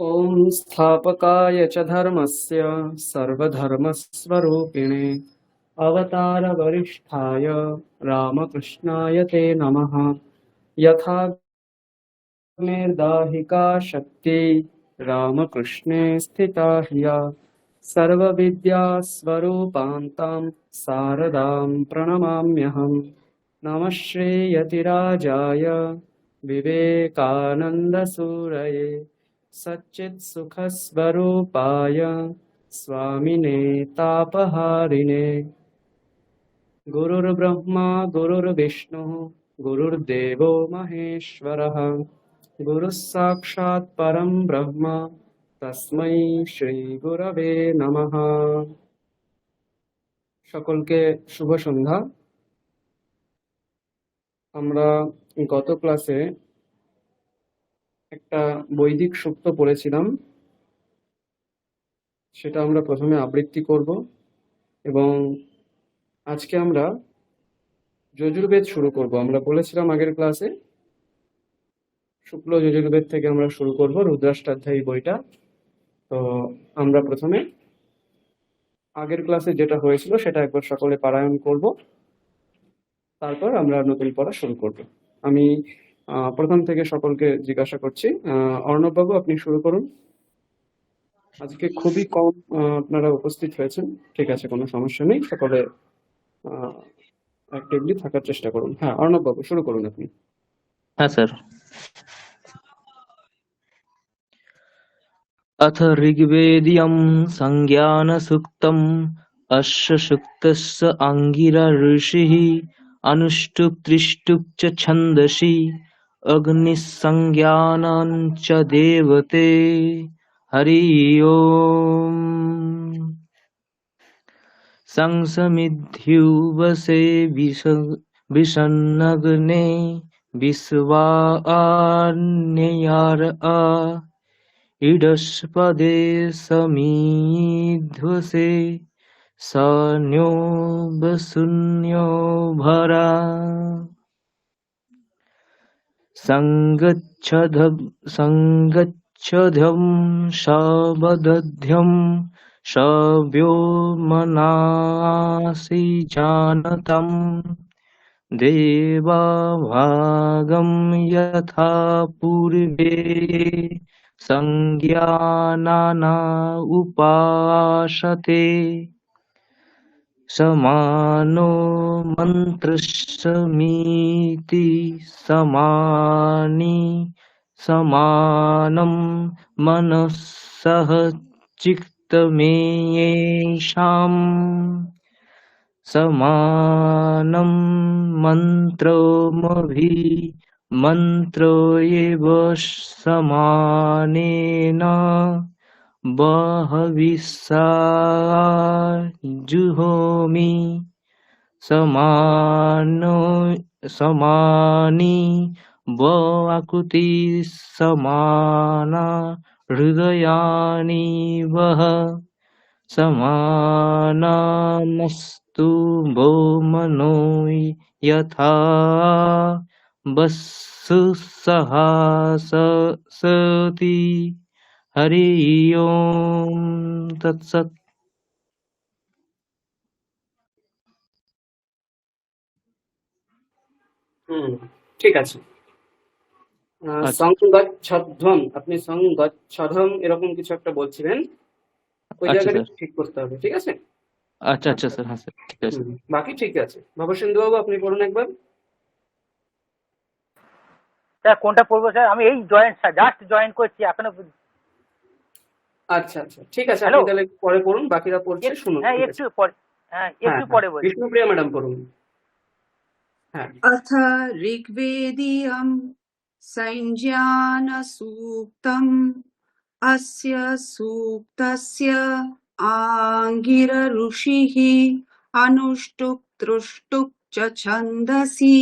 ॐ स्थापकाय च धर्मस्य सर्वधर्मस्वरूपिणे अवतारवरिष्ठाय रामकृष्णाय ते नमः। यथा निर्दाहिका शक्ति रामकृष्णे स्थिता ह्य सर्वविद्यास्वरूपान्तां शारदां प्रणमाम्यहम्। नमः श्रीयतिराजाय विवेकानन्दसूरये सच्चित्सुखस्वरूपाय स्वामिने तापहारिणे गुरुर्ब्रह्मा गुरुर्विष्णुः गुरुर्देवो महेश्वरः गुरुः साक्षात् परं ब्रह्म तस्मै শ্রীগুরবে নমঃ। সকলকে শুভ সন্ধ্যা। আমরা গত ক্লাসে একটা বৈদিক সূক্ত পড়েছিলাম, সেটা আমরা প্রথমে আবৃত্তি করব এবং আজকে আমরা যজুর্বেদ শুরু করব। আমরা বলেছিলাম আগের ক্লাসে শুক্ল যজুর্বেদ থেকে আমরা শুরু করব রুদ্রাষ্টাধ্যায়ী বইটা। তো আমরা প্রথমে আগের ক্লাসে যেটা হয়েছিল সেটা একবার সকলে পারায়ণ করব, তারপর আমরা নতুন পড়া শুরু করব। আমি প্রথম থেকে সকলকে জিজ্ঞাসা করছি, অর্ণব বাবু আপনি শুরু করুন। আজকে খুবই কম আপনারা উপস্থিত হয়েছেন, ঠিক আছে, কোনো সমস্যা নেই, সকলে অ্যাক্টিভলি থাকার চেষ্টা করুন। হ্যাঁ, অর্ণব বাবু শুরু করুন আপনি। হ্যাঁ স্যার। अथ ऋग्वेदीयं संज्ञानसूक्तम् अस्य सूक्तस्य आङ्गिरा ऋषिः अनुष्टुप् त्रिष्टुप् च छन्दसि अग्निसंज्ञानं च देवते। हरि ओम्। संसमिध्युवसे विषन्नग्ने विश्वान्ययार इडस्पदे समीध्वसे सन्यो वसुन्यो भरा संगच्छध्वं शबदध्यं शव्यो मनासि जानतं देवा भागं यथा पूर्वे संज्ञानाना उपासते समानो मन्त्रस्समीति समानि समानं मनसः चित्तमेषाम् समानं मन्त्रमभि मन्त्रो एव समानेन बहविसा जुहोमि समानि आकृति समाना हृदयानि वः समानामस्तु वो मनो यथा वस्सु सहासति। हरि ओम तत्सत्। ঠিক আছে। সংগচ্ছধ্বম, আপনি সংগচ্ছধ্বম এরকম কিছু একটা বলছিলেন, ওই জায়গাটা ঠিক করতে হবে, ঠিক আছে? আচ্ছা আচ্ছা স্যার। হ্যাঁ স্যার, ঠিক আছে। বাকি ঠিক আছে। ভবসিন্ধু বাবু আপনি পড়ুন একবার। স্যার কোনটা পড়বো স্যার? আমি এই জাস্ট জয়েন করছি এখনো। আচ্ছা আচ্ছা, ঠিক আছে, আপনি তাহলে পরে পড়ুন, বাকিরা পড়ছে শুনুন। হ্যাঁ একটু পরে, একটু পরে বলছি। বিষ্ণুপ্রিয়া ম্যাডাম পড়ুন। হ্যাঁ। अथ ऋग्वेदीयं संज्ञानसूक्तम् अस्य सूक्तस्य आङ्गिर ऋषिः अनुष्टुप् त्रुष्टुप् च छन्दसि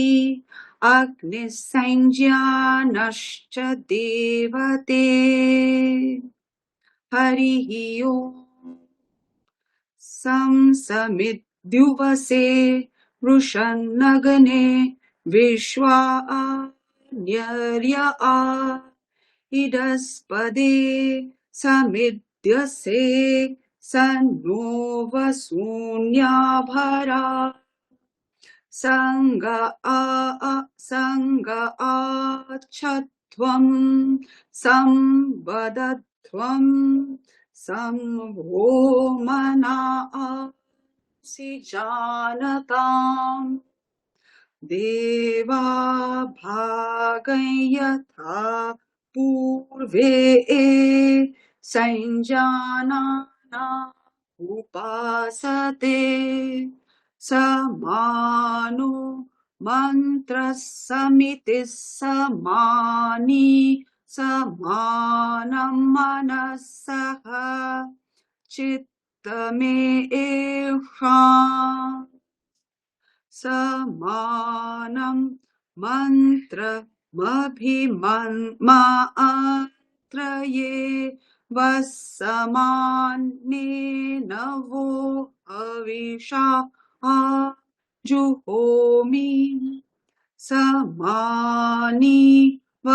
अग्निः संज्ञानश्च देवते। हरिः ओम्। संसमिद्युवसे वृषन्नग्ने विश्वान्यर्या इडस्पदे समिद्यसे सन्नो वसून्याभरा संग आच्छध्वं संवदध्वं संभो मनांसि जानताम् देवा भागं यथा पूर्वे संजानाना उपासते समानो मंत्रः समितिः समानी समानं मनसः चित्तमेषाम् समानं मन्त्रमभिमन्त्रये वसमानेन वो हविषा जुहोमि समानि व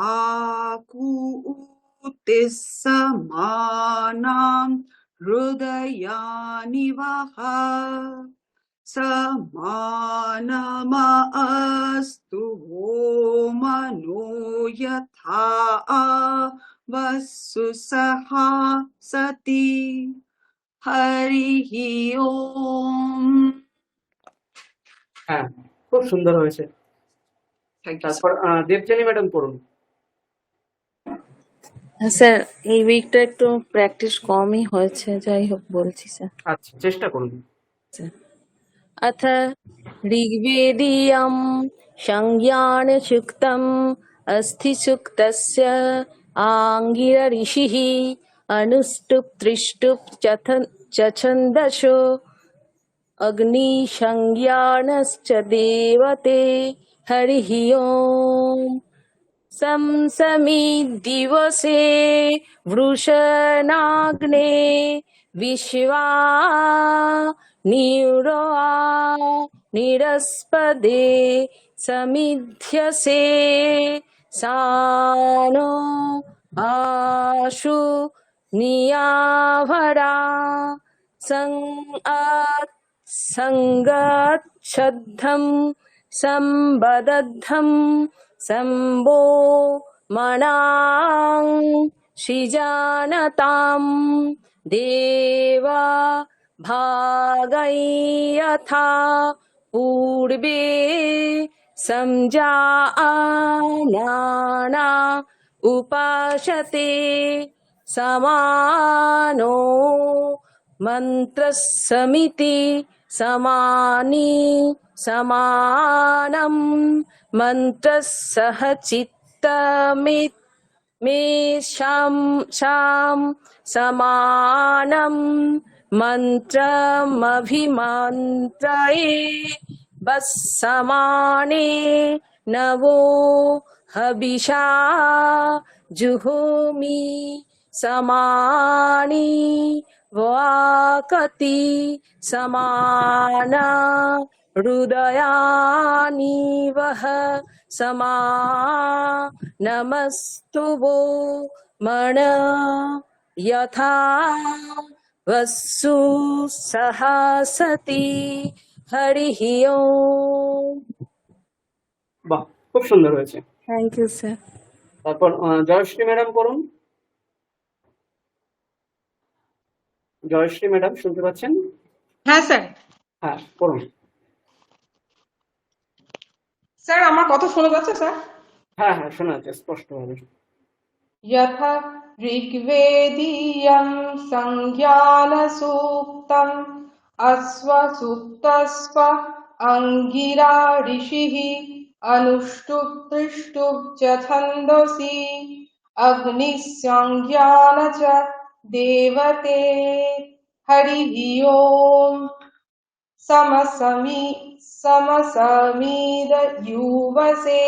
आकूतिः समानां हृदयानि वः समानमस्तु वो मनो यथा वसु सहा सति हरिः ओम। হ্যাঁ, খুব সুন্দর হয়েছে। থ্যাংক ইউ তারপর দেবযানী ম্যাডাম পড়ুন। স্যার এই উইকটা একটু প্র্যাকটিস কমই হয়েছে, যাই হোক বলছি স্যার। আচ্ছা, চেষ্টা করুন। अथ ऋग्वेदीयं संज्ञानसूक्तम् अस्ति सूक्तस्य आङ्गिरऋषिः अनुष्टुप् त्रिष्टुप् चछन्दसो अग्निसंज्ञानश्च देवते हरिः ओम् संसमि दिवसे वृषणाग्ने विश्वा निरोआ निरस्पदे समिध्यसे सानो आशु नियाभरा संगच्छद्धं संबदद्धं संबो मनां शिजानताम् देवा भागं यथा पूर्वे संजानाना उपासते समानो मंत्रस्समिति समानी समानं मंत्रस्सह चित्तमित् मेषां समानं मंत्रमभिमन्त्रये वत्समाने नवो हविषा जुहोमि समानि वाकति समाना हृदयानि वः समा नमस्तु वो मन यथा वसु सहसति हरिः ओम। বাহ, খুব সুন্দর হয়েছে। Thank you sir. তারপর জয়শ্রী ম্যাডাম পড়ুন। জয়শ্রী ম্যাডাম শুনতে পাচ্ছেন? হ্যাঁ স্যার। হ্যাঁ, পড়ুন। স্যার আমার কথা শোনা যাচ্ছে স্যার? হ্যাঁ হ্যাঁ, শোনা যাচ্ছে স্পষ্টভাবে। यथा ऋग्वेदीयं संज्ञानसूक्तम् अश्वसूक्तस्व अङ्गिरा ऋषिः अनुष्टुप् त्रिष्टुप् च छन्दसि अग्निसंज्ञान च देवते हरिः ओम् समसमीद युवसे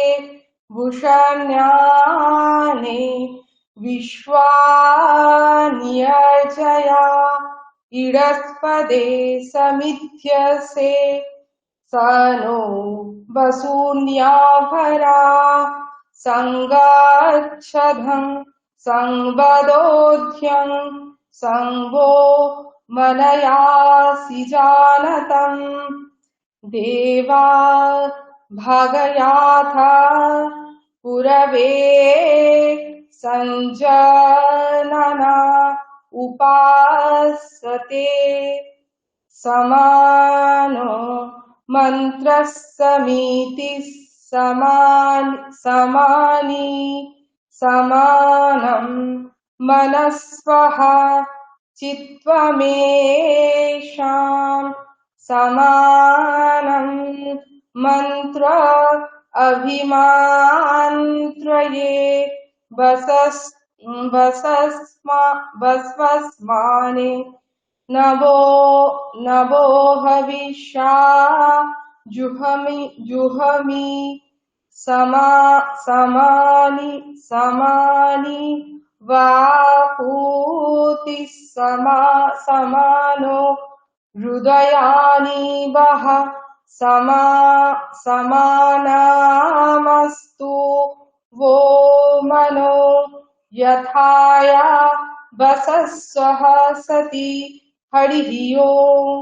भूषण्याने विश्वान्यर्चया इडस्पदे समिध्यसे स नो वसून्याभरा संगाच्छधं संवदोध्यं संवो मनयासि जानतम् देवा भगयाथा पुरवे संजनना उपासते समानो मन्त्रस्समिति समानं मनस्वः चित्वमेषां समानं मन्त्र अभिमान्त्रये वस्वस्माने नभो हविषा जुहमि समानि वापूति समानो हृदयानि वः समानामस्तु वो मनो यथाया वसस्वः सति हरिः ओम।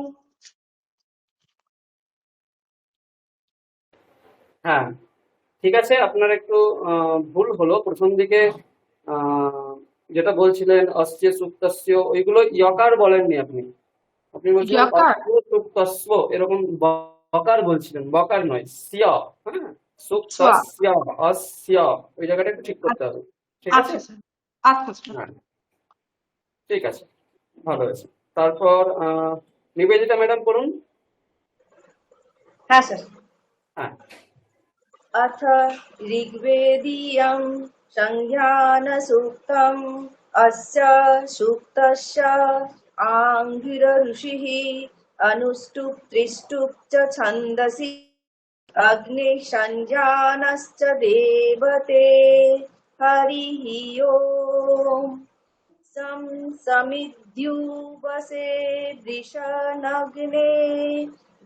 হ্যাঁ, ঠিক আছে। আপনার একটু ভুল হলো প্রথম দিকে। যেটা বলছিলেন অস্য সুক্তস্য, ওইগুলো ইয়কার বলেননি আপনি। আপনি বলছিলেন যকার? অস্য সুক্তস্য, এরকম বকার বলছিলেন, বকার নয়, স্য। হ্যাঁ, স্বা। সুক্তস্য অস্য, ওই জায়গাটা একটু ঠিক করতে হবে। ঠিক আছে? আচ্ছা স্যার, আচ্ছা স্যার। হ্যাঁ, ঠিক আছে, ভালো হয়েছে। তারপর নিবেদিতা ম্যাডাম করুন। হ্যাঁ স্যার। হ্যাঁ, अथ ऋग्वेदीयं संज्ञानसूक्तम् अस्य सूक्तस्य आङ्गिरऋषिः अनुष्टुप् त्रिष्टुप् च छन्दसि अग्निः संज्ञानश्च देवते हरिः ओम् समिद्युवसे दृशनग्ने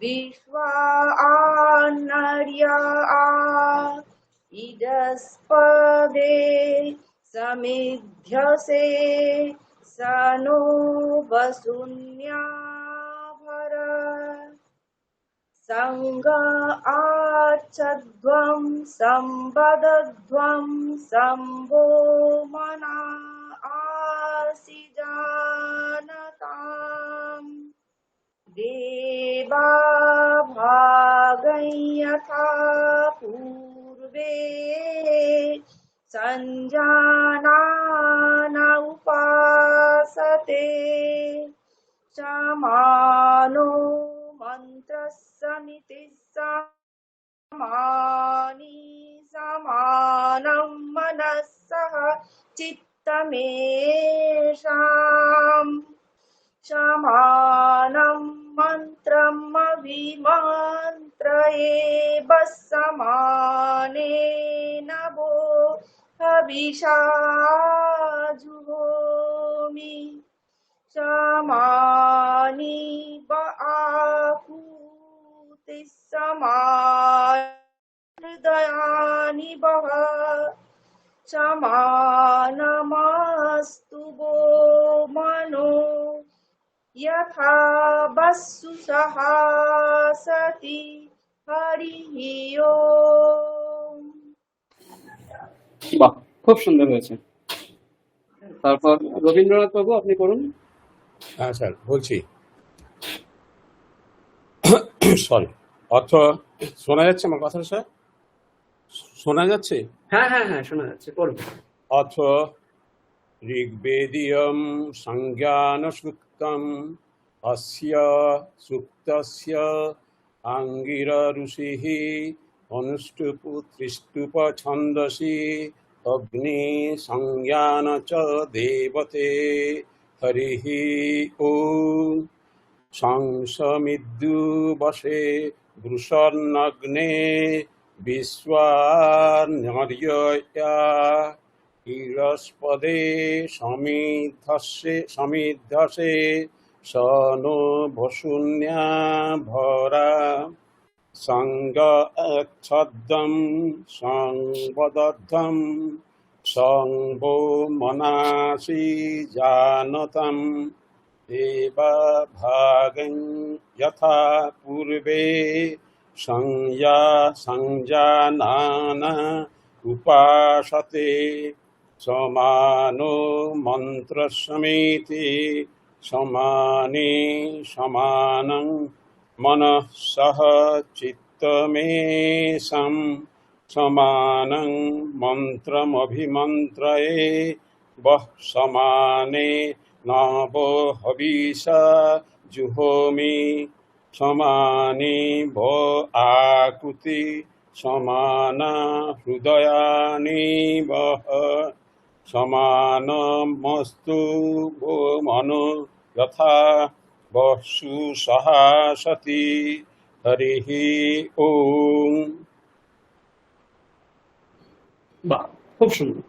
विश्वा आनर्या इदस्पदे समिध्यसे स नो वसून्याभर संग आच्छध्वं संवदध्वं संभो मना आसि जानताम् देवा भागं यथा पूर्वे संजानान उपासते समानो मन्त्रस्समिति समानि समानं मनसः चित्तमेषाम् समानं मन्त्रम् अभिमन्त्रये समानेन वो हविषा जुहोमि समानि आपूति हृदयानि वः समानमस्तु वो मनो यथा वस्सु सहासति हरिः ओम्। বাহ, খুব সুন্দর হয়েছে। তারপর রবীন্দ্রনাথ বাবু আপনি করুন। হ্যাঁ স্যার, বলছি। সরি, অর্থ শোনা যাচ্ছে আমার কথাটা স্যার? শোনা যাচ্ছে? হ্যাঁ হ্যাঁ হ্যাঁ, শোনা যাচ্ছে, করুন। অথ ঋগ্বেদীয়ম সংজ্ঞানসূক্তম অস্য সূক্তস্য আঙ্গিরা ঋষিঃ অনুষ্টুপ ত্রিষ্টুপ ছন্দসি অগ্নি সংজ্ঞান চ দেবতে হরিঃ ওম সংসমিদ্যুবশে বৃষন্নগ্নে বিশ্বান্যর্যয়া ইরস্পদে সমিধ্যসে স নো বসুন্যা ভরা संग अच्छद्दं संवदद्धं संभो मनासि जानतम् एव भागं यथा पूर्वे संजानान उपासते समानो मन्त्रसमिति समाने समानं मनः सह चित्तमेशं समानं मन्त्रमभिमन्त्रये वः समाने नावो हविषा जुहोमि समाने भो आकुति समाना हृदयानि वः समानमस्तु वो मनो यथा वसु सहासति हरिः ओम। বাহ, খুব সুন্দর।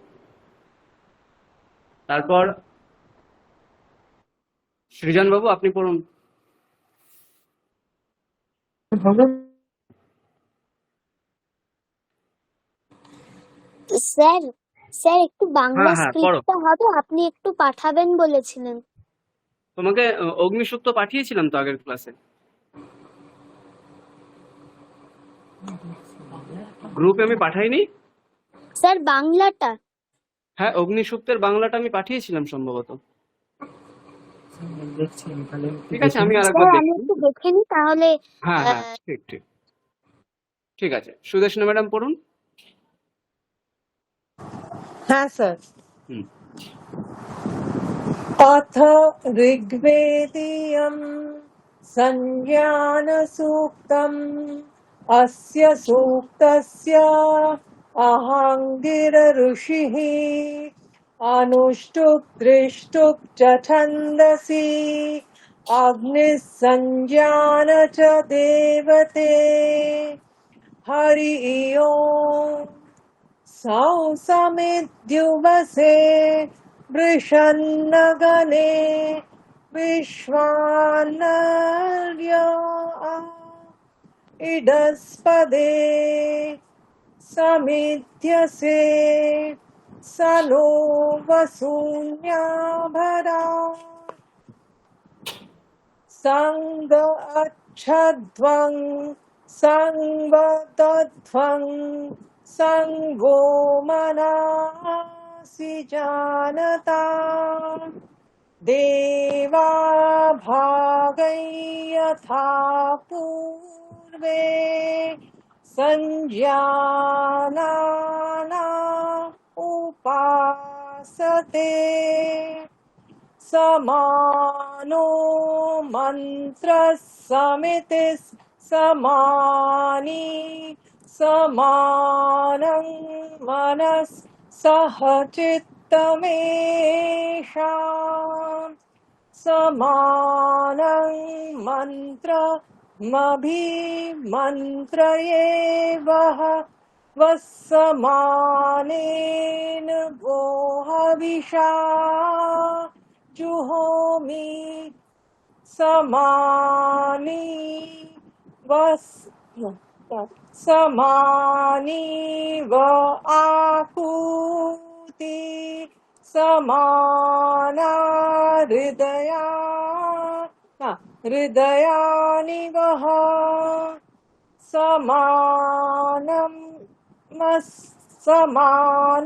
তারপর সৃজন বাবু আপনি পড়ুন। স্যার স্যার একটু বাংলা হ্যাঁ হ্যাঁ পড়ো। স্ক্রিপ্টটা হবে, আপনি একটু পাঠাবেন বলেছিলেন। তোমাকে অগ্নিসূক্ত পাঠিয়েছিলাম তো আগের ক্লাসে, গ্রুপে আমি পাঠাইনি? স্যার বাংলাটা? হ্যাঁ, অগ্নিসূক্তের বাংলাটা আমি পাঠিয়েছিলাম সম্ভবত। ঠিক আছে, আমি স্যার আরেকবার আমি দেখি। একটু দেখে নিই তাহলে। হ্যাঁ হ্যাঁ ঠিক ঠিক ঠিক আছে, সুদেশনা ম্যাডাম পড়ুন। হ্যাঁ স্যার। হুম। अथ ऋग्वेदीयं संज्ञानसूक्तम् अस्य सूक्तस्य अहङ्गिर ऋषिः अनुष्टुप् दृष्टुप् च छन्दसि अग्निः संज्ञान च देवते हरि ओम् सौसमिद्युवसे वृषन्नगने विश्वान्नर्या इडस्पदे समिध्यसे स नो वसून्याभरा संग अच्छध्वं संवदध्वं संगो मनासि जानता देवा भागै यथा पूर्वे संज्ञानाना उपासते समानो मंत्रः समितिः समानी समानं मनः सह चित्तमेषाम् समानं मन्त्रमभिमन्त्रये वः वस्समानेन वो हविषा जुहोमि समानि समानि व आकुति समाना हृदयानि वः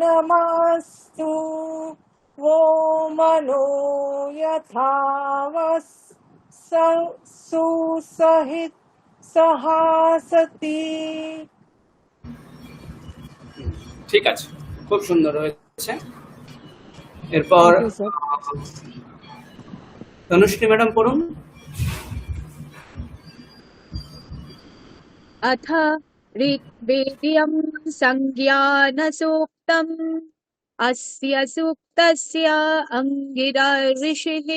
समानमस्तु वो मनो यथा सुसहित सहासति। ঠিক আছে, খুব সুন্দর হয়েছে। এরপর তনুশ্রী ম্যাডাম পড়ুন। अथ ऋग्वेदीयं संज्ञानसूक्तम् अस्य सूक्तस्य अंगिरा ऋषिः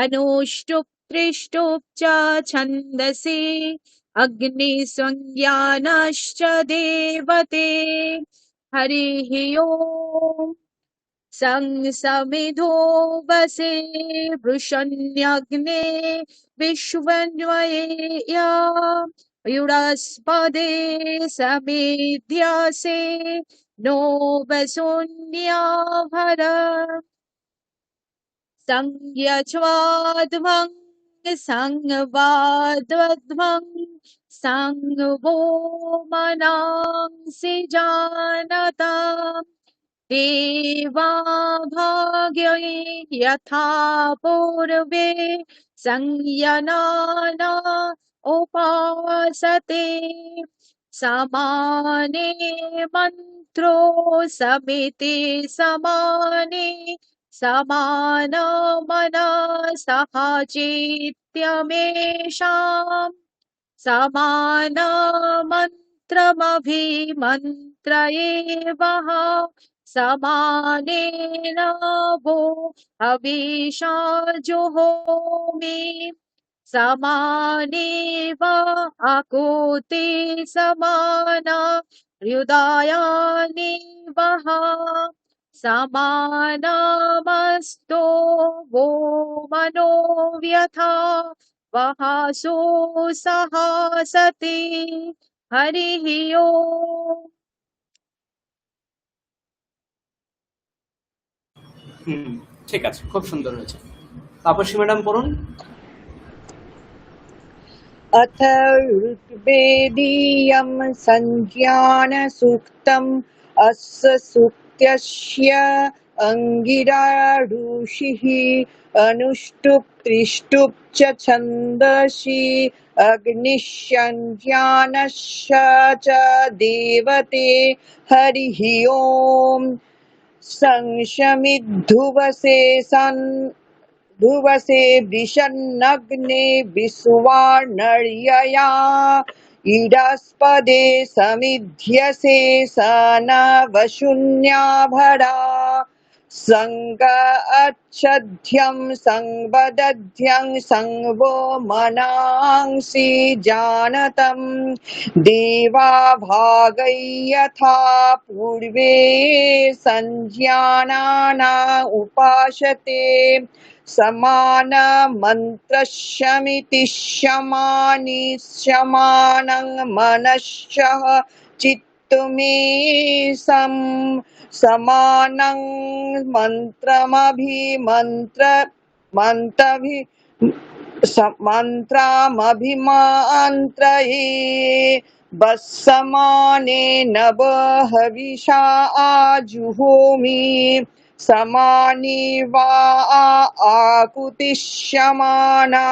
अनुष्टुप् त्रिष्टुप् च छन्दसि अग्निसंज्ञानश्च देवते हरिः ओम् संसमिधो वसे वृषन्यग्ने विश्वन्वये युडस्पदे समेध्यसे नो वसुन्याभर संयज्वाध्वं संवाद्वध्वं संगो मनांसि जानता देवा भाग्ये यथा पूर्वे संयनाना उपासते समाने मन्त्रो समिति समाने समानमनसः चेत्यमेषाम् समानमन्त्रमभिमन्त्र एवः समानेन वो हविषा जुहोमि समानेव आकुते समाना हृदयानि वः समानमस्तो वो मनो व्यथा वहासो सहासते हरिः ओम्। ঠিক আছে, খুব সুন্দর হয়েছে। তাপসী ম্যাডাম পড়ুন। अथ ऋग्वेदीयं सञ्ज्ञानसूक्तम् अस्य सूक्तस्य अङ्गिरा ऋषिः अनुष्टुप् त्रिष्टुप् च छन्दसि अग्निसंज्ञानस्य च देवते हरिः ओम् संशमिद्धुवसे धुवसे वृषन्नग्ने विश्वार्णर्यया ईडास्पदे समिध्यसे स न वशून्याभरा संग अच्छध्यं संवदध्यं संवो मनांसि जानतं देवा भागै यथा पूर्वे संज्ञानाना उपासते समान मन्त्रस्यमिति शमानि शमानं मनश्चः चित्तमेषं समानं मन्त्रमभिमन्त्रये वत्समाने नव हविषा आजुहोमि समानि वा आकुतिष्यमाना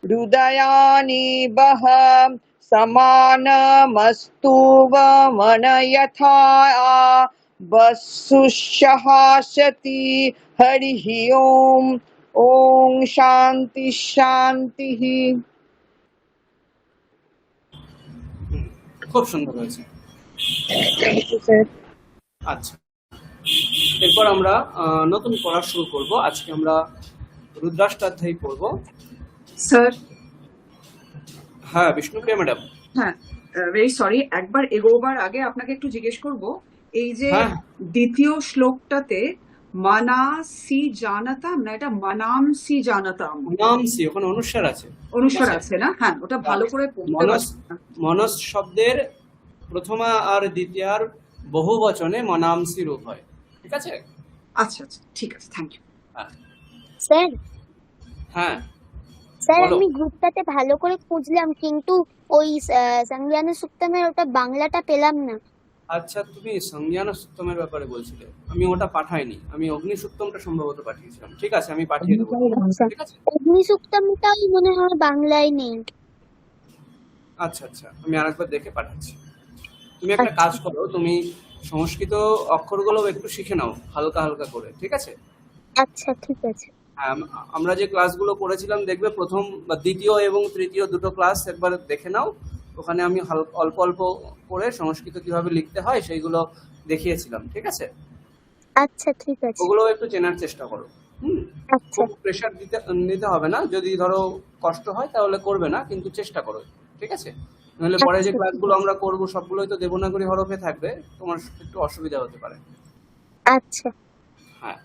हृदयानि वः समानमस्तु वमन यथा वसुषहासति हरिः ओम्। ओम शांति शांति। খুব সুন্দর হয়েছে। Thank you sir. আচ্ছা, এরপর আমরা নতুন পড়া শুরু করব। আজকে আমরা রুদ্রাষ্টাধ্যায়ী পড়ব। স্যার, হ্যাঁ বিষ্ণুপ্রিয়া ম্যাডাম। হ্যাঁ ভেরি সরি, একবার এগোবার আগে আপনাকে একটু জিজ্ঞেস করব, এই যে দ্বিতীয় শ্লোকটাতে মানাসি জানাতাম না, এটা মানামসি জানাতাম। মানামসি, ওখানে অনুস্বার আছে। অনুস্বার আছে না? হ্যাঁ, ওটা ভালো করে পড়তে পারছি না। মনস শব্দের প্রথমা আর দ্বিতীয়ার বহু বচনে মনামসি রূপ হয়। ঠিক আছে? আচ্ছা আচ্ছা, ঠিক আছে, থ্যাংক ইউ। স্যার, হ্যাঁ স্যার বলো। আমি গ্রুপটাতে ভালো করে খুঁজলাম, কিন্তু ওই সংজ্ঞান সুক্তমের ওটা বাংলাটা পেলাম না। আচ্ছা, তুমি সংজ্ঞান সুক্তমের ব্যাপারে বলছিলে, আমি ওটা পাঠাইনি, আমি অগ্নি সুক্তমটা সম্ভবত পাঠিয়েছিলাম। ঠিক আছে, আমি পাঠিয়ে দেবো। ঠিক আছে, অগ্নি সুক্তমটাই মনে হয় বাংলায় নেই। আচ্ছা আচ্ছা, আমি আরেকবার দেখে পাঠাচ্ছি। তুমি একটা কাজ করো, তুমি সংস্কৃত অক্ষরগুলো একটু শিখে নাও হালকা হালকা করে। ঠিক আছে? আচ্ছা ঠিক আছে। আমরা যে ক্লাসগুলো করেছিলাম দেখবে প্রথম বা দ্বিতীয় এবং তৃতীয় দুটো ক্লাস একবার দেখে নাও। ওখানে আমি অল্প অল্প করে সংস্কৃত কিভাবে লিখতে হয় সেইগুলো দেখিয়েছিলাম। ঠিক আছে? আচ্ছা ঠিক আছে, ওগুলো একটু চেনার চেষ্টা করো। খুব প্রেশার নিতে হবে না, যদি ধরো কষ্ট হয় তাহলে করবে না, কিন্তু চেষ্টা করো। ঠিক আছে? নাহলে পরে যে ক্লাসগুলো আমরা করব সবগুলোই তো দেবনাগরী হরফে থাকবে, তোমার একটু অসুবিধা হতে পারে। আচ্ছা হ্যাঁ,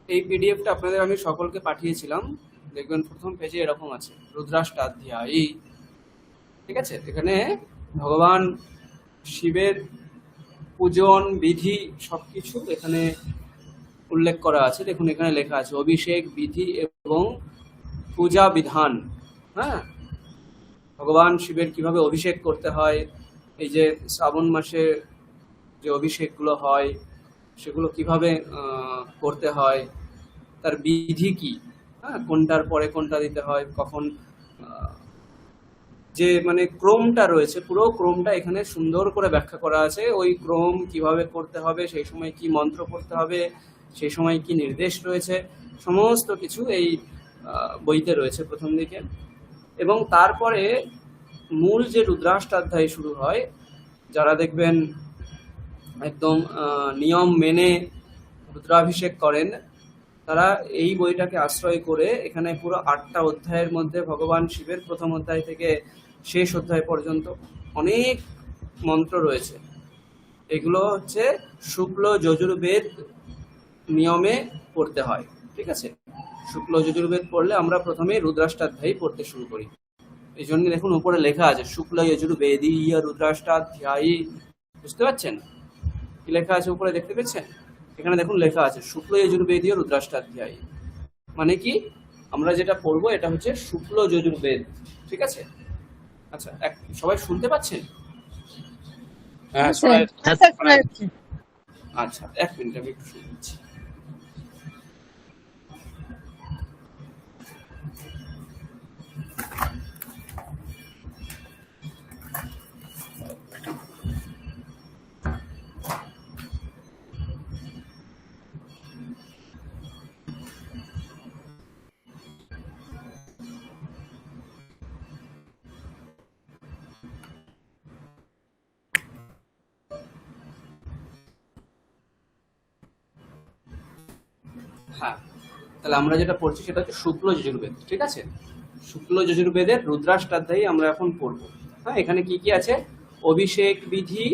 এই পিডিএফটা আপনাদের আমি সকলকে পাঠিয়েছিলাম। দেখবেন প্রথম পেজে এরকম আছে রুদ্রাষ্টাধ্যায়ী, ঠিক আছে। এখানে ভগবান শিবের পূজন বিধি সবকিছু এখানে উল্লেখ করা আছে। দেখুন এখানে লেখা আছে অভিষেক বিধি এবং পূজা বিধান। হ্যাঁ, ভগবান শিবের কিভাবে অভিষেক করতে হয়, এই যে শ্রাবণ মাসে যে অভিষেকগুলো হয় সেগুলো কিভাবে করতে হয়, তার বিধি কি, হ্যাঁ, কোনটার পরে কোনটা দিতে হয়, কখন, যে মানে ক্রমটা রয়েছে পুরো ক্রমটা এখানে সুন্দর করে ব্যাখ্যা করা আছে। ওই ক্রম কিভাবে করতে হবে, সেই সময় কি মন্ত্র পড়তে হবে, সেই সময় কি নির্দেশ রয়েছে, সমস্ত কিছু এই বইতে রয়েছে প্রথম দিকে। এবং তারপরে মূল যে রুদ্রাষ্টাধ্যায় শুরু হয়, যারা দেখবেন একদম নিয়ম মেনে রুদ্রাভিষেক করেন, তারা এই বইটাকে আশ্রয় করে এখানে পুরো 8টা অধ্যায়ের মধ্যে ভগবান শিবের প্রথম অধ্যায় থেকে শেষ অধ্যায় পর্যন্ত অনেক মন্ত্র রয়েছে। এগুলো হচ্ছে শুক্ল যজুর্বেদ নিয়মে পড়তে হয়, ঠিক আছে। শুক্ল যজুর্বেদ পড়লে আমরা প্রথমে রুদ্রাষ্টাধ্যায়ী পড়তে শুরু করি। এই জন্য দেখুন উপরে লেখা আছে শুক্ল যজুর্বেদীয় রুদ্রাষ্টাধ্যায়ী, বুঝতে পারছেন কি লেখা আছে উপরে, দেখতে পেয়েছেন? এখানে দেখুন লেখা আছে শুক্ল যজুর্বেদীয় রুদ্রাষ্টাধ্যায়ী, মানে কি আমরা যেটা পড়বো এটা হচ্ছে শুক্ল যজুর্বেদ, ঠিক আছে। আচ্ছা, সবাই শুনতে পাচ্ছেন? হ্যাঁ, আচ্ছা, 1 মিনিট আমি একটু শুনছি। হ্যাঁ, তাহলে আমরা যেটা পড়ছি সেটা হচ্ছে শুক্ল যজুর্বেদ, ঠিক আছে। শুক্ল যজুর্বেদের রুদ্রাষ্টাধ্যায়ী আমরা এখন পড়বো। হ্যাঁ, এখানে কি কি আছে? অভিষেক বিধি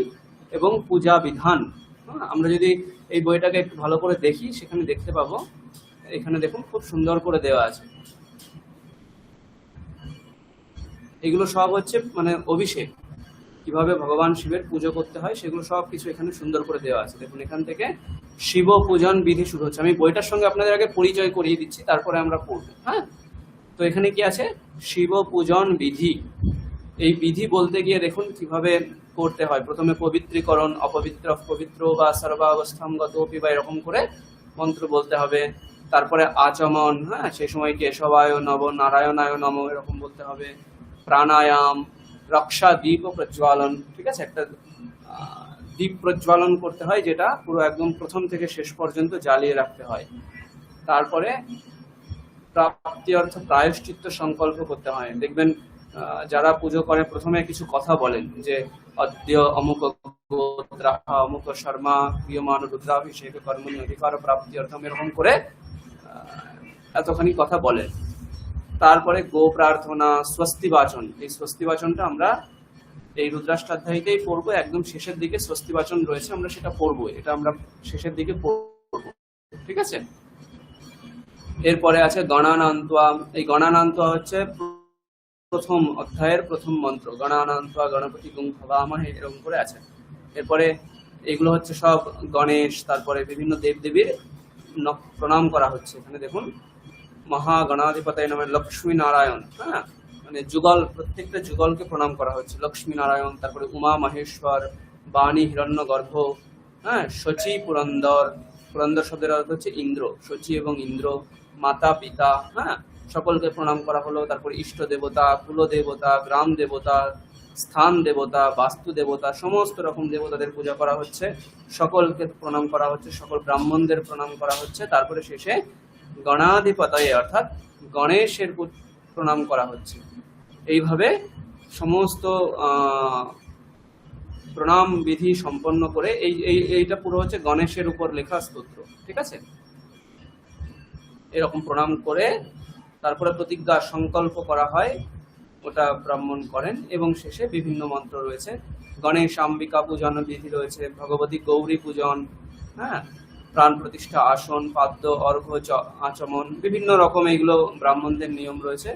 এবং পূজা বিধান। হ্যাঁ, আমরা যদি এই বইটাকে একটু ভালো করে দেখি সেখানে দেখতে পাবো, এখানে দেখুন খুব সুন্দর করে দেওয়া আছে। এগুলো সব হচ্ছে মানে অভিষেক, কিভাবে ভগবান শিবের পুজো করতে হয় সেগুলো সব কিছু এখানে সুন্দর করে দেওয়া আছে। দেখুন এখান থেকে শিব পূজন বিধি শুরু হচ্ছে। আমি বইটার সঙ্গে আপনাদের আগে পরিচয় করিয়ে দিচ্ছি, তারপরে আমরা পড়বো। হ্যাঁ, তো এখানে কি আছে? শিব পূজন বিধি। এই বিধি বলতে গিয়ে দেখুন কিভাবে করতে হয়। প্রথমে পবিত্রীকরণ, অপবিত্র পবিত্র বা সর্বাবস্থাম গতপি বা এরকম করে মন্ত্র বলতে হবে। তারপরে আচমন, হ্যাঁ, সেই সময় কেশবায় নব নারায়ণায় নম এরকম বলতে হবে। প্রাণায়াম, রক্ষা দীপ প্রজ্বালন, ঠিক আছে, একটা দীপ প্রজ্বালন করতে হয় যেটা পুরো একদম প্রথম থেকে শেষ পর্যন্ত জ্বালিয়ে রাখতে হয়। তারপরে প্রাপ্তি অর্থ প্রায়শ্চিত্ত সংকল্প করতে হয়। দেখবেন যারা পুজো করে প্রথমে কিছু কথা বলেন যে অদ্য অমুক গোত্রাহ অমুক শর্মা প্রিয়মান রুদ্রাভিষেক কর্মণি অধিকার প্রাপ্তি অর্থম এরকম করে এতখানি কথা বলেন। তারপরে গো প্রার্থনা, স্বস্তি বাচন। এই স্বস্তি বাচনটা আমরা এই রুদ্রাষ্টাধ্যায়ীতেই পড়বো, একদম শেষের দিকে স্বস্তি বাচন রয়েছে, আমরা সেটা পড়বো, এটা আমরা শেষের দিকে পড়বো, ঠিক আছে। এরপরে আছে গণানান্তয়া। এই গণানান্তয়া হচ্ছে প্রথম অধ্যায়ের প্রথম মন্ত্র, গণানান্তয়া গণপতি গুং ভবামহে এরকম করে আছে। এরপরে এগুলো হচ্ছে সব গণেশ, তারপরে বিভিন্ন দেবদেবীর প্রণাম করা হচ্ছে। এখানে দেখুন মহাগণাধিপতায় নামে লক্ষ্মী নারায়ণ, হ্যাঁ, মানে যুগল, প্রত্যেকটা যুগলকে প্রণাম করা হচ্ছে। লক্ষ্মী নারায়ণ, তারপরে উমা মহেশ্বর, বাণী হিরণ্যগর্ভ, হ্যাঁ, শচী পুরন্দর। পুরন্দর শব্দের অর্থ হচ্ছে ইন্দ্র, শচী এবং ইন্দ্র। মাতা পিতা, হ্যাঁ, সকলকে প্রণাম করা হলো। তারপরে ইষ্ট দেবতা, কুল দেবতা, গ্রাম দেবতা, স্থান দেবতা, বাস্তু দেবতা, সমস্ত রকম দেবতাদের পূজা করা হচ্ছে, সকলকে প্রণাম করা হচ্ছে, সকল ব্রাহ্মণদের প্রণাম করা হচ্ছে। তারপরে শেষে গণাধিপতায় অর্থাৎ গণেশের প্রণাম করা হচ্ছে। এইভাবে সমস্ত প্রণাম বিধি সম্পন্ন করে এইটা পুরো হচ্ছে গণেশের উপর লেখা স্তোত্র, ঠিক আছে। এরকম প্রণাম করে তারপরে প্রতিজ্ঞা সংকল্প করা হয়, ওটা ব্রাহ্মণ করেন। এবং শেষে বিভিন্ন মন্ত্র রয়েছে। গণেশ অম্বিকা পূজন বিধি রয়েছে, ভগবতী গৌরী পূজন, হ্যাঁ, প্রাণ প্রতিষ্ঠা, আসন, পাদ্য, অর্ঘ্য, আচমন, বিভিন্ন রকম এগুলো ব্রাহ্মণদের নিয়ম রয়েছে।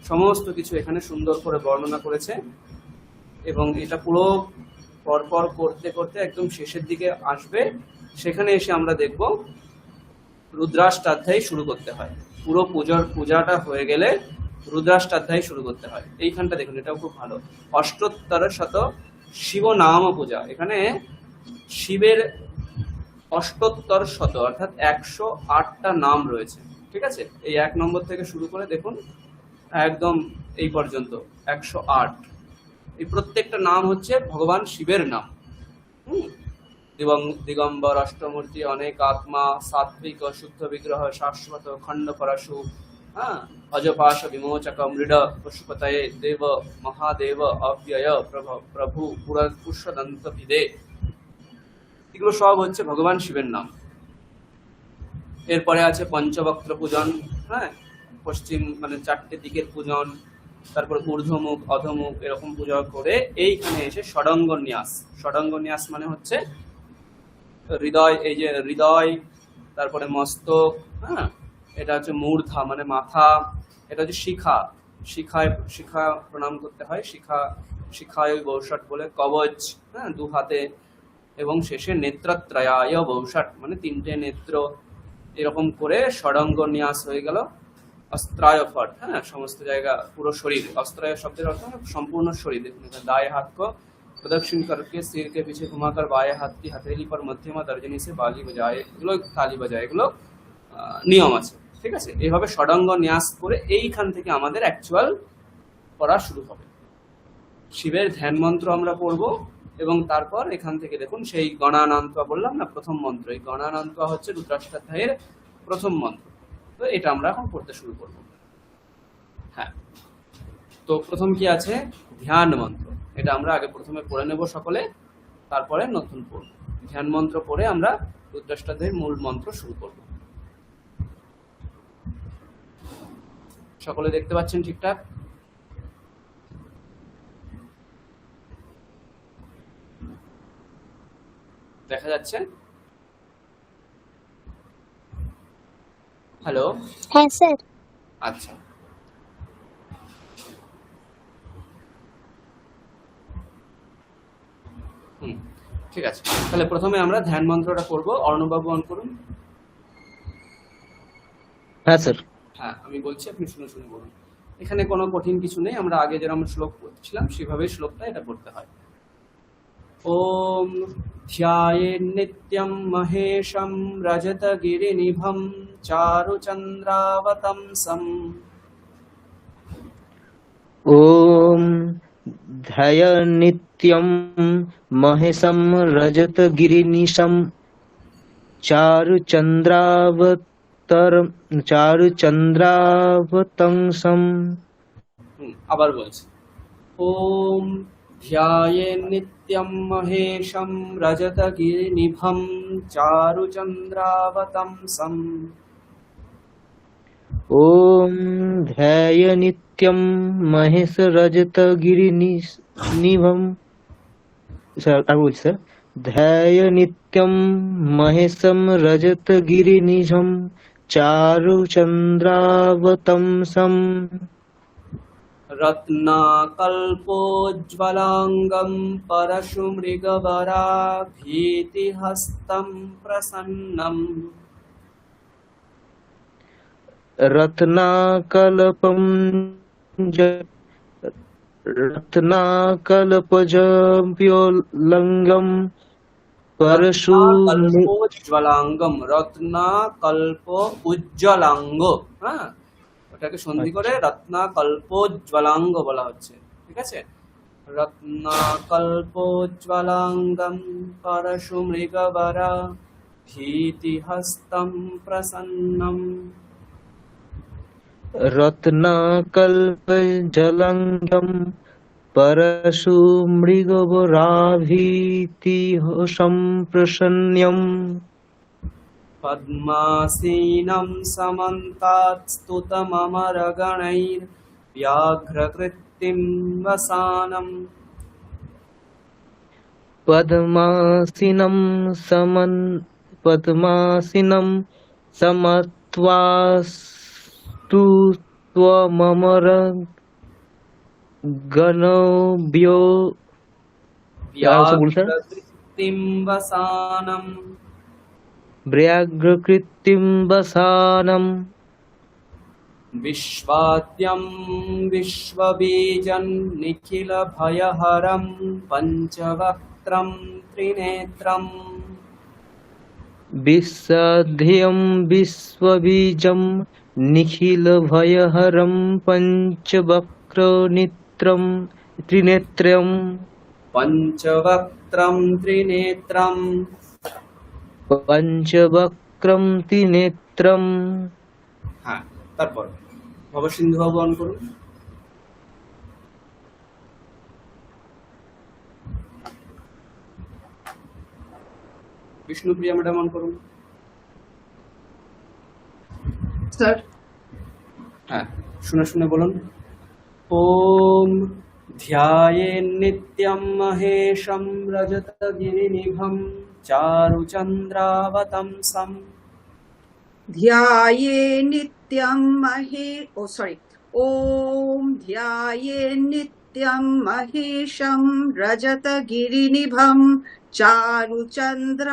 সমস্ত কিছু এখানে সুন্দর করে বর্ণনা করেছে এবং এটা পুরো পরপর করতে করতে একদম শেষের দিকে আসবে। সেখানে এসে আমরা দেখব রুদ্রাষ্টাধ্যায়ী শুরু করতে হয়। পুরো পূজাটা হয়ে গেলে রুদ্রাষ্টাধ্যায়ী শুরু করতে হয়। এইখানটা দেখুন, এটাও খুব ভালো। অষ্টোত্তর শত শিব নাম পূজা, এখানে শিবের অষ্টোত্তর শত অর্থাৎ 108টা নাম রয়েছে। ঠিক আছে, এই 1 নম্বর থেকে শুরু করে দেখুন একদম এই পর্যন্ত 108। এই প্রত্যেকটা নাম হচ্ছে ভগবান শিবের নাম। দিগম্বর, অষ্টমূর্তি, অনেক আত্মা, সাত্বিক, শুদ্ধ বিগ্রহ, শাশ্বত, খণ্ড পরশু, অজপাশ বিমোচক, মৃড, পুষ্পতয়ে, দেব, মহাদেব, অব্যয়, প্রভু, পুষ্যদন্ত ভিদে, এগুলো সব হচ্ছে ভগবান শিবের নাম। এরপরে আছে পঞ্চবক্ত্র পূজন, পশ্চিম মানে 4টে দিকের পূজন, তারপর ঊর্ধ্বমুখ, অধমুখ এরকম পূজা করে এইখানে এসে ষডঙ্গ ন্যাস। ষডঙ্গ ন্যাস মানে হচ্ছে হৃদয়, এই যে হৃদয়, তারপরে মস্তক, এটা হচ্ছে মূর্ধা মানে মাথা, এটা হচ্ছে শিখা, শিখা প্রণাম করতে হয়, শিখায় বৌষট বলে, কবচ 2 হাতে, এবং শেষে নেত্রত্রয়ায় বৌষট মানে 3টে নেত্র। এরকম করে ষডঙ্গ ন্যাস হয়ে গেল। अस्त्राय फट, समस्त जगह पूरा शरीर, अस्त्राय शब्द अर्थ संपूर्ण शरीर। देखो दाएं हाथ को प्रदक्षिण करके सिर के पीछे घुमाकर बाएं हाथ की हथेली पर मध्यमा तर्जनी से बाली बजाए, एगुलो ताली बजाए, एगुलो नियम আছে। ঠিক আছে, এইভাবে ষডঙ্গ ন্যাস করে এইখান থেকে আমাদের অ্যাকচুয়াল পড়া শুরু হবে। শিবের ধ্যান মন্ত্র আমরা পড়ব এবং তারপর এখান থেকে দেখুন সেই গণানান্ত্বা বললাম না, প্রথম মন্ত্র। এই গণানান্ত্বা হচ্ছে রুদ্রাষ্টাধ্যায়ের প্রথম মন্ত্র। তো এটা আমরা এখন পড়তে শুরু করব। হ্যাঁ, তো প্রথম কি আছে? ধ্যান মন্ত্র। এটা আমরা আগে প্রথমে পড়ে নেব সকলে, তারপরে নতুন পড়ব। ধ্যান মন্ত্র পড়ে আমরা রুদ্রাষ্টাধ্যায়ের মূল মন্ত্র শুরু করব। সকলে দেখতে পাচ্ছেন ঠিকঠাক? দেখা যাচ্ছে? হ্যালো, হ্যাঁ স্যার। আচ্ছা, ঠিক আছে। তাহলে প্রথমে আমরা ধ্যান মন্ত্রটা করব। অর্ণবাবু অন করুন। হ্যাঁ স্যার। হ্যাঁ, আমি বলছি, আপনি শুনে শুনে বলুন। এখানে কোনো কঠিন কিছু নেই, আমরা আগে যেরকম শ্লোক পড়ছিলাম সেভাবেই শ্লোকটা এটা পড়তে হয়। ওম ধ্যায়েন নিত্যং মহেশম রজতগিরিনিভম চারুচন্দ্রাবতংসম। ওম ধ্যায় নিত্যম মহেশম রজতগিরিনিশম চারুচন্দ্রাবতংসম। আবার বলছি, ওম ধ্যায়েন নিত্যং মহেশম রজতগিরিনিভম চারুচন্দ্রাবতংসম। ওম ধ্যায় নিত্যম মহেশ রজতগিরিনিভম। স্যার আর বলছি স্যার, ধ্যায় নিত্যম মহেশম রজতগিরিনিভম চারুচন্দ্রাবতংসম। রত্নাকল্পোজ্জ্বলাঙ্গম পরশুমৃগবরাভীতিহস্तं প্রসন্নম। রত্নাকল্পজম্প্যোলঙ্গম রত্নাকল্পোজ্জ্বলাঙ্গম, রত্নাকল্প উজ্জ্বলাঙ্গ, ওটাকে সন্ধি করে রত্নাকল্পোজ্জ্বলাঙ্গ বলা হচ্ছে। ঠিক আছে, রত্নাকল্পোজ্জ্বলাঙ্গম পরশুমৃগবরা ভীতিহস্तं প্রসন্নম। রত্নাকল্পজলঙ্গম পরশুমৃগবরাভীতিহস্तं প্রসন্নম। পদ্মাসীনম সমন্তাৎ স্তুতমমরগণৈর ব্যাঘ্রকৃত্তিম বসানম। পদ্মাসীনম पद्मासीनं समत्वास्तु त्वममरगणव्यो व्याघ्रकृतिं वसानं व्याघ्रकृतिं वसानं विश्वाद्यं विश्वबीजं निखिलभयहरं पञ्चवक्त्रं त्रिनेत्रम् विश्वाद्यं विश्वबीजं निखिलभयहरं त्रिनेत्रं पञ्चवक्त्रं त्रिनेत्रं। হ্যাঁ, তারপর ভবসিন্ধু বাবু অন করুন। বিষ্ণুপ্রিয়া ম্যাডাম অন করুন। স্যার হ্যাঁ, শুনে শুনে বলুন। ওম ধ্যায়েন্নিত্যং মহেশং রজতগিরিনিভং চারুচন্দ্রাবতংসং ध्याये नित्यं ॐ ध्याये नित्यं महेशं रजतगिरिनिभं चारुचन्द्रावतंसं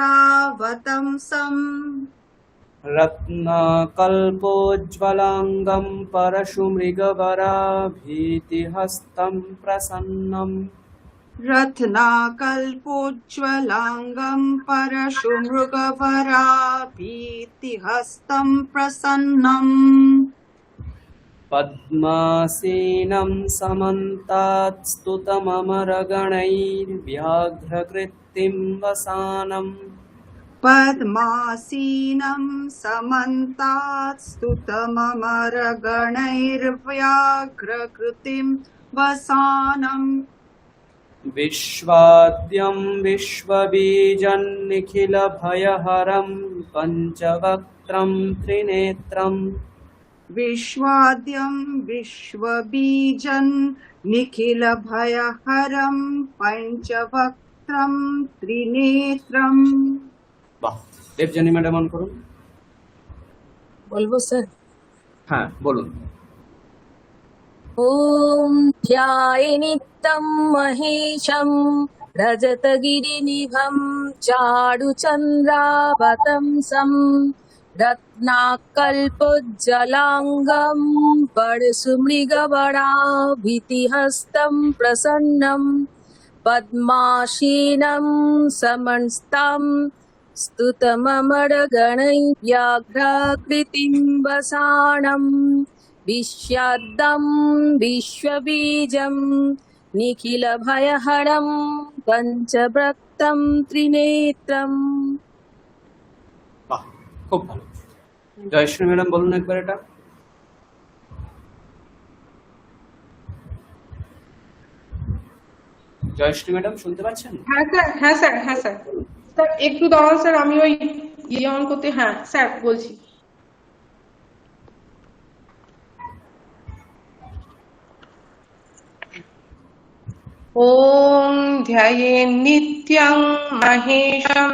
रत्नाकल्पोज्ज्वलाङ्गं परशुमृगवराभीतिहस्तं प्रसन्नं रत्नाकल्पोज्ज्वलाङ्गं परशुमृगवराभीतिहस्तं प्रसन्नम् पद्मासीनं समन्तात्स्तुतममरगणैर्व्याघ्रकृतिं वसानम् पद्मासीनं समन्तात्स्तुतममरगणैर्व्याघ्रकृतिं वसानम् विश्वाद्यं विश्वबीजं निखिलभयहरं पञ्चवक्त्रं त्रिनेत्रम् विश्वाद्यं विश्वबीजं निखिलभयहरं पञ्चवक्त्रं त्रिनेत्रम्। বাহ, দেবজানী ম্যাডাম অন করুন। বলবো স্যার? হ্যাঁ বলুন। ॐ ध्यायेन्नित्यं महेशं रजतगिरिनिभं चारुचन्द्रावतंसं रत्नाकल्पोज्ज्वलाङ्गं परशुमृगवराभीतिहस्तं प्रसन्नं पद्मासीनं समन्तां स्तुतममरगणैर्व्याघ्रकृतिं वसानं विश्वाद्यं विश्वबीजं निखिलभयहरं पञ्चवक्त्रं त्रिनेत्रम्। বাহ, খুব ভালো। জয়শ্রী ম্যাডাম বলুন একবার এটা। জয়শ্রী ম্যাডাম শুনতে পাচ্ছেন? হ্যাঁ স্যার, হ্যাঁ স্যার, হ্যাঁ স্যার। স্যার একটু দাঁড়ান স্যার, আমি ওই অন করতে। হ্যাঁ স্যার বলছি। ॐ ध्यायेन्नित्यं महेशं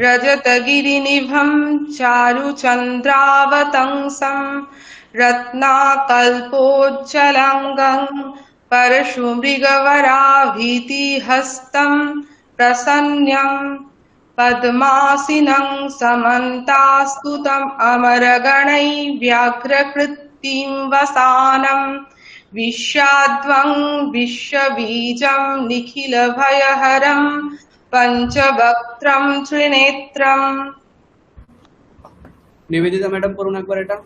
रजतगिरिनिभं चारुचन्द्रावतंसं रत्नाकल्पोज्ज्वलाङ्गं परशुमृगवराभीतिहस्तं प्रसन्नं पद्मासीनं समन्तास्तुतम् अमरगणैर्व्याघ्रकृतिं वसानम् विश्वाद्वं विश्वबीजं निखिलभयहरं पञ्चवक्त्रं त्रिनेत्रम्। নিবেদিতা ম্যাডাম করুন একবার এটা।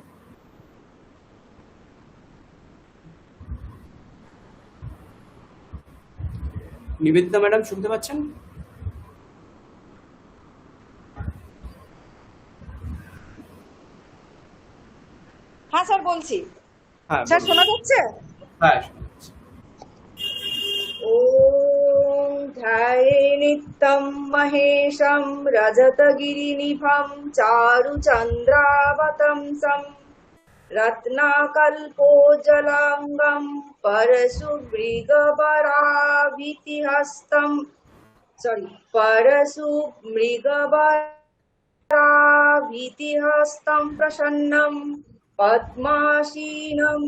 নিবেদিতা ম্যাডাম শুনতে পাচ্ছেন? হ্যাঁ স্যার বলছি। হ্যাঁ স্যার বলুন। শোনা যাচ্ছে? হ্যাঁ শোনা যাচ্ছে। ॐ ध्यायेन्नित्यं महेशं रजतगिरिनिभं चारुचन्द्रावतंसं रत्नाकल्पोज्ज्वलाङ्गं परशुमृगवराभीतिहस्तं भीतिहस्तं प्रसन्नं पद्मासीनं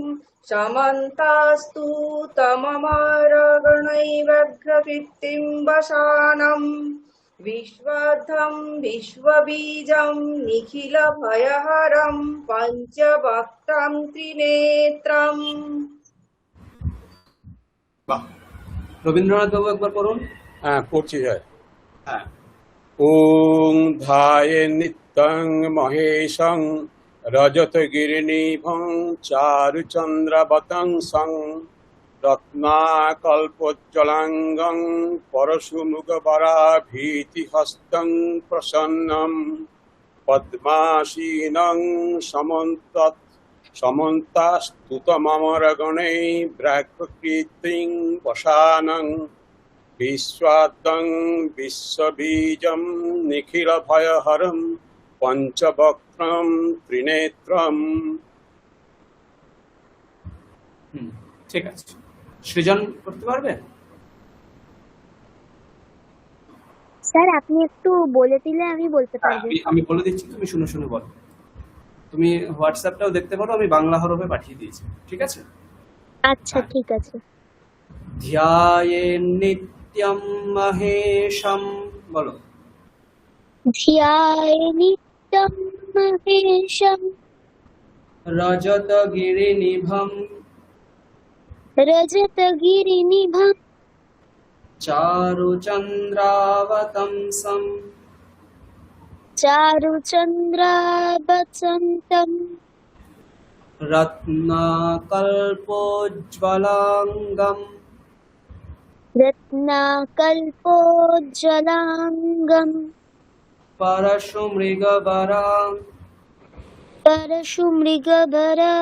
समन्तास्तु तममरगणैव्यघ्रकृत्तिं वसानं विश्वधं विश्वबीजं निखिलभयहरं पञ्चवक्त्रं त्रिनेत्रम्। বাহ, রবীন্দ্রনাথ বাবু একবার পড়ুন। হ্যাঁ পড়ছি যায়। হ্যাঁ। ওং ধায়ে নিত্যং মহেশং রজতগিরিনিভং চারুচন্দ্রবতংসং রত্নাকল্পোজ্জ্বলাঙ্গং পরশুমুখবরাভীতিহস্तं প্রসন্नं পদ্মাসীनं সমন্তাস্তুতমরগণৈ ব্রাহ্মকৃতিং वसानं विश्वाद्यं विश्वबीजं निखिलभयहरं पञ्चवक्त्रं त्रिनेत्रम्। ঠিক আছে, সৃজন করতে পারবে? স্যার আপনি একটু বলে দিলে আমি বলতে হ্যাঁ, পারবো। আমি বলে দিচ্ছি, তুমি শুনে শুনে বলো। তুমি হোয়াটসঅ্যাপটাও দেখতে পারো, আমি বাংলা হরফে পাঠিয়ে দিয়েছি, ঠিক আছে? আচ্ছা ঠিক আছে। ধ্যায়েন নিত্যম মহেশম, বলো। ধ্যায়ে নিত্যং মহেশং রজতগিরিনিভম রজতগিরিনিভং চারুচন্দ্রাবতংসম চারুচন্দ্রাবতন্সম রত্নাকল্পোজ্জ্বলাঙ্গম রত্নাকল্পোজ্জ্বলাঙ্গম পরশুমৃগবরাং পরশুমৃগবরা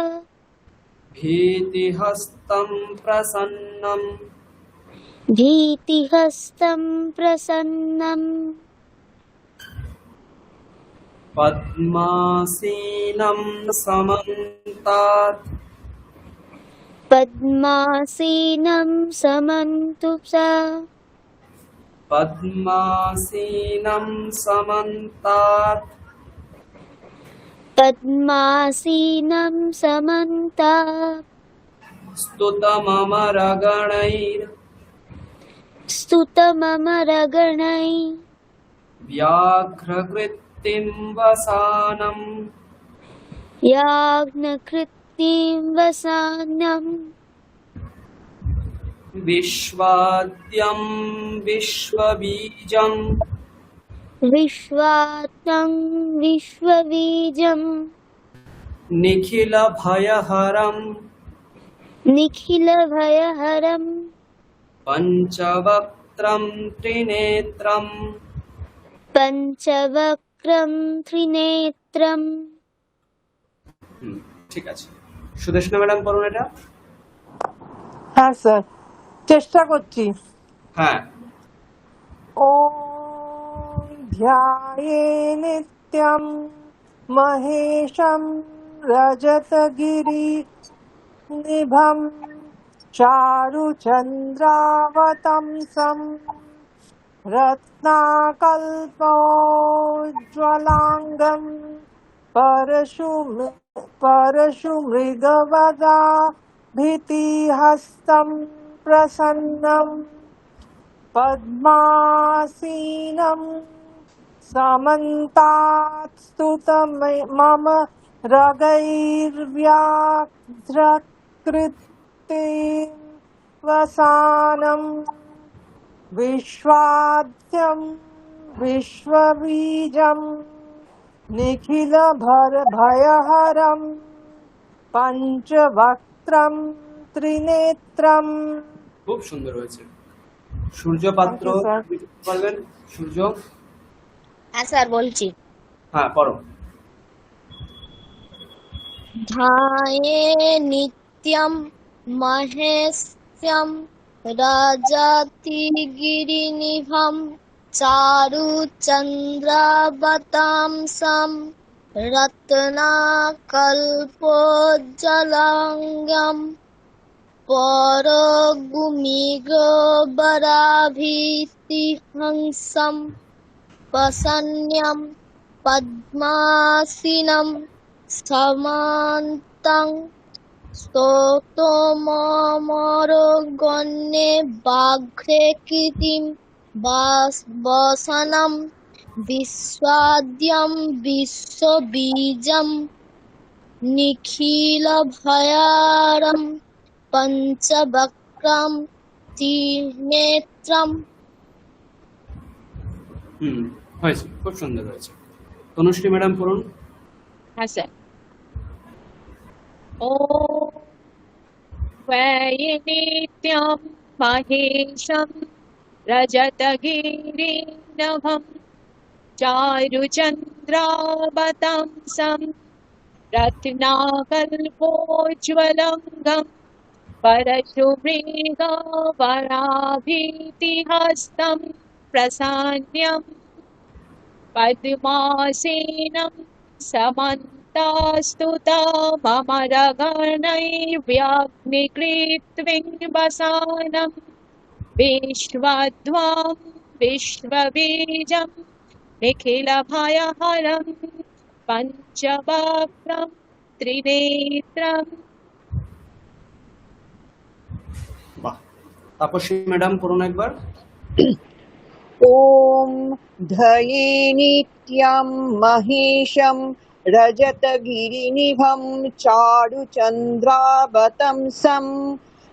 ভীতিহস্तं প্রসন্नं ভীতিহস্तं প্রসন্नं পদ্মাসীनं সমন্তাৎ পদ্মাসীनं সমন্তুষা পদ্মাসীनं সমন্তাৎ পদ্মাসীनं সমন্তা स्तुतममरगणै व्याघ्रकृत्तिं वसानं याज्ञकृत्तिं वसानं विश्वाद्यं विश्वबीजं विश्वात्मं विश्वबीजं निखिलभयहरं निखिलभयहरं पञ्चवक्त्रं त्रिनेत्रम् पञ्चवक्त्रं त्रिनेत्रं। ঠিক আছে, সুদেশনা ম্যাডাম পড়ুন এটা। হ্যাঁ স্যার, চেষ্টা করছি। হ্যাঁ। ॐ ध्याये नित्यं महेशं रजतगिरिनिभं चारुचन्द्रावतंसं रत्नाकल्पोज्ज्वलाङ्गं परशुमृगवदाभितिहस्तं प्रसन्नं पद्मासीनं समन्तात्स्तुतमम रगैर्व्याघ्रकृत्तिं वसानं विश्वाद्यं विश्वबीजं निखिलभयहरं पञ्चवक्त्रं त्रिनेत्रम्। খুব সুন্দর হয়েছে। সূর্য পাত্র পারবেন? সূর্য। হ্যাঁ স্যার বলছি। হ্যাঁ পড়ো। ধ্যায়ে নিত্যম মহেশম রাজতিগিরিনিভম চারুচন্দ্রাবতাংসম রত্নাকল্পোজ্জ্বলাঙ্গম পরগুমিগবরাভীতিহংসম প্রসন্ন্যম পদ্মাসীনম সমান্তাং স্তোত্রমমরগণ্যে বাঘ্রে কৃতিম বসনম বিশ্বাদ্যম বিশ্ববীজম নিখিল ভয়ারম পঞ্চবক্রম ত্রিনেত্রম। হয়েছে, খুব সুন্দর হয়েছে। তনুশ্রী ম্যাডাম পড়ুন। হ্যাঁ স্যার। ॐ वैनित्यं महेशं रजतगिरिनभं चारुचन्द्रावतंसं रत्नाकल्पोज्ज्वलंगं परशुमृगवराभीतिहस्तं प्रसन्नं पद्मासेनं समन्तास्तुता ममरगणैर्व्याघ्निकृत्विङ्बसानं विश्वध्वं विश्वबीजं निखिलभयहरं पञ्चवक्त्रं त्रिनेत्रम्। বাহ, তাপসী ম্যাডাম পড়ুন একবার। ॐ धये नित्यं महेशं रजतगिरिनिभं चारुचन्द्रावतंसं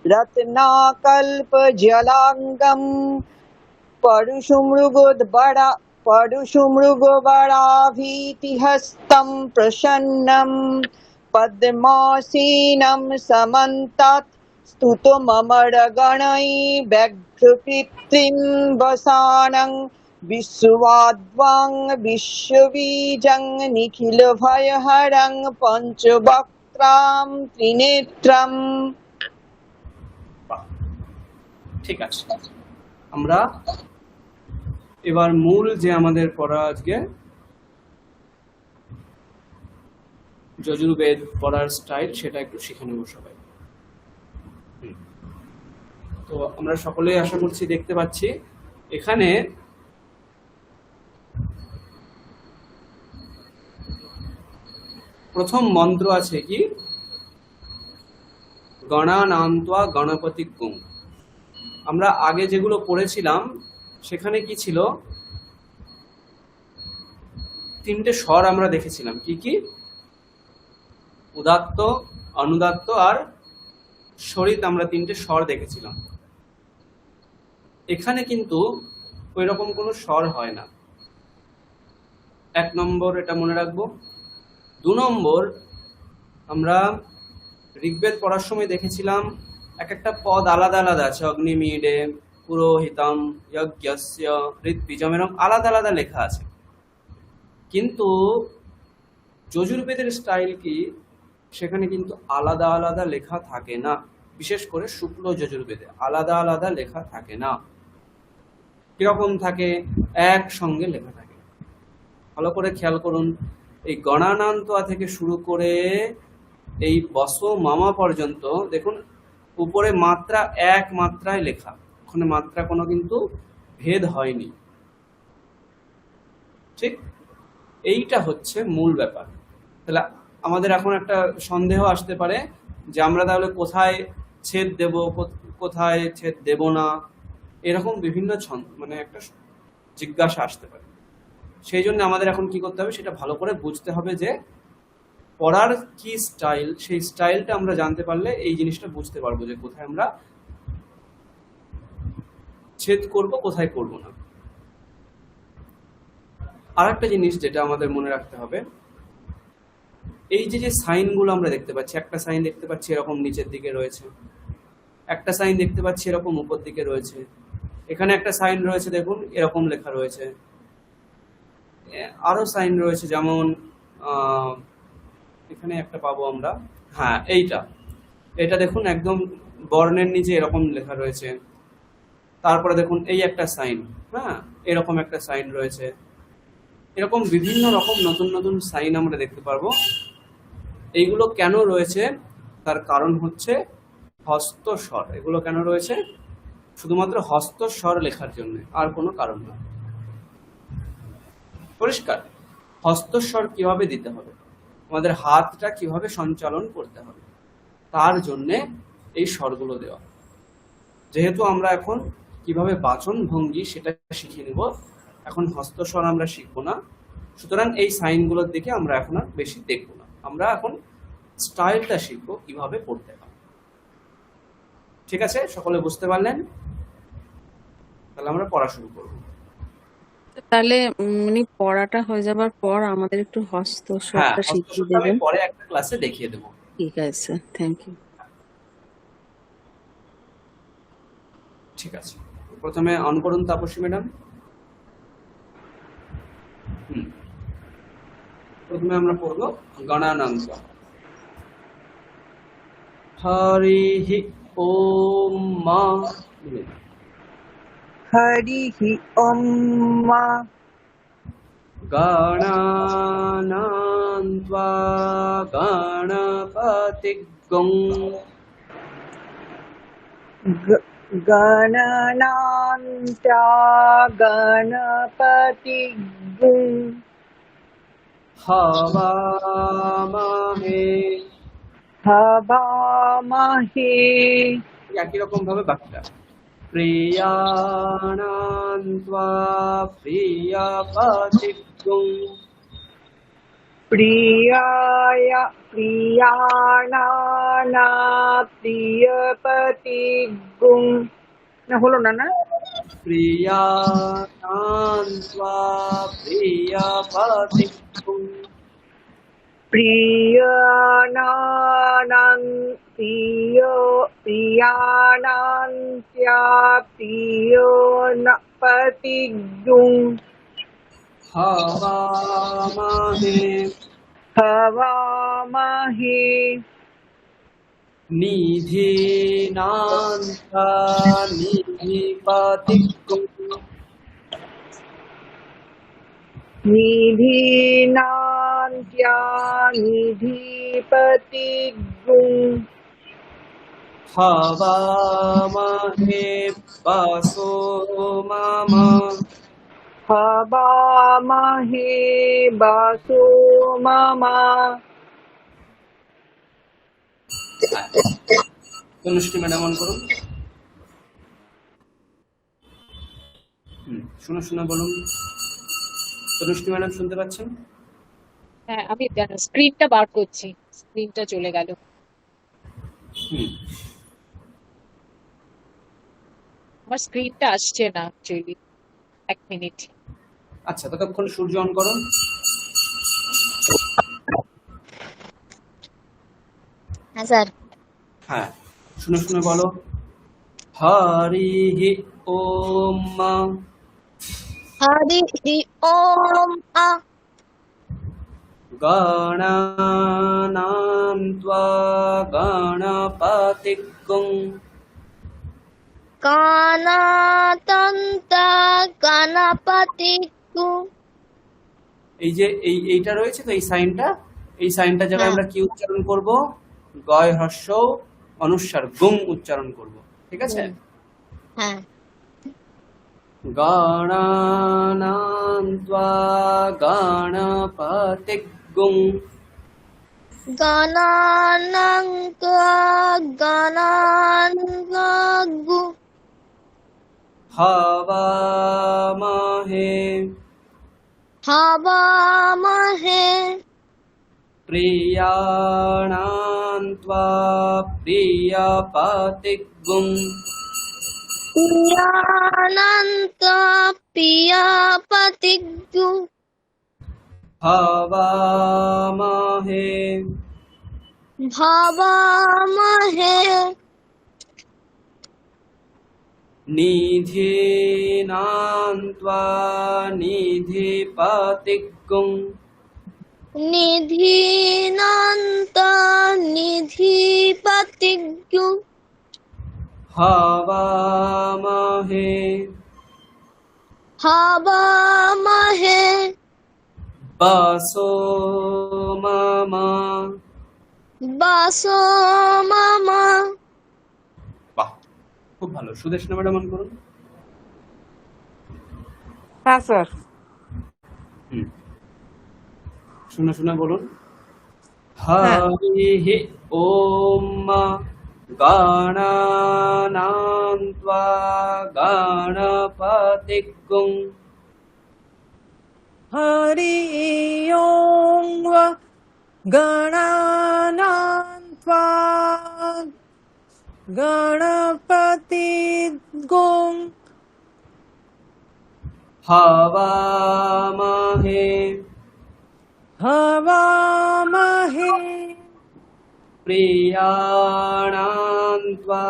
रत्नाकल्पजलाङ्गं परुषमृगवराभीतिहस्तं प्रसन्नं पद्मासीनं समन्तात् स्तुतममरगणैः व्याघ्रकृत्रिं वसानं विश्वाद्वां विश्वबीजं निखिलभयहरं पञ्चवक्त्रां त्रिनेत्रम्। ঠিক আছে, আমরা এবার মূল যে আমাদের পড়া আজকে যজুর্বেদ পড়ার স্টাইল সেটা একটু শিখে নেব সবাই। তো আমরা সকলেই আশা করছি দেখতে পাচ্ছি এখানে প্রথম মন্ত্র আছে কি, গণানান্ত্বা গণপতি কুং। আমরা আগে যেগুলো পড়েছিলাম সেখানে কি ছিল, তিনটে স্বর আমরা দেখেছিলাম, কি কি, উদাত্ত, অনুদাত্ত আর স্বরিত। আমরা তিনটে স্বর দেখেছিলাম। এখানে কিন্তু ওই রকম কোনো স্বর হয় না। 1 নম্বর এটা মনে রাখবো। 2 নম্বর, আমরা ঋগ্বেদ পড়ার সময় দেখেছিলাম এক একটা পদ আলাদা আলাদা আছে। অগ্নিমিডে, পুরোহিতম, যজ্ঞস্য, ঋদ্বীজম, এরকম আলাদা আলাদা লেখা আছে। কিন্তু যজুর্বেদের স্টাইল কি, সেখানে কিন্তু আলাদা আলাদা লেখা থাকে না। বিশেষ করে শুক্ল যজুর্বেদে আলাদা আলাদা লেখা থাকে না। কিরকম থাকে, একসঙ্গে লেখা থাকে। ভালো করে খেয়াল করুন, এই গণানান্তোয়া থেকে শুরু করে এই বস মামা পর্যন্ত দেখুন উপরে মাত্রা এক মাত্রায় লেখা, ওখানে মাত্রা কোনো কিন্তু ভেদ হয়নি। ঠিক, এইটা হচ্ছে মূল ব্যাপার। তাহলে আমাদের এখন একটা সন্দেহ আসতে পারে যে আমরা তাহলে কোথায় ছেদ দেব, কোথায় ছেদ দেব না, এরকম বিভিন্ন মানে একটা জিজ্ঞাসা আসতে পারে। সেই জন্য আমাদের এখন কি করতে হবে, সেটা ভালো করে বুঝতে হবে যে পড়ার কি স্টাইল, সেই স্টাইলটা আমরা জানতে পারলে এই জিনিসটা বুঝতে পারবো যে কোথায় আমরা ছেদ করব, কোথায় করব না। আর একটা জিনিস যেটা আমাদের মনে রাখতে হবে, এই যে সাইনগুলো আমরা দেখতে পাচ্ছি, একটা সাইন দেখতে পাচ্ছি এরকম নিচের দিকে রয়েছে, একটা সাইন দেখতে পাচ্ছি এরকম উপর দিকে রয়েছে, এখানে একটা সাইন রয়েছে দেখুন এরকম লেখা রয়েছে, আরো সাইন রয়েছে যেমন এখানে একটা পাবো আমরা, হ্যাঁ এটা দেখুন একদম বর্ণের নিচে এরকম লেখা রয়েছে। তারপরে দেখুন এই একটা সাইন, হ্যাঁ এরকম একটা সাইন রয়েছে। এরকম বিভিন্ন রকম নতুন নতুন সাইন আমরা দেখতে পারবো। এইগুলো কেন রয়েছে, তার কারণ হচ্ছে হস্তস্বর। এগুলো কেন রয়েছে, শুধুমাত্র হস্তস্বর লেখার জন্য, আর কোনো কারণ না। পরিষ্কার? হস্তস্বর কিভাবে দিতে হবে, আমাদের হাতটা কিভাবে সঞ্চালন করতে হবে, তার জন্যে এই স্বরগুলো দেওয়া। যেহেতু আমরা এখন কিভাবে বাচন ভঙ্গি সেটা শিখে নেব, এখন হস্তস্বর আমরা শিখবো না, সুতরাং এই সাইনগুলোর দিকে আমরা এখন আর বেশি দেখবো না, আমরা এখন স্টাইলটা শিখবো কিভাবে পড়তে হয়। ঠিক আছে, সকলে বুঝতে পারলেন? তাহলে আমরা পড়া শুরু করবো। তাহলে মানে পড়াটা হয়ে যাবার পর আমাদের একটু হ্যাঁ, হস্তস্বরটা শিখিয়ে হস্তস্বরটা আমি দেবেন। পরে একটা ক্লাসে দেখিয়ে দেবো। ঠিক আছে, থ্যাংক ইউ। ঠিক আছে, প্রথমে অন করুন তাপসী ম্যাডাম। প্রথমে আমরা পড়বো গণানাঙ্ক। হরিহি ওম মা। হরিः ওম মা গণানাং ত্বা গণপতিগ্গং গণনান্তা গণপতিগুং হবামহে। হবামহে একই রকম ভাবে বাকিটা। প্রিয়াণাং ত্বা প্রিয়পতিগ্গং প্রিয়ায় প্রিয়াণানা প্রিয়পতিগুং। না হলো না না প্রিয়াণাং ত্বা প্রিয়পতিগ্গং প্রিয়াণানাং প্রিয়াণান্ত্যা প্রিয়পতিগুং হবামহে। হবামহে নিধিনাং ত্বা নিধিপতিগ্গং নিধিনান্ত্যা নিধিপতিগুং হবামহে বাসো মম। হবামহে বাসো মম। তনুশ্রী ম্যাডাম অন করুন। শুনে শুনে বলুন। তনুশ্রী ম্যাডাম শুনতে পাচ্ছেন? হ্যাঁ, আমি স্ক্রিনটা বার করছি, স্ক্রিনটা চলে গেল। আমার স্ক্রিনটা আসছে না অ্যাকচুয়ালি, 1 মিনিট। আচ্ছা, ততক্ষণ সূর্য অন করুন। হ্যাঁ স্যার। হ্যাঁ, শুনে শুনে বলো। হরিহি ওম মা। হরিহি ওম আ। গণানাং ত্বা গণপতিগ্গং গণতন্ত্র গণপতিগুং। এই যে এইটা রয়েছে তো, এই সাইনটা জায়গায় আমরা কি উচ্চারণ করব? গয় হ্রস্ব অনুস্বার গুং উচ্চারণ করব। ঠিক আছে? হ্যাঁ। গণানাং ত্বা গণপতিগ্গং গণনাং ত্বা গণপতিগুং হবামহে। হবামহে প্রিয়াণাং ত্বা প্রিয়পতিগ্গং প্রিয়াণাং ত্বা প্রিয়পতিগুং হবামহে। ভবামহে নিধিনাং ত্বা নিধিপতিগ্গং নিধিনাং ত্বা নিধিপতিগুং হবামহে। হবামহে বাসো মম। বাসো মম। বাহ, খুব ভালো। সুদেশনা ম্যাডাম অন করুন। হ্যাঁ স্যার। শুনে শুনে বলুন। হ্যাঁ। হরিः ওম গণানাং ত্বা গণপতিগ্গং हरि ओं गणानां त्वा गणपतिगुं हवामहे हवामहे प्रियाणां त्वा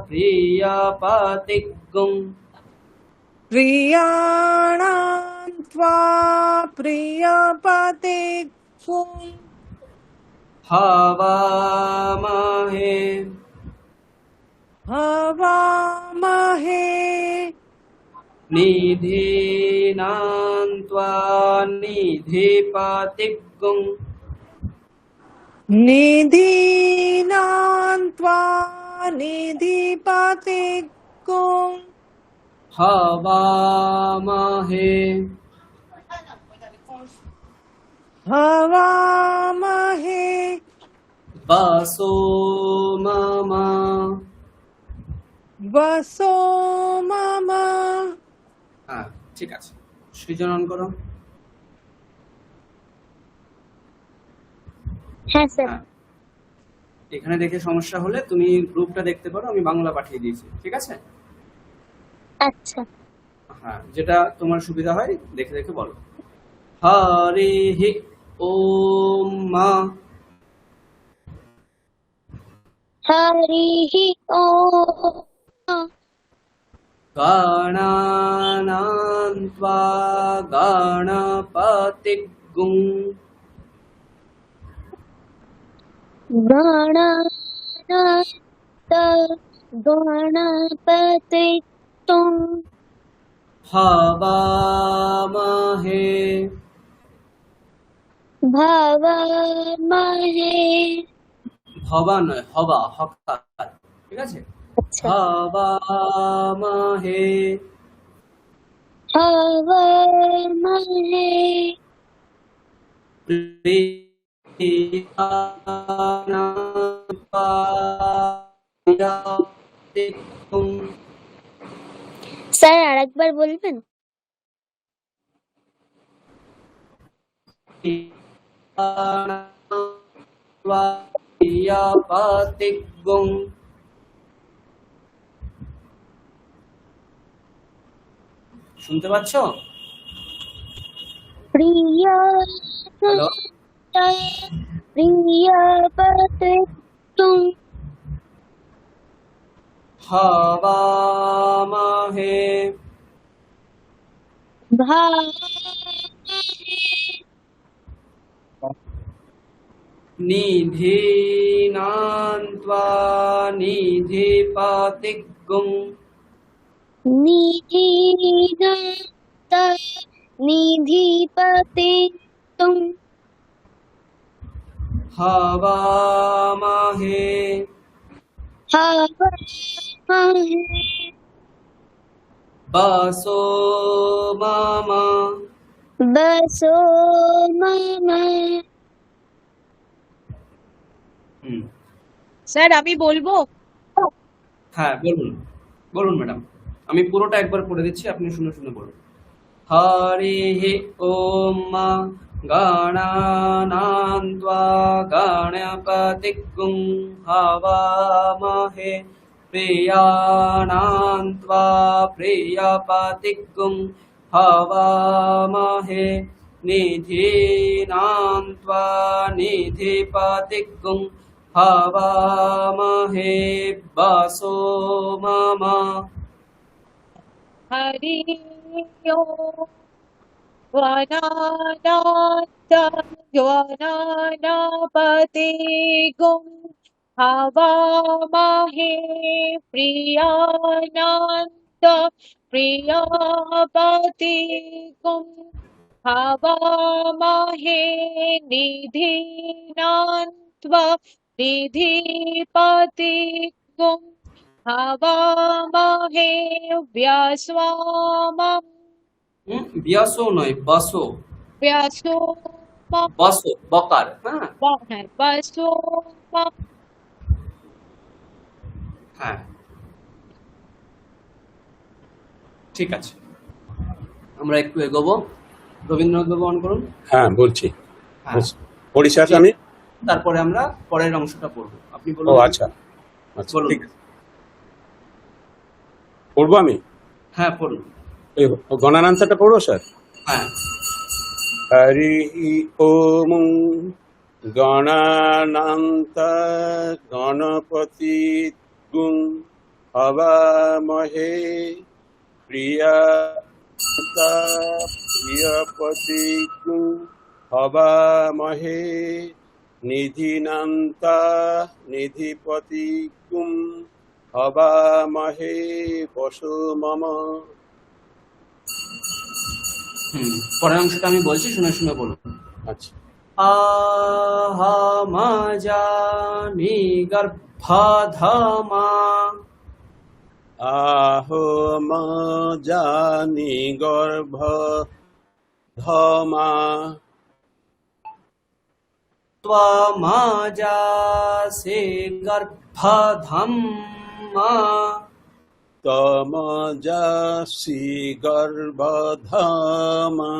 प्रियपतिग्गं प्रियाणां त्वा प्रियपतिगुं हवामहे हवामहे निधीनां त्वा निधिपतिग्गं निधीनां त्वा निधिपतिगुं हवामहे हवामहे वसो मम वसो मम হ্যাঁ ঠিক আছে, সৃজনন করো। হ্যাঁ স্যার। হ্যাঁ, এখানে দেখে সমস্যা হলে তুমি গ্রুপটা দেখতে পারো, আমি বাংলা পাঠিয়ে দিয়েছি, ঠিক আছে? আচ্ছা। হ্যাঁ, যেটা তোমার সুবিধা হয় দেখে দেখে বলো। হরিः ওম হরিः ওম গণানাং ত্বা গণপতিগ্গং গণপতিগ্গং হবামহে ভাবামহে। ভবা নয়, হবা, হকার, ঠিক আছে? আচ্ছা। হবামহে হবামহে প্রিয়াণাং ত্বা প্রিয়পতিগ্গং। স্যার আরেকবার বলবেন? প্রিয়াণাং ত্বা প্রিয়পতিগ্গং। শুনতে পাচ্ছ? প্রিয় হ্যালো, প্রিয়পতিগ্গং হবামহে ভাবামহে নিধীনাং ত্বা নিধিপতিগ্গং নিধীনাং ত্বা নিধিপতিগ্গং হবামহে হবামহে বসো মম বসো মম। স্যার আমি বলবো? হ্যাঁ বলুন, বলুন ম্যাডাম, আমি পুরোটা একবার পড়ে দিচ্ছি, আপনি শুনে শুনে বলুন। হরিः ওম গণানাং ত্বা গণপতিগ্গং হবামহে প্রিয়াণাং ত্বা প্রিয়পতিগ্গং হবামহে নিধীনাং ত্বা নিধিপতিগ্গং হবামহে বসো মম। হরি ওম গণপতিগ্গং হবামহে প্রিয়াণাং ত্বা প্রিয়পতিগ্গং হবামহে নিধীনাং ত্বা নিধিপতিগ্গং হবামহে ব্যাসো ব্যাসো নয়, বসো। ব্যাসো বস বকার, হ্যাঁ হ্যাঁ বাসো মা। হ্যাঁ ঠিক আছে, আমরা একটু এগোবো। রবীন্দ্রনাথ বাবু অন করুন। হ্যাঁ বলছি, হ্যাঁ পড়িস আমি। তারপরে আমরা পরের অংশটা পড়বো, আপনি ও বলুন। আচ্ছা আচ্ছা বলুন। ঠিক আছে, পড়বো আমি। হ্যাঁ পড়ুন। এই গণানান্সারটা পড়বো স্যার। হ্যাঁ হরি ওম গণানান্তা গণপতি গুং হবামহে প্রিয়পতি গুং হবামহে নিধিনান্তা নিধিপতি গুং হবামহে বসু মম। পরের অংশটা আমি বলছি, শুনে শুনে বলুন। আচ্ছা। আহা মাজানি গর্ভাধামা আহো মা জানি গর্ভ ধমা ত্বমাজাসে গর্ভাধামা তমজাসি গর্ভধামা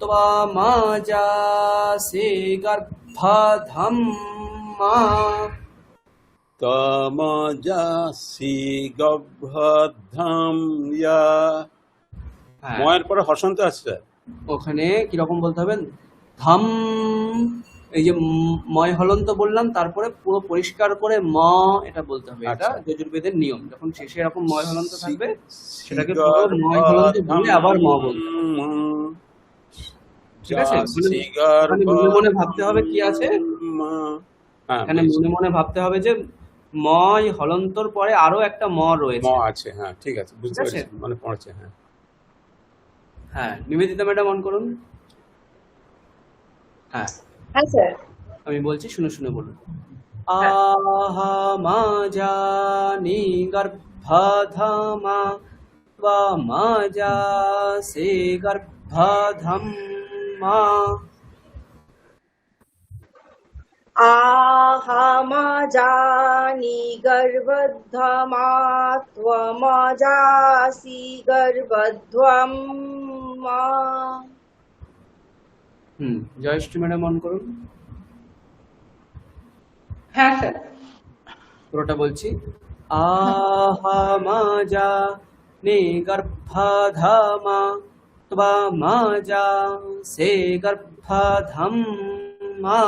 ত্বমাজাসে গর্ভাধামা তমজাসি গর্ভধাম্যা। হ্যাঁ, ময়ের পরে হসন্ত আছে। ওখানে কিরকম বলতে হবে, ধাম, এই যে ময় হলন্ত বললাম, তারপরে পুরো পরিষ্কার করে ম এটা বলতে হবে। এটা আচ্ছা। যজুর্বেদের নিয়ম, যখন শেষে এরকম ময় হলন্ত থাকবে সেটাকে সিগর পুরো ময় হলন্ত বলে আবার ম বলতে হবে। ঠিক আছে, সিগর এখানে মনে মনে ভাবতে হবে কি আছে, হ্যাঁ এখানে মনে মনে ভাবতে হবে যে ময় হলন্তর পরে আরো একটা ম ম রয়েছে। আছে। হ্যাঁ ঠিক আছে, বুঝতে ঠিক আছে? পেরেছি, মানে পড়েছে। হ্যাঁ হ্যাঁ, নিবেদিতা ম্যাডাম অন করুন। হ্যাঁ হ্যাঁ স্যার। আমি বলছি, শুনে শুনে বলুন। আহা মাজানি গর্ভাধামা ত্বমাজাসে গর্ভাধামা। আহামাজানি গর্ভধামা ত্বমাজাসি গর্ভধ্বম্মা। জয়শ্রী ম্যাডাম অন করুন। হ্যাঁ স্যার। পুরোটা বলছি। আহা মাজানি গর্ভাধামা ত্বমাজাসে গর্ভাধামা।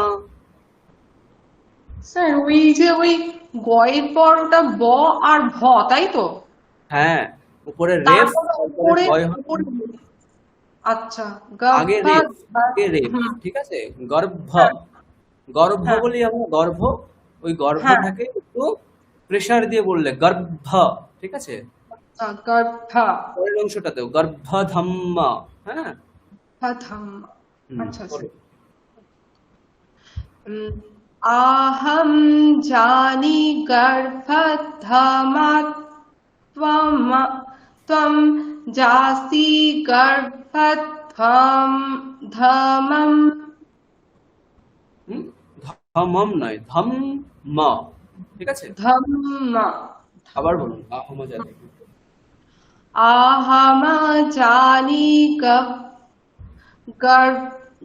স্যার ওই যে ওই গয়ের পর ওটা ব আর ভ, তাই তো? হ্যাঁ, উপরে রেফ, তারপরে উপরে উপরে আচ্ছা, আগে রেফ, আগে রেফ, ঠিক আছে। গর্ভ, গর্ভ হ্যাঁ। বলি আমরা, গর্ভ, ওই গর্ভটাকে একটু প্রেসার দিয়ে বললে গর্ভ, ঠিক আছে। গর্ভা পরের অংশটাতেও গর্ভধাম্য। হ্যাঁ ধাম। আচ্ছা আচ্ছা। বলো। আহম জানি গর্ভধামা ত্বম জাসি গর্ভধামম। ধমম নয়, ধম্ম, ঠিক আছে। ধম্মা। আবার বলুন, আহম জানি। আহম জানি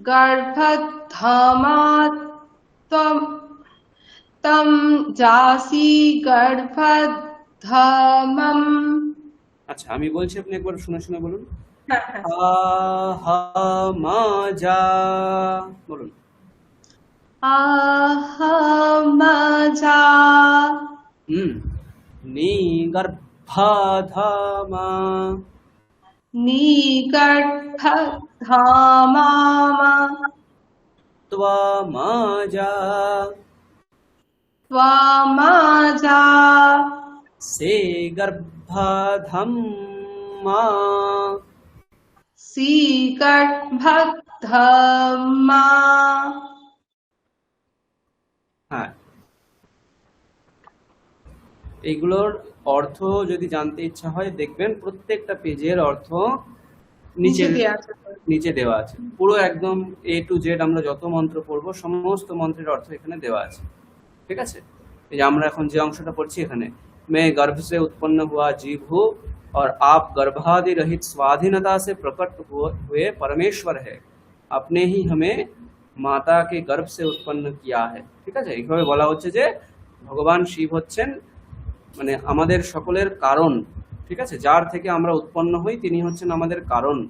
গর্ভধামা তম জাসি গর্ভধামম। আচ্ছা, আমি বলছি, আপনি একবার শুনে শুনে বলুন। হ্যাঁ হ্যাঁ। আহামাজা, বলুন। আহমজা নিগর্ভাধামা নিগর্ভধামা ত্বমাজা ত্বমাজা সে গর্ভাধামা সি গর্ভধামা। হ্যাঁ, এইগুলোর অর্থ যদি জানতে ইচ্ছা হয়, দেখবেন প্রত্যেকটা পেজের অর্থ নিচে নিচে দেয়া আছে স্যার। নিচে দেওয়া আছে পুরো একদম A to Z আমরা যত মন্ত্র পড়বো সমস্ত মন্ত্রের অর্থ এখানে দেওয়া আছে ঠিক আছে এই যে আমরা এখন যে অংশটা পড়ছি এখানে मैं गर्भ से उत्पन्न हुआ जीव हूँ और आप गर्भादि रहित स्वाधीनता से प्रकट हुए परमेश्वर है আপনি ही हमें মাতা কে গর্ভ সে উৎপন্ন কিয়া है ঠিক আছে এইভাবে বলা হচ্ছে যে ভগবান শিব হচ্ছেন মানে আমাদের সকলের কারণ ঠিক আছে যার থেকে আমরা উৎপন্ন হই তিনি হচ্ছেন আমাদের কারণ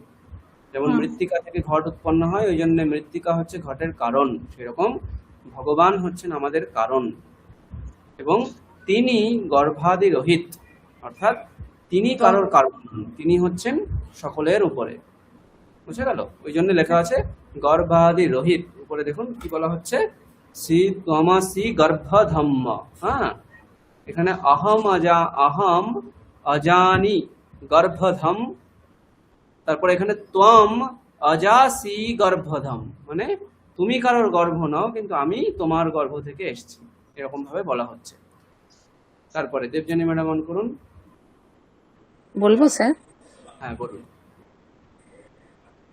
যেমন মৃত্তিকা থেকে ঘট উৎপন্ন হয় ওই জন্য মৃত্তিকা হচ্ছে ঘটের কারণ সেরকম ভগবান হচ্ছেন আমাদের কারণ এবং তিনি গর্ভাদি রহিত অর্থাৎ তিনি কারোর কারণ নন, তিনি হচ্ছেন সকলের উপরে বুঝে গেল ওই জন্য লেখা আছে গর্ভাদি রহিত উপরে দেখুন কি বলা হচ্ছে শ্রী ত্বমসি গর্ভধম্ম হ্যাঁ এখানে অহম অজানি গর্ভধম তারপরে এখানে ত্বম অজাসি গর্ভধম মানে তুমি কারোর গর্ভ নাও কিন্তু আমি তোমার গর্ভ থেকে এসেছি এরকম ভাবে বলা হচ্ছে তারপরে দেবযানী ম্যাডাম অন করুন বলবো স্যার হ্যাঁ বলুন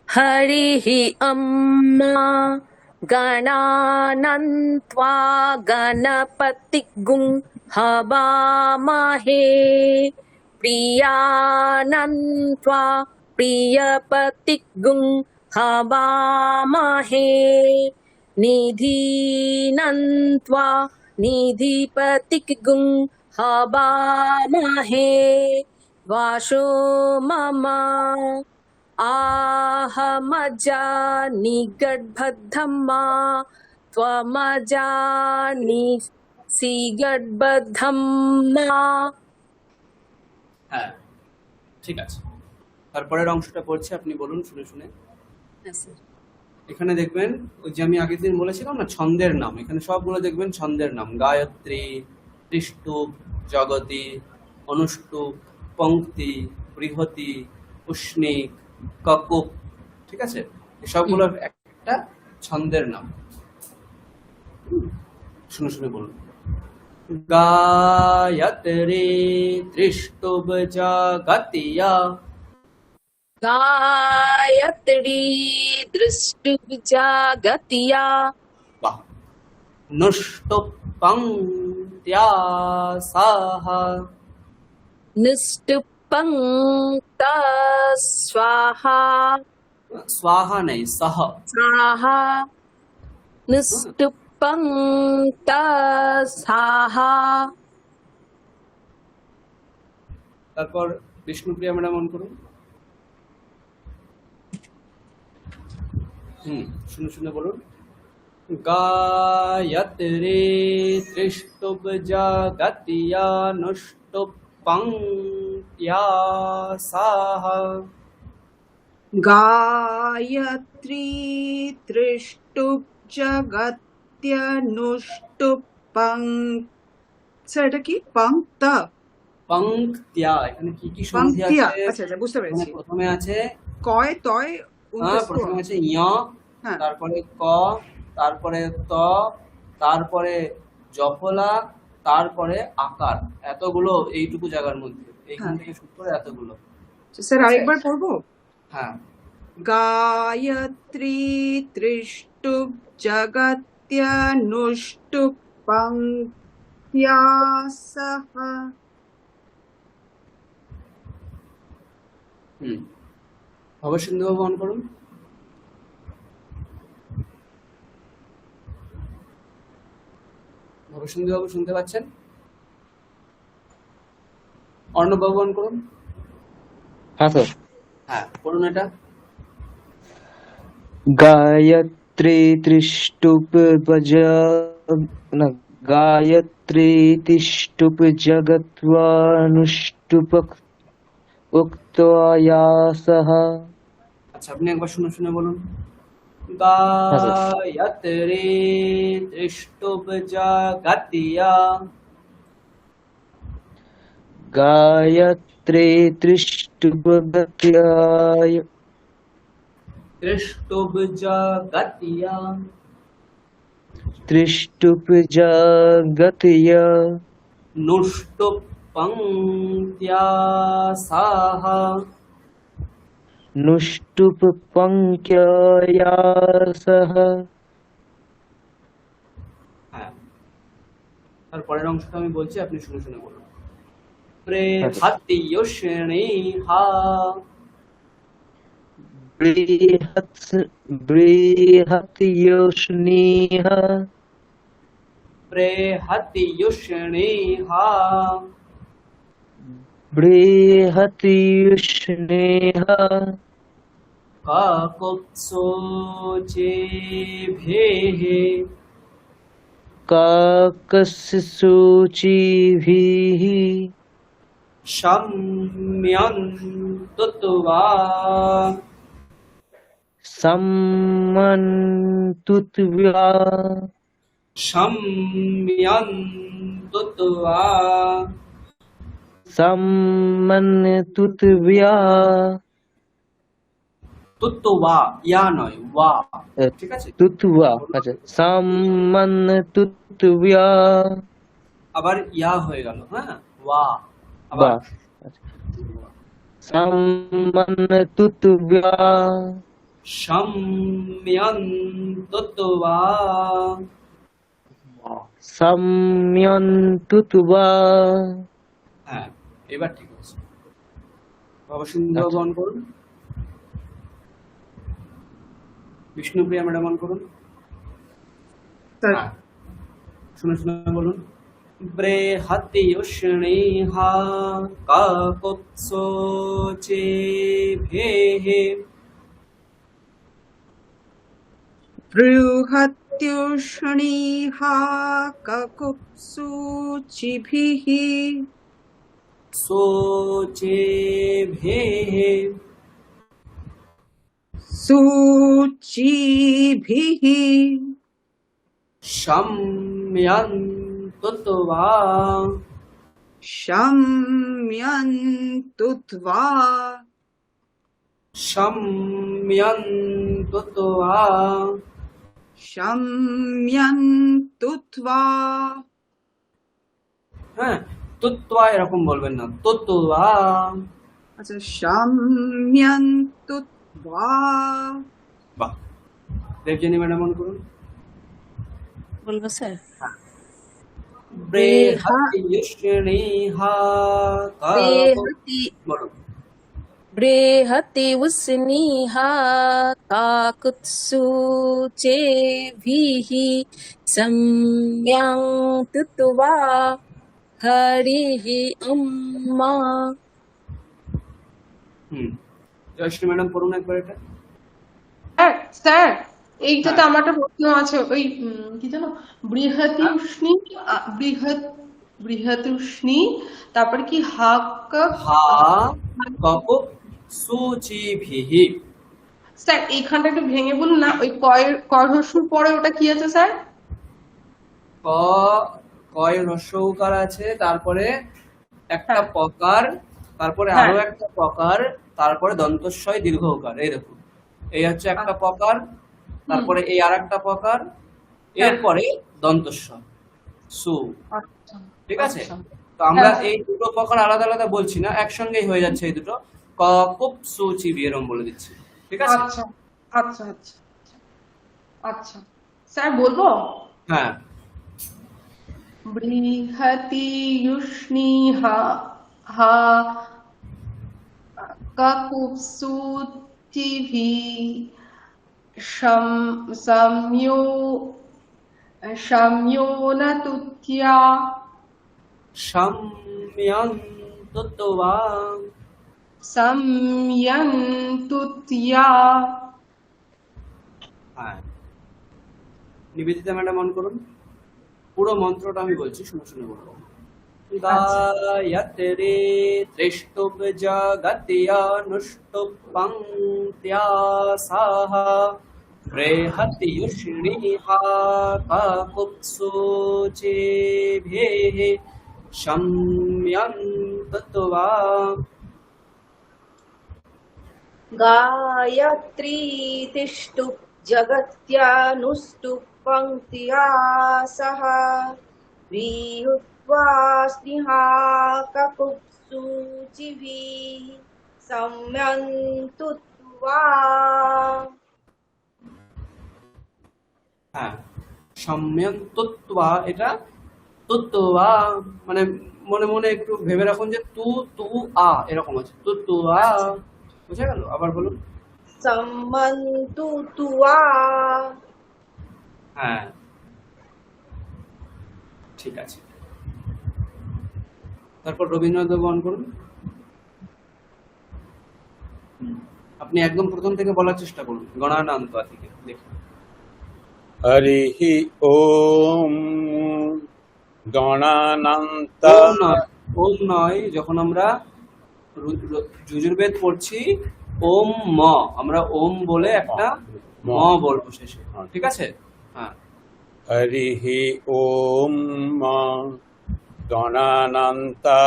হরিহি অম্মা গণানন্ত্বা গণপতিগুং হবামহে প্রিয়ানন্ত্বা প্রিয়পতিগুং হবামহে নিধিনন্ত্বা নিধিপতিগুং হবামহে वाशो मम आहमजानि गड्बद्धम्मा त्वमजानि सिगड्बद्धम्मा হ্যাঁ ঠিক আছে তারপরের অংশটা পড়ছি আপনি বলুন শুনে শুনে এখানে দেখবেন ওই যে আমি আগের দিন বলেছিলাম না ছন্দের নাম এখানে সবগুলো দেখবেন ছন্দের নাম গায়ত্রী ত্রিষ্টুপ জগতি অনুষ্টুপ পঙ্ক্তি বৃহতি উষ্ণিক ককুপ ঠিক আছে সবগুলোর একটা ছন্দের নাম শুনে শুনে বলুন গায়ত্রী ত্রিষ্টুপ জগতিয়া गायत्री दृष्टुजागतिया বাহ নুষ্টুপ পঙ্ক্ত্या সাহ निष्टुपङ्क्ता स्वाहा स्वाहा नहीं सह स्वाहा निष्टुपङ्क्ता स्वाहा তারপর বিষ্ণুপ্রিয়া ম্যাডাম অন করুন শুনে শুনে বলুন গায়ত্রী ত্রিষ্টুপ জগতিয়া নুষ্টুপ পঙ্ক্ত্या সাহ गायत्री त्रिष्टुप जगत्यनुष्टुप স্যার এটা কি পঙ্ক্তা পঙ্ক্ত্या এখানে কি কি সন্ধি পঙ্ক্তিয়া আছে আচ্ছা আচ্ছা বুঝতে এখানে পেরেছি প্রথমে আছে কয় তয় প্রথমে আছে ঞ হ্যাঁ তারপরে ক তারপরে ত তারপরে জফলা তারপরে আকার এতগুলো এইটুকু জায়গার মধ্যে এইখান থেকে শুরু করে এতগুলো স্যার আরেকবার পড়বো হ্যাঁ गायत्री त्रिष्टुप जगत्यनुष्टुप पङ्क्त्या सह ভবসিন্ধু বাবু অন করুন ভবসিন্ধু বাবু শুনতে পাচ্ছেন অর্ণব বাবু অন করুন হ্যাঁ স্যার হ্যাঁ পড়ুন এটা গায়ত্রী ত্রিষ্টুপ না গায়ত্রী তিষ্টুপ জগত্বানুষ্টুপ উক্তয়াসহ আচ্ছা আপনি একবার শুনে শুনে বলুন গায়ত্রী ত্রিষ্টুপ জগতিয়া গায়ত্রী ত্রিষ্টুপ গত্যায় ত্রিষ্টুপ জগতিয়া त्रिष्टुप जगत्य नुष्टुप पङ्क्त्या साह नुष्टुप पंक्त्या सह হ্যাঁ, তারপরের অংশটা আমি বলছি, আপনি শুনে শুনে বলুন। বৃহৎয়োষ্ণীহা बृहत्योष्णीः बृहत्योष्णीहा बृहत्युष्णेः काकुत्सोचेभिः काकशुचिभिः शम्यन्तुत्वा सम्मन्तुत्वा शम्यन्तुत्वा सम्मन्तुत्वा তুত্তবা, ইয়া নয়, ওয়া। ঠিক আছে, तुत्वा अच्छा सम्मन्तुत्वा আবার ইয়া হয়ে গেল। হ্যাঁ, ওয়া আবার বা सम्मन्तुत्वा शम्यन्तुत्वा सम्मन्तुत्वा হ্যাঁ, এবার ঠিক আছে। বাবা সুন্দর বহন করুন। বিষ্ণুপ্রিয়া ম্যাডাম অন করুন। স্যার হ্যাঁ, শুনে শুনে বলুন। বৃহৎয়োষ্ণীহা কাকুৎসোচেভিः বৃহত্युष्णीहा काकुत्सुचिभिः सोचेभिः सुचिभिः शम्यन्तुत्वा शम्यन्तुत्वा शम्यन्तुत्वा शम्यन्तुत्वा হ্যাঁ, তুত্বা এরকম বলবেন না, তুত্বা। আচ্ছা शम्यन्तुत्वा বাহ, দেবজানী ম্যাডাম অন করুন। বলবো স্যার? বৃহৎয়োষ্ণীহা বলুন। বৃহতি উষ্ণীহা কাকুৎসুচেভিः সম্যন্তুত্বা হরিः উম্মা। জয়শ্রী ম্যাডাম পড়ুন একবার এটা। স্যার স্যার এইটাতে আমার একটা প্রশ্ন আছে। ওই কি জানো, বৃহৎউষ্ণী বৃহৎউষ্ণী তারপরে কি হাক হা কাকুৎসুচিভিः। স্যার এইখানটা একটু ভেঙে বলুন না, ওই কর হস্যর পরে ওটা কি আছে স্যার? কয় হ্রস্ব উকার আছে, তারপরে একটা পকার, তারপরে আরো একটা পকার, তারপরে দন্তস্বয় দীর্ঘ উকার। এই দেখুন, এই হচ্ছে একটা পকার, তারপরে এই আর একটা পকার, এরপরে দন্তস্বয় সু। ঠিক আছে, তো আমরা এই দুটো পকার আলাদা আলাদা বলছি না, একসঙ্গেই হয়ে যাচ্ছে এই দুটো। কাকুৎসুচিভিः এরকম বলে দিচ্ছি। ঠিক আছে, আচ্ছা আচ্ছা আচ্ছা আচ্ছা স্যার বলবো? হ্যাঁ। বৃহৎউষ্ণীহা কাকুৎসুচিভিः সম্যোনতুত্য়া शम्यन्तुत्वा সম্যন্তুত্য়া। হ্যাঁ, নিবেদিতা ম্যাডাম অন করুন। পুরো মন্ত্রটা আমি বলছি, শুনে শুনে বলবো। গায়ত্রী ত্রিষ্টুপ জগত্যানুষ্টুপ পঙ্ক্ত্যা সাহ বৃহৎউষ্ণীহা কাকুৎসুচেভিः शम्यन्तुत्वा गायत्री तिष्ठुप् जगत्यानुष्टुप् पङ्क्त्या सह व्रीहुत्वा स्निहा ककुत्सुचिभिः सम्यन्तुत्वा তুত্বা হ্যাঁ, সম্যক তুত্বা, এটা তুত্বা মানে মনে মনে একটু ভেবে রাখুন যে তু তু আ এরকম আছে, তুত্বা। বুঝা গেল? আবার বলুন। সম্মন্তু তুয়া হ্যাঁ, ঠিক আছে। তারপর রবীন্দ্রনাথ বর্ণ করুন। আপনি একদম প্রথম থেকে বলার চেষ্টা করুন, গণানান্ত থেকে দেখুন। হরিः ওম গণানান্তা। ওম নয়, ওম নয়, যখন আমরা যজুর্বেদ পড়ছি ওম ম, আমরা ওম বলে একটা ম বলবো শেষে, ঠিক আছে? হ্যাঁ, হরিः ওম গণানান্তা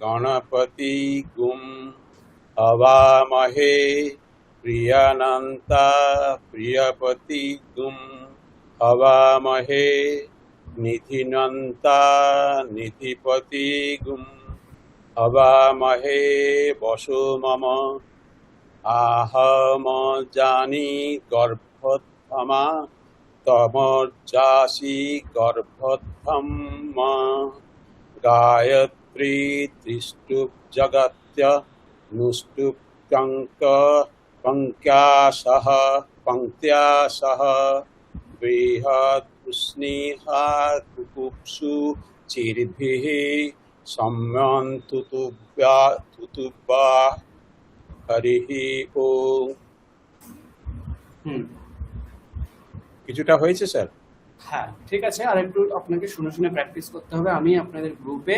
গণপতি গুম হবামহে প্রিয়ানন্তা প্রিয়পতি গুম হবামহে নিধিনন্তা নিধিপতি গুম হবামহে বসু মম আহম জানি গর্ভোত্থমা তমর্যাসি গর্ভোত্থম গায়ত্রী ত্রিষ্টুপ জগত্য নুষ্টুপ পঙ্ক্ত্যা সহ বৃহৎ উষ্ণীহা কুকুপ্সু চিরভিঃ সম্যন্তুতুব্যা হরিঃ ওম। কিছুটা হয়েছে স্যার? হ্যাঁ, ঠিক আছে। আর একটু আপনাকে শুনে শুনে প্র্যাকটিস করতে হবে। আমি আপনাদের গ্রুপে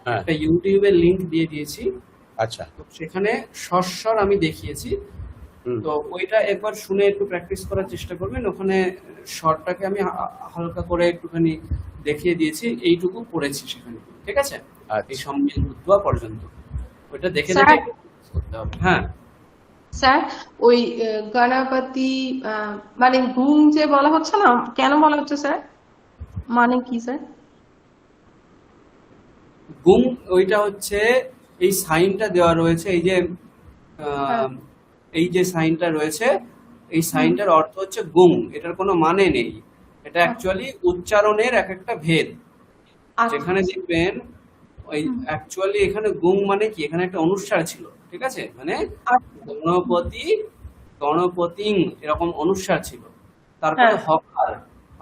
হ্যাঁ, একটা ইউটিউবের লিংক দিয়ে দিয়েছি, আচ্ছা। তো সেখানে স্বর আমি দেখিয়েছি, তো ওইটা একবার শুনে একটু প্র্যাকটিস করার চেষ্টা করবেন। ওখানে স্বরটাকে আমি হালকা করে একটুখানি দেখিয়ে দিয়েছি, এইটুকু পড়েছি সেখানে, ঠিক আছে? এই সম্মিল বুদ্ধা পর্যন্ত ওইটা দেখে স্যার? দেখে practice করতে হবে। হ্যাঁ স্যার, ওই গণপতি মানে গুম যে বলা হচ্ছে না, কেন বলা হচ্ছে স্যার? মানে কি স্যার? গুম, ওইটা হচ্ছে এই সাইনটা দেওয়া রয়েছে, এই যে সাইনটা রয়েছে, এই সাইনটার অর্থ হচ্ছে গুম। এটার কোনো মানে নেই, এটা অ্যাকচুয়ালি উচ্চারণের এক একটা ভেদ। যেখানে দেখবেন ওই অ্যাকচুয়ালি এখানে গুম মানে কি, এখানে একটা অনুস্বার ছিল, ঠিক আছে? মানে গণপতি গণপতিং এরকম অনুস্বার ছিল, তারপরে হকার,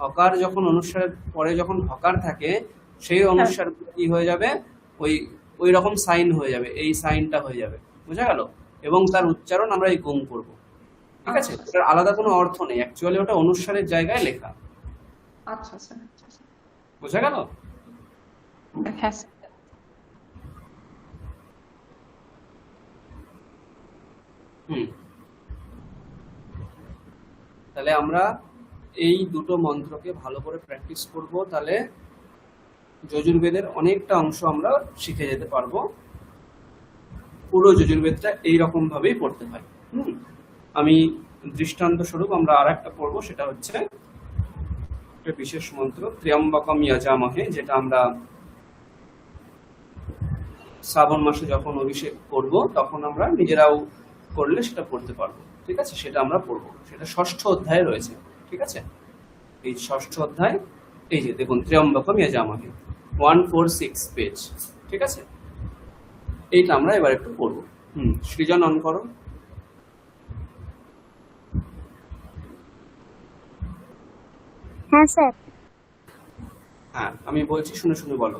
হকার যখন অনুস্বারের পরে যখন হকার থাকে, সেই অনুস্বার কি হয়ে যাবে, ওই রকম সাইন হয়ে যাবে, এই সাইনটা হয়ে যাবে। বোঝা গেল? এবং তার উচ্চারণ আমরা এই গুম করব, ঠিক আছে? এটার আলাদা কোনো অর্থ নেই, অ্যাকচুয়ালি ওটা অনুস্বারের জায়গায় লেখা। আচ্ছা স্যার। বোঝা গেল? হ্যাঁ স্যার। তাহলে আমরা এই দুটো মন্ত্রকে ভালো করে প্র্যাকটিস করব, তাহলে যজুর্বেদের অনেকটা অংশ আমরা শিখে যেতে পারবো। পুরো যজুর্বেদটা এইরকম ভাবেই পড়তে হয়। আমি দৃষ্টান্ত স্বরূপ আমরা আর একটা পড়বো, সেটা হচ্ছে একটা বিশেষ মন্ত্র ত্র্যম্বকম যজামহে, যেটা আমরা শ্রাবণ মাসে যখন অভিষেক করব তখন আমরা নিজেরাও করলে সেটা পড়তে পারবো, ঠিক আছে? সেটা আমরা পড়বো, সেটা ষষ্ঠ অধ্যায়ে রয়েছে, ঠিক আছে? এই ষষ্ঠ অধ্যায়, এই যে দেখুন ত্র্যম্বকম যজামহে 146 পেজ, ঠিক আছে? এইটা আমরা এবার একটু পড়বো। সৃজন অন করো। হ্যাঁ স্যার। হ্যাঁ, আমি বলছি শুনে শুনে বলো।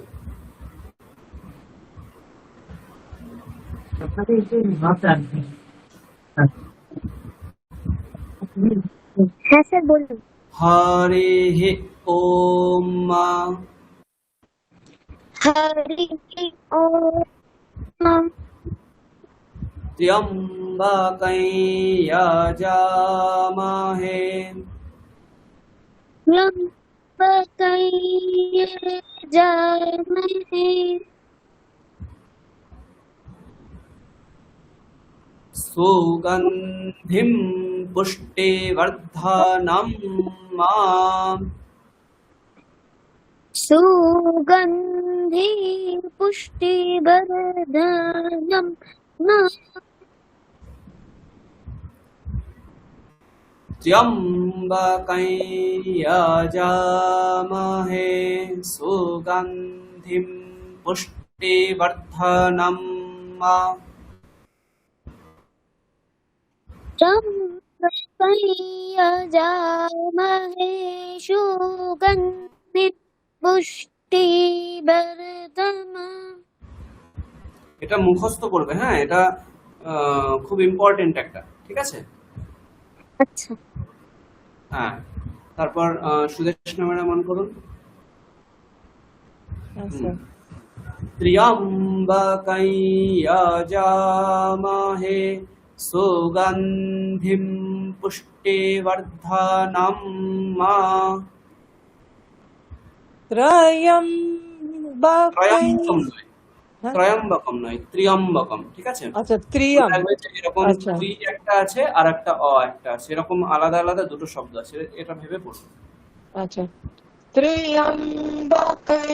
হ্যাঁ স্যার বলুন। হরিঃ ওম হরি ওম ত্র্যম্বকং যজামহে ত্র্যম্বকং যজামহে সুগন্ধিম পুষ্টিবর্ধনম সুগন্ধি পুষ্টিবর্ধনম ত্র্যম্বকং যজামহে সুগন্ধিম পুষ্টিবর্ধনম। त्र्यम्बकं यजामहे सुगन्धिं पुष्टिवर्धनम्। এটা মুখস্থ করবে, হ্যাঁ, এটা খুব ইম্পর্টেন্ট একটা, ঠিক আছে? আচ্ছা, হ্যাঁ, তারপর সুদেষ্ণা ম্যাডাম অন করুন। ত্র্যম্বকং যজামহে সুগন্ধিম পুষ্টিবর্ধনম। ত্রয়ম্বকং। ত্রয়ম্বকম নয়, ত্র্যম্বকম, ঠিক আছে? আচ্ছা, ত্রিয়ম। দেখবে যে এরকম আচ্ছা। ত্রি একটা আছে আর একটা অ একটা আছে, এরকম আলাদা আলাদা দুটো শব্দ আছে, এটা ভেবে পড়ুন। আচ্ছা, ত্র্যম্বকং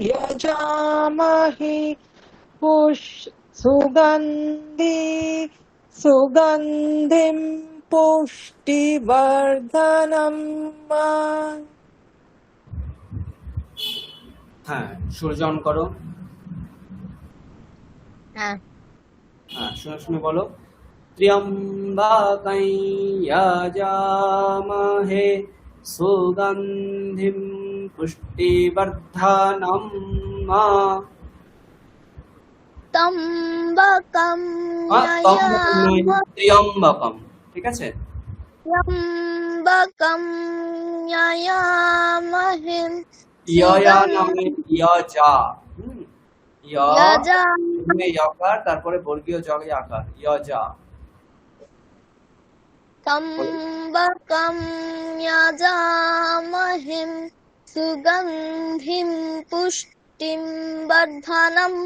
যজামহে সুগন্ধিম পুষ্টিবর্ধনম। হ্যাঁ, সূর্যন করো। হ্যাঁ, হ্যাঁ, শুনে শুনে বলো। ত্র্যম্বকং যজামহে সুগন্ধিম পুষ্টিবর্ধনম। ত্র্যম্বকং ত্র্যম্বকম, ঠিক আছে? ত্র্যম্বকং যজামহে ইয়া নামে যা, যজামহে ইয়কার, তারপরে বর্গীয় জগে আকার, যা। त्र्यम्बकं यजामहे सुगन्धिं पुष्टिवर्धनम्।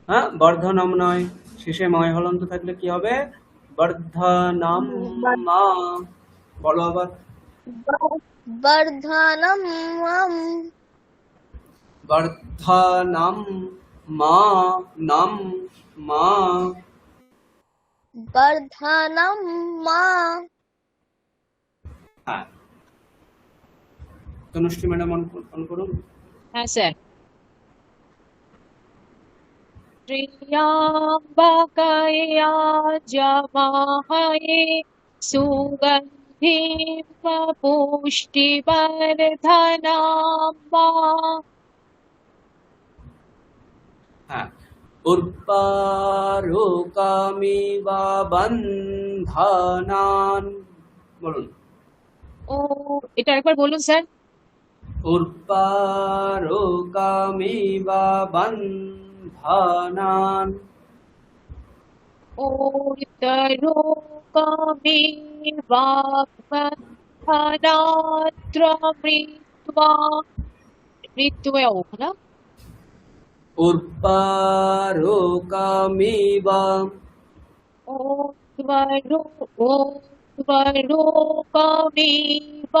হ্যাঁ, বর্ধনম নয়, শেষে ময় হলন্ত থাকলে কি হবে? বর্ধনম। বলো আবার। वर्धनम्। বর্ধনম নম মা। वर्धनम्। হ্যাঁ, তনুশ্রী ম্যাডাম অন করুন। হ্যাঁ স্যার। ত্র্যম্বকং যজামহে সুগন্ধিম পুষ্টিবর্ধনম। হ্যাঁ, উর্বারুকমিব বন্ধনান। বলুন। ও, এটা একবার বলুন স্যার। উর্বারুকমিব বন্ধনান। ऊर्ध्वलोकमिव बन्धनात्र मृत्वा ना? উর্বারুকমিব ऊर्ध्वलोकमिव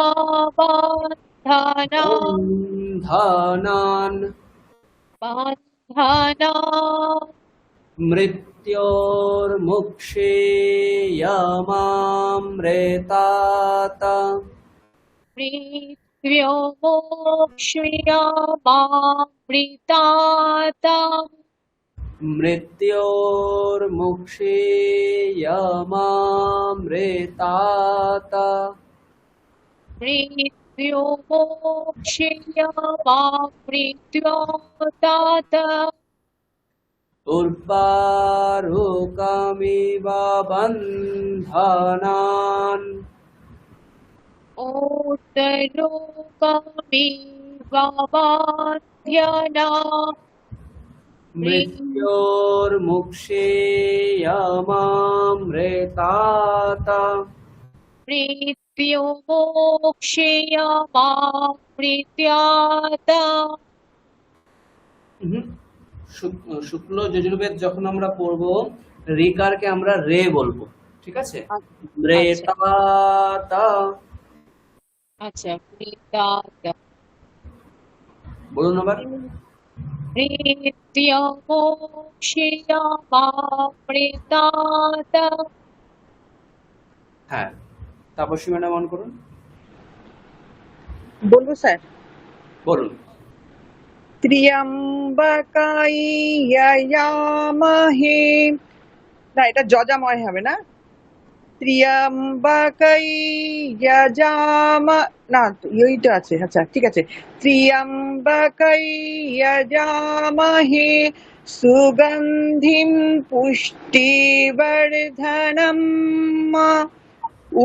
বন্ধনান। মৃত্যোর্মুক্ষেয়মামৃতাৎ। মৃত্যোর্মুক্ষেয়মামৃতাৎ। মৃত্যোর্মুক্ষেয়মামৃতাৎ। মৃত্যোর্মুক্ষেয়মামৃতাৎ। উর্বারুকমিব বন্ধনান। ऊर्ध्वलोकमिव बन्धनात् মৃত্যোর্মুক্ষেয়মামৃতাৎ। মৃত্যোর্মুক্ষেয়মামৃতাৎ। শুক্ল যজুর্বেদ যখন আমরা পড়বো, রিকারকে আমরা রে বলবো, ঠিক আছে? রেতাত। আচ্ছা, মৃতাৎ। বলুন আবার। মৃত্যোর্মুক্ষেয়মামৃতাৎ। হ্যাঁ, তাপসী ম্যাডাম অন করুন, বলবো স্যার? বলুন। ত্র্যম্বকাই যজামহে, না এটা যজাময় হবে না, ত্র্যম্বকাই না এইটা আছে, আচ্ছা ঠিক আছে। ত্র্যম্বকাই যজামহে সুগন্ধিম পুষ্টিবর্ধনম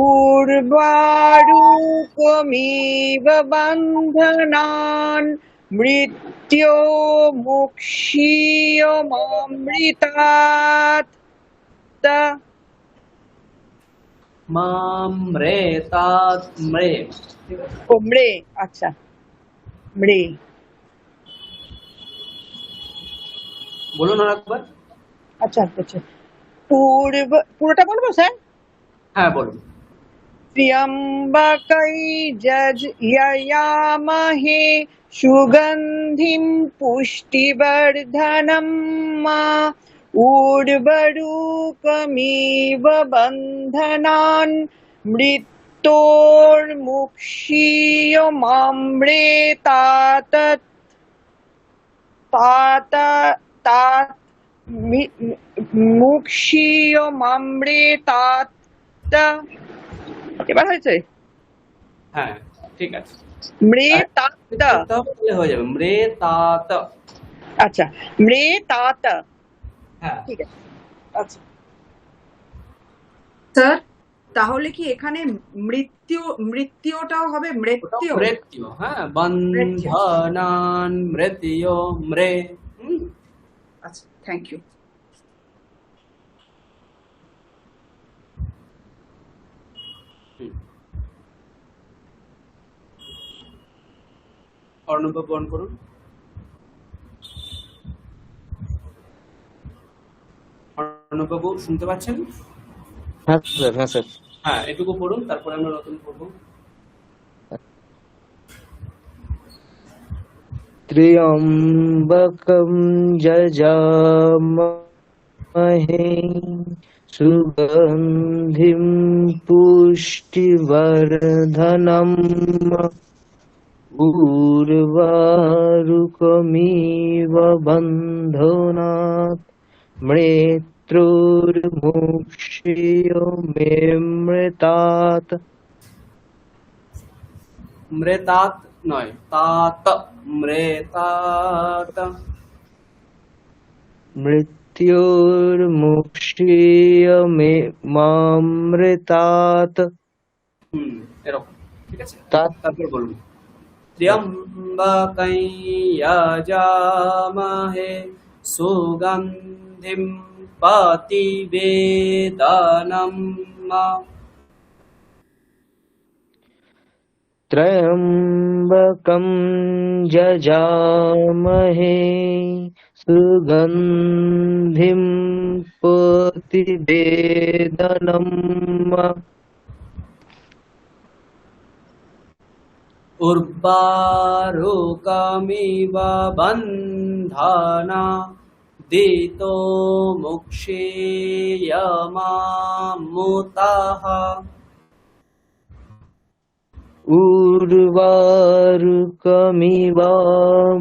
উর্বারুকমিব বন্ধনান মৃত্যোর্মুক্ষীয়মামৃতাৎ। মামৃতাৎ, মৃ, ও মৃ, আচ্ছা মৃ। বলুন আর একবার। আচ্ছা আচ্ছা, পুরোটা বলবো স্যার? হ্যাঁ বলুন। ত্র্যম্বকাই যজামহে সুগন্ধিম পুষ্টিবর্ধনম উর্বরুকমিব বন্ধনান মৃত্যোর্মুক্ষীয়মামৃতাৎ। মুক্ষীয়মামৃতাৎ। এবার হয়েছে? হ্যাঁ ঠিক আছে, মৃতাৎ। তাহলে হয়ে যাবে মৃতাৎ। আচ্ছা মৃতাৎ, হ্যাঁ ঠিক আছে। আচ্ছা স্যার তাহলে কি এখানে মৃত্যুটাও হবে মৃত্যু? মৃত্যু, হ্যাঁ, বন্ধনান মৃত্যু, মৃ। আচ্ছা, থ্যাংক ইউ। অর্ণব অন করুন। অর্ণববাবু শুনতে পাচ্ছেন? হ্যাঁ স্যার, হ্যাঁ স্যার। হ্যাঁ, এটুকু পড়ুন, তারপরে আমরা নতুন পড়বো। ত্র্যম্বকম যজামহে সুগন্ধিম পুষ্টিবর্ধনম উর্বারুকমিব বন্ধনাৎ মৃত্যোর্মুক্ষীয়মামৃতাৎ। মৃতাৎ নয়, তাত, মৃতাৎ। মৃত্যোর্মুক্ষীয়মামৃতাৎ। এরকম, ঠিক আছে। তাৎ তারপর বলুন। ত্র্যম্বকাই যজামহে সুগন্ধিম প্রতিবেদনম ত্র্যম্বকম যজামহে সুগন্ধিম প্রতিবেদনম উর্বারুকমিব বন্ধনা দিতো মুক্ষীয়মামৃতাৎ। উর্বারুকমিব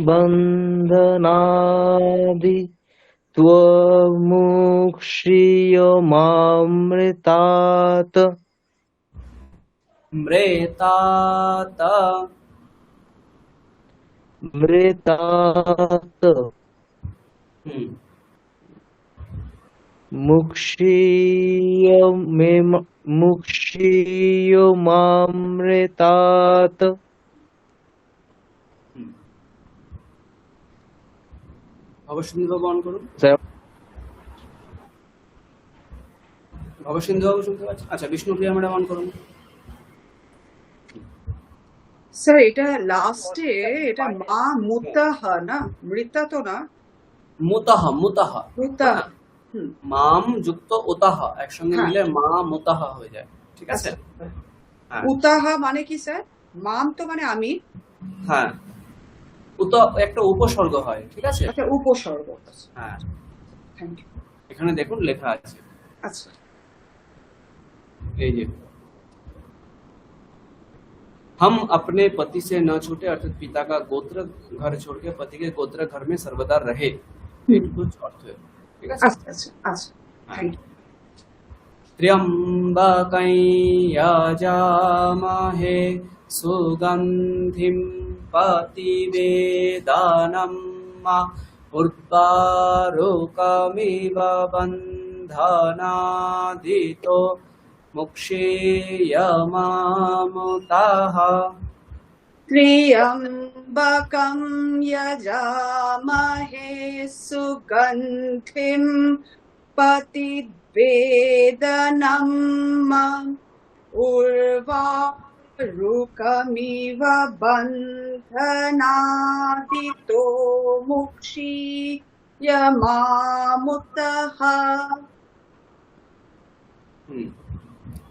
বন্ধনাদি ত্বমুক্ষীয়মামৃতাৎ। মৃতাৎ, মৃতাৎ। মুক্ষীয়মামৃতাৎ। ভবসিন্ধুবাবু অন করুন। স্যার ভবসিন্ধুবাবু শুনতে পাচ্ছেন? আচ্ছা, বিষ্ণুপ্রিয়া ম্যাডাম অন করুন। স্যার এটা লাস্টে এটা মা মুতাহ না, মৃতা তো না? মুতাহ, মুতাহ, মুতাহ। মাম যুক্ত উতাহ একসঙ্গে হ্যাঁ। মিলে মা মুতাহ হয়ে যায়, ঠিক আছে। হ্যাঁ। উতাহা মানে কি স্যার? মাম তো মানে আমি। হ্যাঁ, উত একটা উপসর্গ হয়, ঠিক আছে। আচ্ছা, উপসর্গ। হ্যাঁ, থ্যাংক ইউ। এখানে দেখুন লেখা আছে, আচ্ছা, এই যে हम अपने पति से न छूटे अर्थात पिता का गोत्र घर छोड़ के पति के गोत्र घर में सर्वदा रहे, कुछ अर्थ है। ठीक है, আচ্ছা আচ্ছা আচ্ছা, থ্যাংক ইউ। त्र्यम्बकं यजामहे सुगन्धिं प्रतिवेदानं उर्वारुकमिव बन्धनादितो मुक्षीयमामुतः। त्र्यम्बकं यजामहे सुगन्धिं प्रतिवेदनं उर्वारुकमिव बन्धनादितो मुक्षीयमामुतः।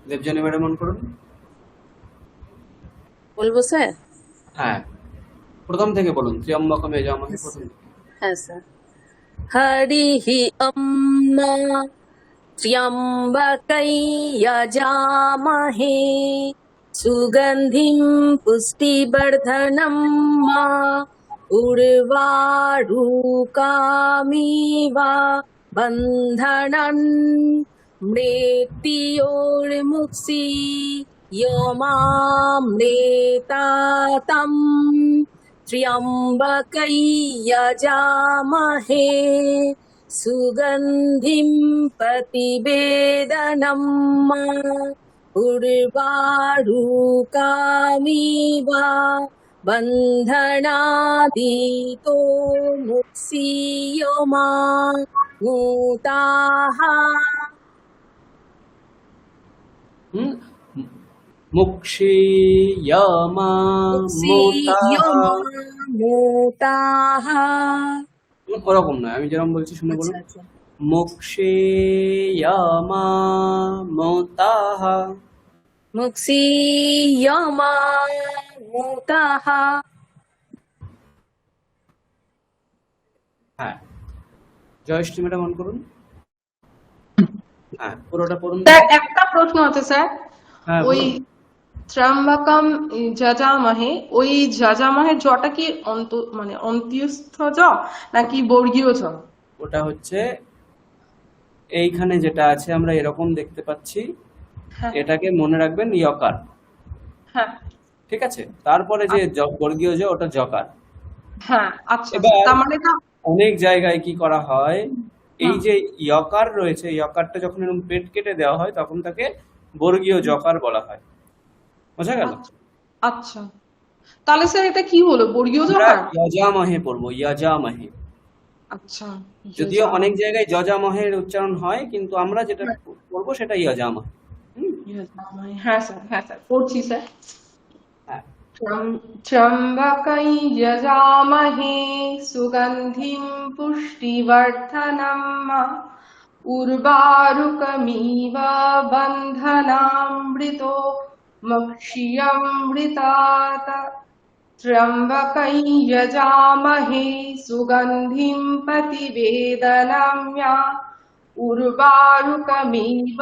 দেবজানী ম্যাডাম অন করুন। বলবো স্যার? হ্যাঁ, প্রথম থেকে বলুন। ত্র্যম্বকম যজামহে প্রথম। হ্যাঁ স্যার। হরিः अम्मा त्र्यम्बकै यजामहे सुगन्धिं पुष्टिवर्धनं उर्वारुकमिव बन्धनान् मृत्योर्मुक्षीयमामृतातं त्र्यम्बकै यजामहे सुगन्धिं प्रतिवेदनं उर्वारुकमिव बन्धनादितो मुक्षीयमामुतः। মুক্ষীয়মামুতः। ওরকম নয়, আমি যেরকম বলছি শুনে বলুন। মুক্ষীয়মামুতः। मुक्षीयमामुतः। হ্যাঁ, জয়শ্রী ম্যাডাম অন করুন। হ্যাঁ, পুরোটা পড়ুন। স্যার একটা প্রশ্ন আছে স্যার, হ্যাঁ, ওই ত্র্যম্বকম যজামহে, ওই যজামহের জটা কি মানে অন্ত্যস্থ জ নাকি বর্গীয় জ? ওটা হচ্ছে এইখানে যেটা আছে আমরা এরকম দেখতে পাচ্ছি, হ্যাঁ এটাকে মনে রাখবেন ইয়কার। হ্যাঁ ঠিক আছে, তারপরে যে বর্গীয় জ ওটা জকার। হ্যাঁ, আচ্ছা এবার তার মানে এটা অনেক জায়গায় কি করা হয়, এই যে ইয়কার রয়েছে, ইয়কারটা যখন এরকম পেট কেটে দেওয়া হয় তখন তাকে বর্গীয় জকার বলা হয়। বোঝা গেল? আচ্ছা, তাহলে স্যার এটা কি হলো, বর্গীয় আমরা জকার? যজামহে পড়বো, যজামহে। আচ্ছা, যদিও অনেক জায়গায় যজামহের উচ্চারণ হয়, কিন্তু আমরা যেটা পড়বো সেটা যজামহ। হ্যাঁ স্যার পড়ছি স্যার। হ্যাঁ, त्र्यम्बकै यजामहे सुगन्धिं पुष्टिवर्धनम् उर्वारुकमिव बन्धनामृतो मुक्षीयमृतात्। त्र्यम्बकै यजामहे सुगन्धिं प्रतिवेदनं उर्वारुकमिव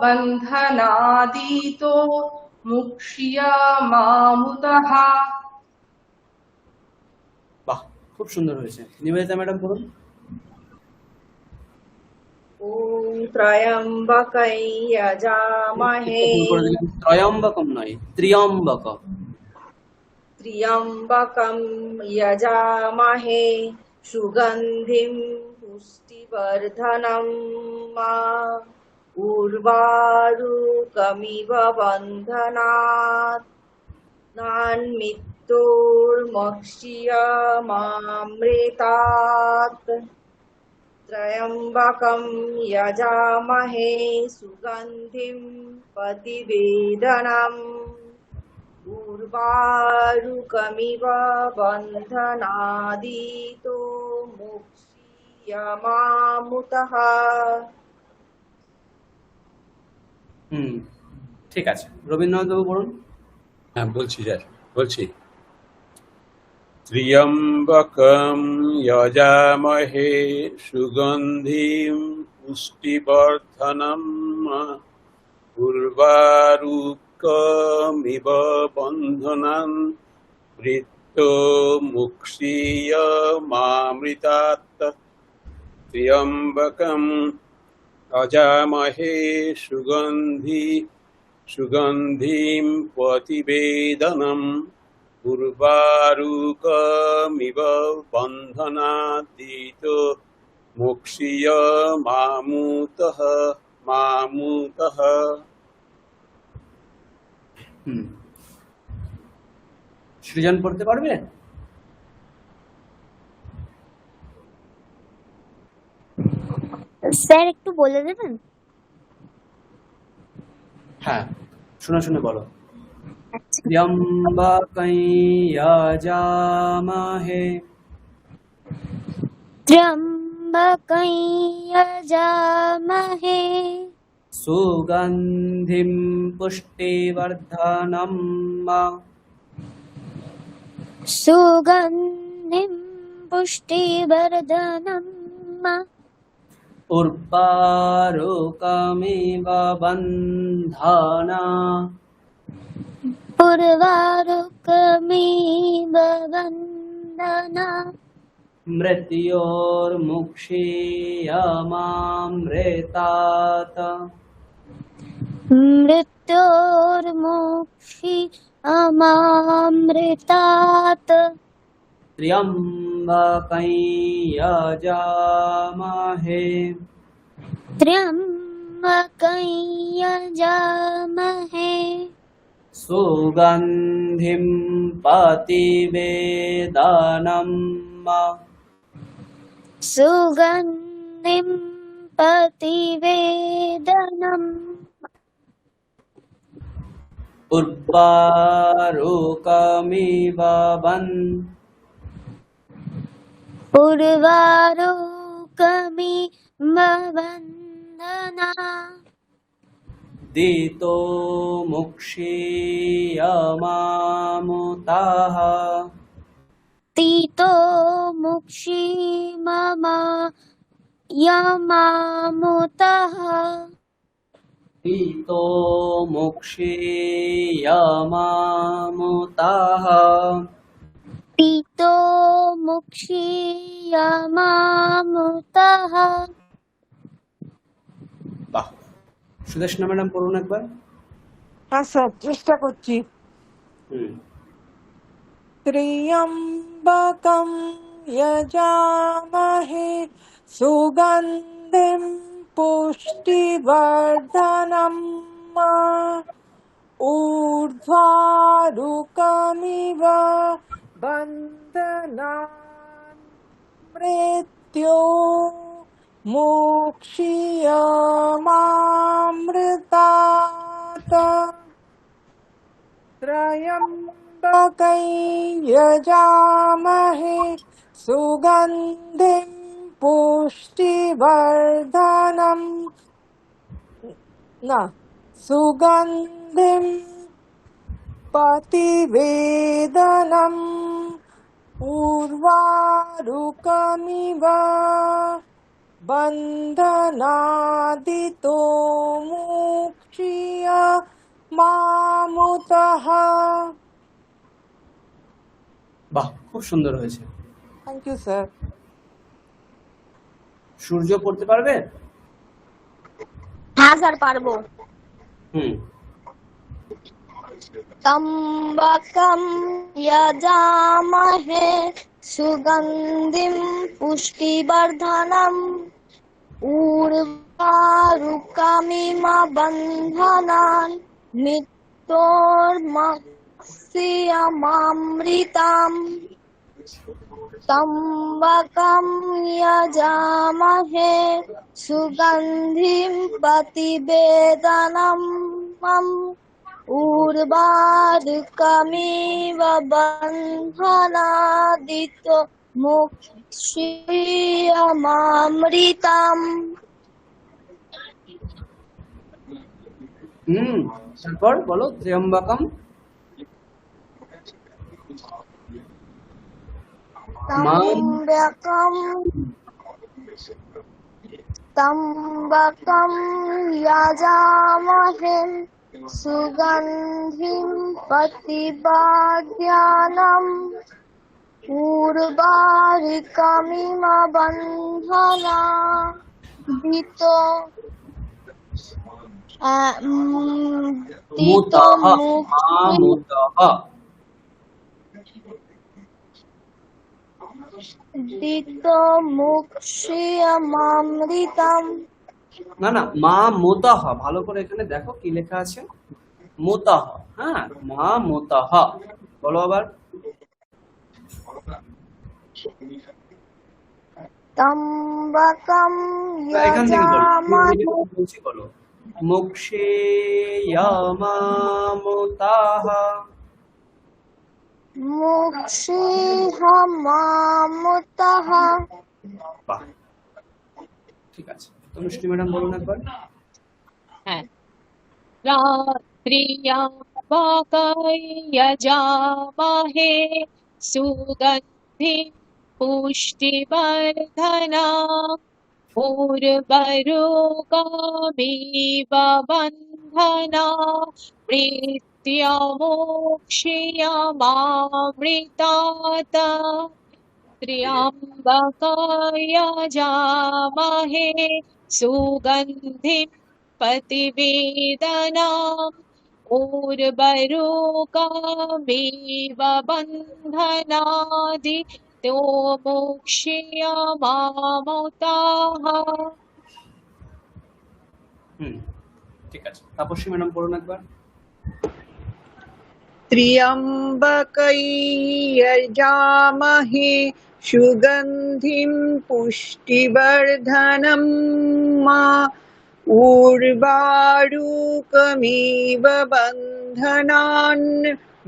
बन्धनादितो मुक्षीयमामुतः। বাহ, খুব সুন্দর হয়েছে। নিবেদিতা ম্যাডাম পড়ুন। ॐ त्र्यम्बकै यजामहे ভুল করে দিলাম, ত্রয়ম্বকম নয়, ত্র্যম্বক। त्र्यम्बकं यजामहे सुगन्धिं पुष्टिवर्धनम् उर्वारुकमिव बन्धनात् मृत्योर्मुक्षीयमामृतात्। त्र्यम्बकं यजामहे सुगन्धिं प्रतिवेदनम् उर्वारुकमिव बन्धनादितो मुक्षीयमामुतः। ঠিক আছে, রবীন্দ্রনাথ বাবু পড়ুন। হ্যাঁ বলছি। ত্র্যম্বকম যজামহে সুগন্ধিম পুষ্টিবর্ধনম উর্বারুকমিব বন্ধনাদিতো বন্ধনান মৃত্যুমুক্ষীয়মামৃতাत् ত্র্যম্বকম অজামহে সুগন্ধিম প্রতিবেদনম উর্বারুকমিব বন্ধনাদিত মুক্ষীয়মামুতঃ মামুতঃ। সৃজন পড়তে পারবে? স্যার একটু বলে দেবেন? হ্যাঁ, শুনে শুনে বলো। আচ্ছা। ত্র্যম্বকং যজামহে ত্র্যম্বকং যজামহে সুগন্ধিম পুষ্টিবর্ধনম সুগন্ধিম পুষ্টিবর্ধনম উর্বারুকমিব বন্ধনা উর্বারুকমিব বন্ধনা মৃত্যুর্মুক্ষীয়মামৃতাৎ মৃত্যুর্মুক্ষী অমামৃতাৎ ত্র্যম্বকং যজামহে ত্র্যম্বকং যজামহে সুগন্ধিম প্রতিবেদনম সুগন্ধিম প্রতিবেদনম উর্বারুকমিব উর্বারুকমিব বন্ধনা দিতো মুক্ষীয়মামুতঃ তীতো মুক্ষী মম ইয়ামামুতঃ দিতো মুক্ষীয়মামুতঃ তীতো মুক্ষী ইয়ামামুতঃ। বাহ, সুদেশনা ম্যাডাম পড়ুন একবার। হ্যাঁ স্যার, চেষ্টা করছি। ত্র্যম্বকং যজামহে সুগন্ধিম পুষ্টিবর্ধনম ঊর্ধ্বারুকমিব বন্ধনান মৃত্যু মুক্ষীয়মামৃতাৎ ত্র্যম্বকং যজামহে সুগন্ধিম পুষ্টিবর্ধনম সুগন্ধিম প্রতিবেদনম উর্বারুকমিব বন্ধনাদিতো মুক্ষীয়মামুতঃ। বাহ, খুব সুন্দর হয়েছে। Thank you sir. সূর্য পড়তে পারবে? হ্যাঁ স্যার, পারবো। ত্র্যম্বকং যজামহে সুগন্ধিম পুষ্টিবর্ধনম উর্বারুকমিব বন্ধনান মৃত্যুর্মুক্ষীয়মামৃতাৎ ত্র্যম্বকং যজামহে সুগন্ধিম প্রতিবেদনম উর্বারুকমিব বন্ধনাদিত মুক্ষীয়মামৃতাৎ। তারপর বলো ত্র্যম্বকম ত্র্যম্বকং যজামহে सुगन्धिं प्रतिपाद्यानाम् उर्वारुकमिव बन्धनादितो মুতহ দিতমুক্ষীয়মামৃতম। না না, মা মুতহ, ভালো করে এখানে দেখো কি লেখা আছে, মুতহ। হ্যাঁ, মা মুতহ বলো আবার। তম্বকম এখান থেকে বলো, যজামহে বলছি বলো, মুক্ষেয়মামুতাহ। মুক্ষীয়মামুতः। বাহ, ঠিক আছে। তনুশ্রী ম্যাডাম বলুন একবার। হ্যাঁ, রাত্রিয়াবাকায়জামহে সুগন্ধিম পুষ্টিবর্ধনাম উর্বরুকমিব বন্ধনা মৃত্যুমোক্ষীয়মামৃতাত त्र्यम्बकायजामहे सुगन्धिं प्रतिवेदनाम् उर्वरुकमिव बन्धनादितो मोक्ष्यमामृताः। ঠিক আছে, তাপস্বী ম্যাডাম বলুন একবার। त्र्यम्बकैर्यजामहे सुगन्धिं पुष्टिवर्धनं मा उर्वारुकमिव बन्धनान्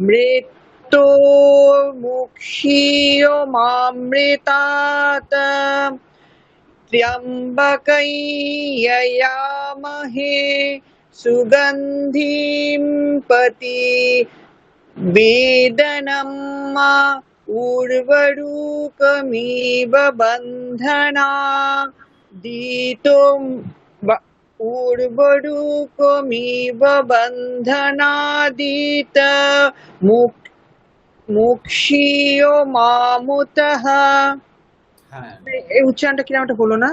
मृत्योर्मुक्षीयमामृतात् त्र्यम्बकैर्यजामहे सुगन्धिं प्रतिवेदनं मा उर्वरुकमिव बन्धनादित মুক্ষীয়মামুতः। হ্যাঁ, এই উচ্চারণটা কিরকম একটা হলো না?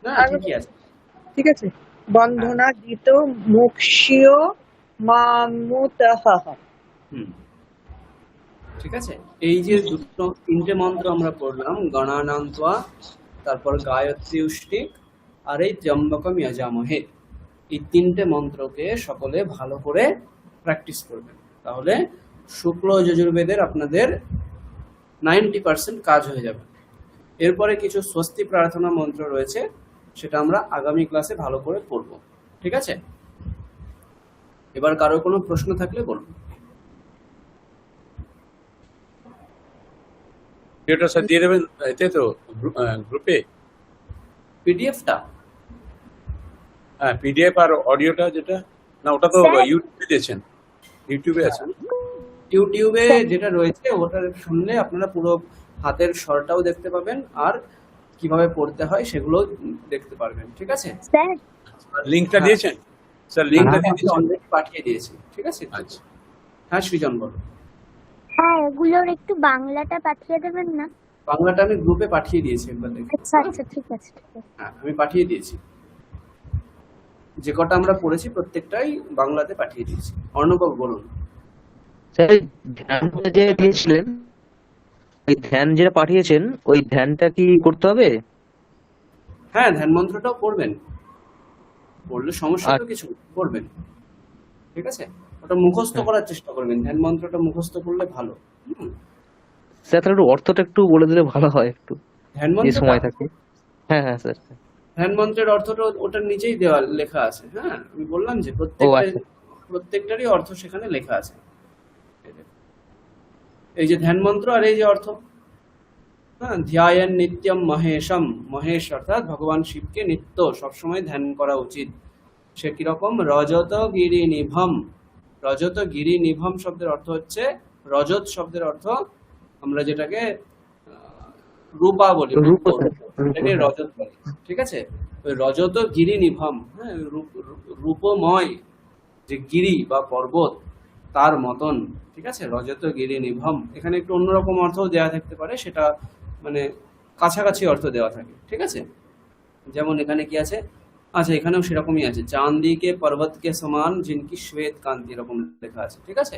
না ঠিকই আছে। ঠিক আছে, বন্ধনা দিত মুক্ষীয়মামুতः। ঠিক আছে, এই যে তিনটে মন্ত্র আমরা পড়লাম, গণানান্ত্বা, তারপর গায়ত্রী উষ্টি, আর এই ত্র্যম্বকম যজামহে, এই তিনটে মন্ত্রকে সকলে ভালো করে প্র্যাকটিস করবেন, তাহলে শুক্ল যজুর্বেদের আপনাদের 90% কাজ হয়ে যাবে। এরপরে কিছু স্বস্তি প্রার্থনা মন্ত্র রয়েছে, সেটা আমরা আগামী ক্লাসে ভালো করে পড়ব। ঠিক আছে, এবার কারো কোনো প্রশ্ন থাকলে বলুন। ভিডিওটা স্যার দিয়ে দেবেন এতে তো গ্রুপে, পিডিএফটা? হ্যাঁ, পিডিএফ আর অডিওটা যেটা, না ওটা তো ইউটিউবে দিয়েছেন, ইউটিউবে আছে। ইউটিউবে যেটা রয়েছে ওটা শুনলে আপনারা পুরো হাতের স্বরটাও দেখতে পাবেন, আর কিভাবে পড়তে হয় সেগুলো দেখতে পারবেন। ঠিক আছে, স্যার লিংকটা দিয়েছেন স্যার? লিংকটা দিয়ে দিয়েছেন? অলরেডি পাঠিয়ে দিয়েছি। ঠিক আছে, আচ্ছা, হ্যাঁ সৃজন বলো। হ্যাঁ, এগুলোর একটু বাংলাটা পাঠিয়ে দেবেন না? বাংলাটা আমি গ্রুপে পাঠিয়ে দিয়েছি, একবার দেখুন। আচ্ছা আচ্ছা, ঠিক আছে ঠিক আছে। হ্যাঁ, আমি পাঠিয়ে দিয়েছি, যে কটা আমরা পড়েছি প্রত্যেকটাই বাংলাতে পাঠিয়ে দিয়েছি। অর্ণববাবু বলুন। স্যার ধ্যানটা যে দিয়েছিলেন, ওই ধ্যান যেটা পাঠিয়েছেন, ওই ধ্যানটা কি করতে হবে? হ্যাঁ, ধ্যান মন্ত্রটাও পড়বেন, পড়লে সমস্যা তো কিছু, পড়বেন। ঠিক আছে, ওটা মুখস্থ করার চেষ্টা করবেন, ধ্যান মন্ত্রটা মুখস্থ করলে ভালো। স্যার তাহলে একটু অর্থটা একটু বলে দিলে ভালো হয়, একটু ধ্যান যে মন্ত্র, সময় থাকে। হ্যাঁ হ্যাঁ স্যার। ধ্যান মন্ত্রের অর্থটা ওটার নিচেই দেওয়া লেখা আছে। হ্যাঁ, আমি বললাম যে প্রত্যেকটারই অর্থ সেখানে লেখা আছে। এই যে ধ্যান মন্ত্র আর এই যে অর্থ, হ্যাঁ, ধ্যায়ন নিত্যম মহেশম, মহেশ অর্থাৎ ভগবান শিবকে নিত্য সবসময় ধ্যান করা উচিত। সে কিরকম? রজত গিরি নিভম। রজত গিরি নিভম শব্দের অর্থ হচ্ছে, রজত শব্দের অর্থ আমরা যেটাকে রূপা বলি, এটাকে রজত বলি। ঠিক আছে, ওই রজত গিরি নিভম, হ্যাঁ, রূপময় যে গিরি বা পর্বত তার মতন, ঠিক আছে, রজত গিরি নিভম, এখানে একটু অন্যরকম অর্থ দেওয়া থাকতে পারে, সেটা মানে কাছাকাছি অর্থ দেওয়া থাকে, ঠিক আছে। যেমন এখানে কি আছে, আচ্ছা এখানেও সেরকমই আছে, চাঁদি কে পর্বত কে সমান জিনকি শ্বেত কান্তি, এরকম লেখা আছে, ঠিক আছে।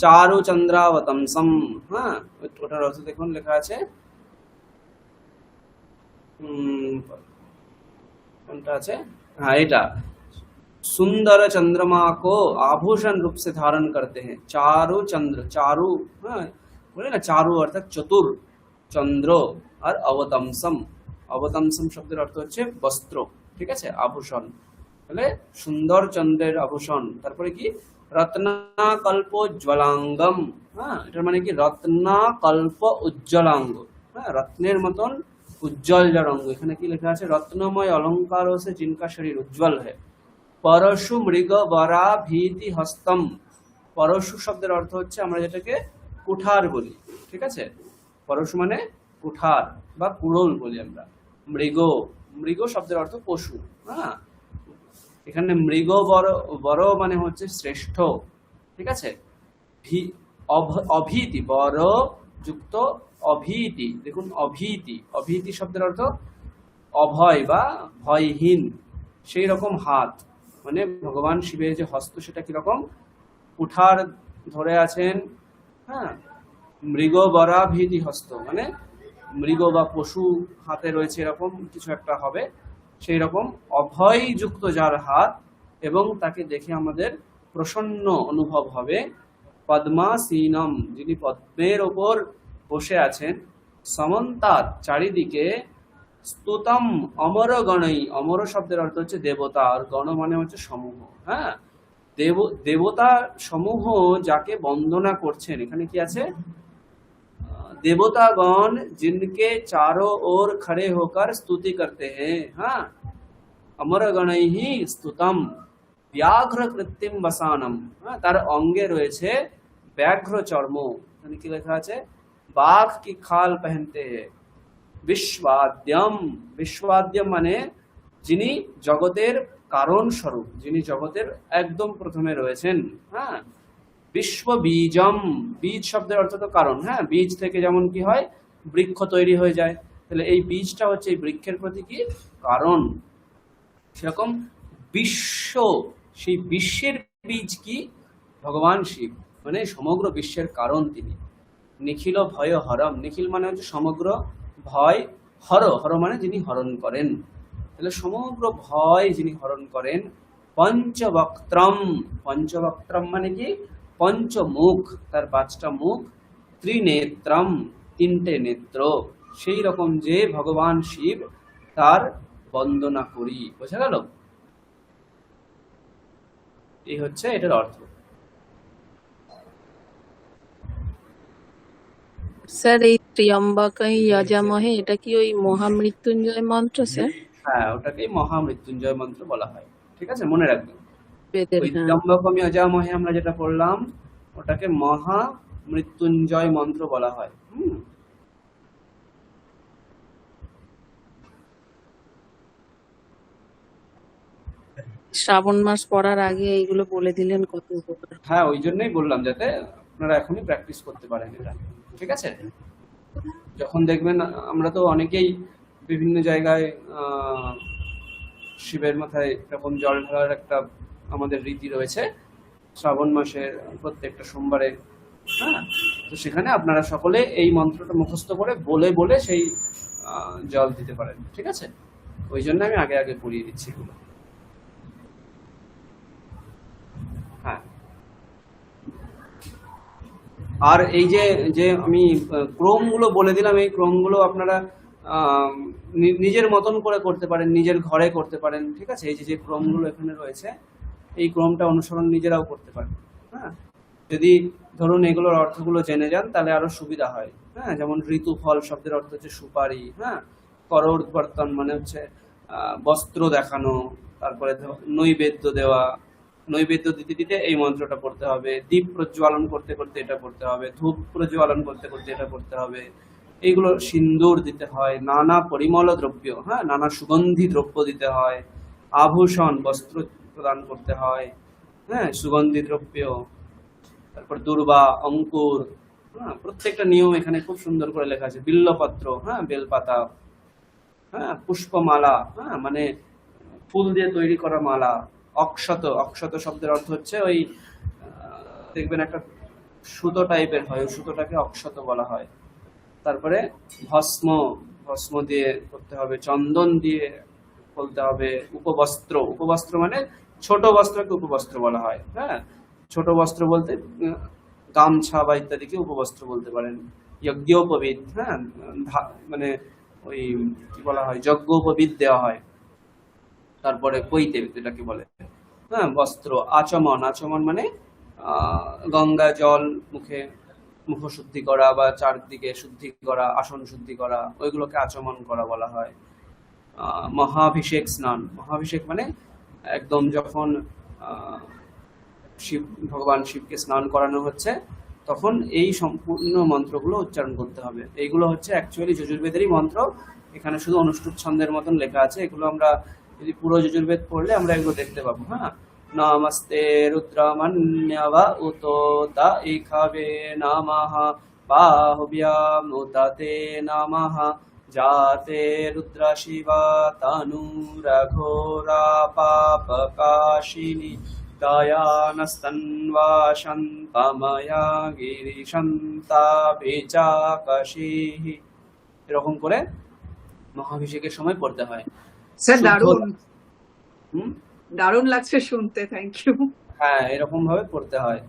চারু চন্দ্রাবতংসম, হ্যাঁ ওটার অর্থ দেখুন লেখা আছে, কোনটা আছে, হ্যাঁ এটা, सुंदर चंद्रमा को आभूषण रूप से धारण करते हैं, चारु चंद्र, चारु, हाँ बोले ना चारु अर्थात चतुर, चंद्र और अवतंसम, अवतंसम शब्देर अर्थ হচ্ছে বস্ত্র, ঠিক আছে, আভূষণ, তাহলে সুন্দর চন্দ্রের আভূষণ। তারপরে কি রত্নাকল্প উজ্জ্বলাঙ্গম, হ্যাঁ এটার মানে কি রত্নাকল্প উজ্জ্বলাঙ্গ, হ্যাঁ রত্নের মতন উজ্জ্বল যার অঙ্গ, এখানে কি লেখা আছে, রত্নময় অলঙ্কারোं से जिनका शरीर उज्ज्वल है। পরশু মৃগ বরা ভীতি হস্তম, পরশু শব্দের অর্থ হচ্ছে আমরা যেটাকে কুঠার বলি, ঠিক আছে, পরশু মানে কুঠার বা কুড়োল বলি আমরা। মৃগ, মৃগ শব্দের অর্থ পশু, হ্যাঁ এখানে মৃগ বড় মানে হচ্ছে শ্রেষ্ঠ, ঠিক আছে। অভীতি, বড় যুক্ত অভীতি, দেখুন অভীতি, অভীতি শব্দের অর্থ অভয় বা ভয়হীন, সেই রকম হাত, মানে ভগবান শিবের যে হস্ত সেটা কিরকম, কুঠার ধরে আছেন, হ্যাঁ মৃগ বরা ভীতি হস্ত, মানে মৃগ বা পশু হাতে রয়েছে এরকম কিছু একটা হবে, সেই রকম অভয় যুক্ত যার হাত, এবং তাকে দেখে আমাদের প্রসন্ন অনুভব হবে। পদ্মাসীনম, যিনি পদ্মের ওপর বসে আছেন, সমন্তাৎ চারিদিকে, স্তুতম অমর গণই, অমর শব্দের অর্থ হচ্ছে দেবতা, আর গণ মানে হচ্ছে সমূহ, হ্যাঁ দেবতা সমূহ যাকে বন্দনা করছেন, এখানে কি আছে, देवतागण जिनके चारों ओर खड़े होकर स्तुति करते हैं, हाँ अमर गणै ही स्तुतम व्याघ्र कृत्रिम वसानम, हाँ तार अंगे रयेछे व्याघ्र चर्म, एखाने कि लेखा आछे बाघ की खाल पहनते हैं। विश्वाद्यम, विश्वाद्यम माने जिनी जगतेर कारण स्वरूप, जिनी जगतेर एकदम प्रथमे रयेछेन, हाँ विश्व बीजम, बीज शब्देर अर्थ तो कारण, हाँ बीज থেকে যেমন কি হয় বৃক্ষ তৈরি হয়ে যায়, তাহলে এই বীজটা হচ্ছে এই বৃক্ষের প্রতি কি কারণ, সেরকম বিশ্ব, সেই বিশ্বের বীজ কি ভগবান শিব, মানে সমগ্র বিশ্বের কারণ তিনি। নিখিল ভয় হরম, নিখিল মানে হচ্ছে সমগ্র, ভয় হর, হর মানে যিনি হরণ করেন, তাহলে সমগ্র ভয় যিনি হরণ করেন। পঞ্চবক্ত্রম, পঞ্চবক্ত্রম মানে কি পঞ্চমুখ, তার পাঁচটা মুখ। ত্রিনেত্রম, তিনটে নেত্র, সেই রকম যে ভগবান শিব তার বন্দনা করি, বোঝা গেল? এই হচ্ছে এটার অর্থ। স্যার এই ত্র্যম্বকং যজামহে এটা কি ওই মহামৃত্যুঞ্জয় মন্ত্র স্যার? হ্যাঁ ওটাকেই মহামৃত্যুঞ্জয় মন্ত্র বলা হয়, ঠিক আছে মনে রাখবেন। বেদের, ওই হ্যাঁ। ত্র্যম্বকম যজামহে আমরা যেটা পড়লাম ওটাকে মহামৃত্যুঞ্জয় মন্ত্র বলা হয়। শ্রাবণ মাস পড়ার আগে এইগুলো বলে দিলেন, কত উপকার। হ্যাঁ ওই জন্যই বললাম যাতে আপনারা এখনই প্র্যাকটিস করতে পারেন এটা, ঠিক আছে। যখন দেখবেন, আমরা তো অনেকেই বিভিন্ন জায়গায় শিবের মাথায় এরকম জল ঢালার একটা আমাদের রীতি রয়েছে শ্রাবণ মাসের প্রত্যেকটা সোমবারে, হ্যাঁ তো সেখানে আপনারা সকলে এই মন্ত্রটা মুখস্থ করে বলে বলে সেই জল দিতে পারেন, ঠিক আছে। ওই জন্য আমি আগে আগে পড়িয়ে দিচ্ছি এগুলো। হ্যাঁ আর এই যে যে আমি ক্রমগুলো বলে দিলাম, এই ক্রমগুলো আপনারা নিজের মতন করে করতে পারেন, নিজের ঘরে করতে পারেন, ঠিক আছে। এই যে যে ক্রমগুলো এখানে রয়েছে এই ক্রমটা অনুসরণ নিজেরাও করতে পারেন, হ্যাঁ যদি ধরুন এগুলোর অর্থগুলো জেনে যান তাহলে আরো সুবিধা হয়। হ্যাঁ যেমন ঋতুফল শব্দের অর্থ হচ্ছে সুপারি, হ্যাঁ করোদ্বর্তন মানে হচ্ছে বস্ত্র দেখানো, তারপরে নৈবেদ্য দেওয়া, নৈবেদ্য দিতে দিতে এই মন্ত্রটা পড়তে হবে, দীপ প্রজ্বালন করতে করতে এটা পড়তে হবে, ধূপ প্রজ্বালন করতে করতে এটা পড়তে হবে, এইগুলো সিন্দুর দিতে হয়, নানা পরিমল দ্রব্য, হ্যাঁ নানা সুগন্ধি দ্রব্য দিতে হয়, আভূষণ বস্ত্র প্রদান করতে হয়, হ্যাঁ, সুগন্ধি দ্রব্য, তারপর দুর্বা, অঙ্কুর, হ্যাঁ, প্রত্যেকটা নিয়ম এখানে খুব সুন্দর করে লেখা আছে। বিল্লপত্র, হ্যাঁ, বেলপাতা, হ্যাঁ, পুষ্পমালা, হ্যাঁ, মানে ফুল দিয়ে তৈরি করা মালা। অক্ষত, অক্ষত শব্দের অর্থ হচ্ছে ওই দেখবেন একটা সুতো টাইপের হয়, ওই সুতোটাকে অক্ষত বলা হয়। তারপরে ভস্ম, ভস্ম দিয়ে করতে হবে। চন্দন দিয়ে বলতে হবে। উপবস্ত্র, উপবস্ত্র মানে ছোট বস্ত্রকে উপবস্ত্র বলা হয়। হ্যাঁ, ছোট বস্ত্র বলতে গামছা বা ইত্যাদিকে উপবস্ত্র বলতে পারেন। যজ্ঞোপবীত, হ্যাঁ, মানে ওই কি বলা হয়, যজ্ঞোপবীত দেওয়া হয়। তারপরে কৈতে, যেটাকে বলে, হ্যাঁ, বস্ত্র। আচমন, আচমন মানে গঙ্গা জল মুখে, মুখ শুদ্ধি করা বা চারদিকে শুদ্ধি করা, আসন শুদ্ধি করা, ওইগুলোকে আচমন করা বলা হয়। মহাভিষেক স্নান, মহাভিষেক মানে একদম যখন শিব, ভগবান শিবকে স্নান করানো হচ্ছে তখন এই সম্পূর্ণ মন্ত্রগুলো উচ্চারণ করতে হবে। এইগুলো হচ্ছে অ্যাকচুয়ালি যজুর্বেদেরই মন্ত্র, এখানে শুধু অনুষ্ঠুপ ছন্দের মতন লেখা আছে। এগুলো আমরা যদি পুরো যজুর্বেদ পড়লে আমরা এগুলো দেখতে পাবো। হ্যাঁ, নমস্তে রুদ্রমন্যবা উতো তা ইখাবে নমঃ বাহুভ্যাম উতাতে নমঃ जाते रुद्र शिवा तनुरघोरा पापकाशिनी दयानस्तन्वा शान्तमया गिरिशन्ताभिचाकशिः। এরকম করে মহাভিষেকের সময় পড়তে হয়। স্যার শুদ্ধ, দারুণ, দারুণ লাগছে শুনতে, থ্যাংক ইউ। হ্যাঁ, এরকম ভাবে পড়তে হয়।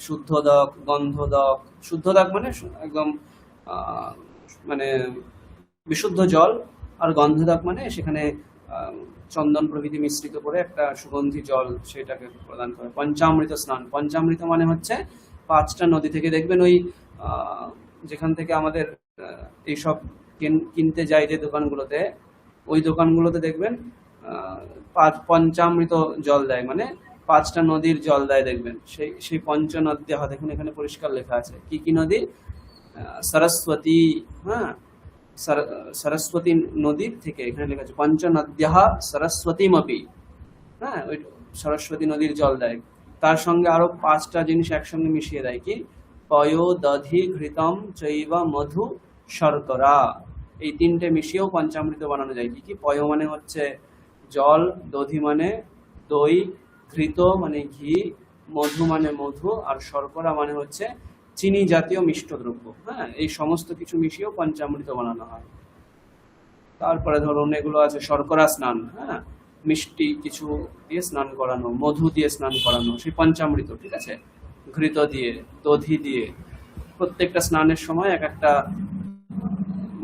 শুদ্ধোদক, গন্ধোদক। শুদ্ধোদক মানে একদম মানে বিশুদ্ধ জল, আর গন্ধোদক মানে সেখানে চন্দন প্রভৃতি মিশ্রিত করে একটা সুগন্ধি জল সেটাকে প্রদান করে। পঞ্চামৃত স্নান, পঞ্চামৃত মানে হচ্ছে 5টা নদী থেকে দেখবেন ওই যেখান থেকে আমাদের এইসব কিনতে যাই যে দোকানগুলোতে, ওই দোকানগুলোতে দেখবেন পঞ্চামৃত জল দেয়, মানে 5টা নদীর জল দেয় দেখবেন। সেই পঞ্চনদ্যা, দেখুন এখানে পরিষ্কার লেখা আছে কি কি নদী। সরস্বতী, হ্যাঁ, সরস্বতী নদীর থেকে এখানে লেখা আছে পঞ্চনদ্যা সরস্বতীমপি, হ্যাঁ, ওই সরস্বতী নদীর জল দেয়। তার সঙ্গে আরো 5টা জিনিস একসঙ্গে মিশিয়ে দেয়, কি পয়ো দধি ঘৃতম চৈব মধু শর্করা। এই 3টে মিশিয়েও পঞ্চামৃত বানানো যায়। কি কি? পয় মানে হচ্ছে জল, দধি মানে দই, ঘৃত মানে ঘি, মধু মানে মধু, আর শর্করা মানে হচ্ছে চিনি জাতীয় মিষ্ট দ্রব্য। হ্যাঁ, এই সমস্ত কিছু মিশিয়েও পঞ্চামৃত বানানো হয়। তারপরে ধরুন এগুলো আছে শর্করা স্নান, হ্যাঁ, মিষ্টি কিছু দিয়ে স্নান করানো, মধু দিয়ে স্নান করানো, সেই পঞ্চামৃত। ঠিক আছে, ঘৃত দিয়ে, দধি দিয়ে, প্রত্যেকটা স্নানের সময় এক একটা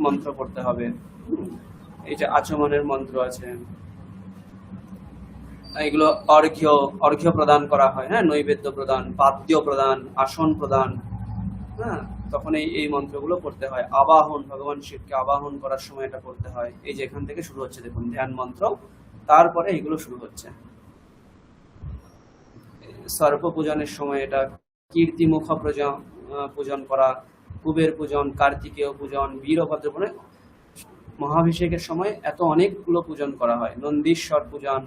মন্ত্র পড়তে হবে। এই যে আচমনের মন্ত্র আছে, এগুলো অর্ঘ্য প্রদান করা হয়। হ্যাঁ, নৈবেদ্য প্রদান, পাদ্য প্রদান, আসন প্রদান, হ্যাঁ, তখন এই মন্ত্রগুলো পড়তে হয়। আবাহন, ভগবান শিবকে আবাহন করার সময় এটা করতে হয়। এই যে এখান থেকে শুরু হচ্ছে দেখুন ধ্যান মন্ত্র, তারপরে এগুলো শুরু হচ্ছে। সর্প পূজনের সময় এটা কীর্তিমুখ পূজন করা, কুবের পূজন, কার্তিকেয় পূজন, বীরভদ্র পূজন। মহাভিষেকের সময় এত অনেকগুলো পূজন করা হয়। নন্দীশ্বর পূজন,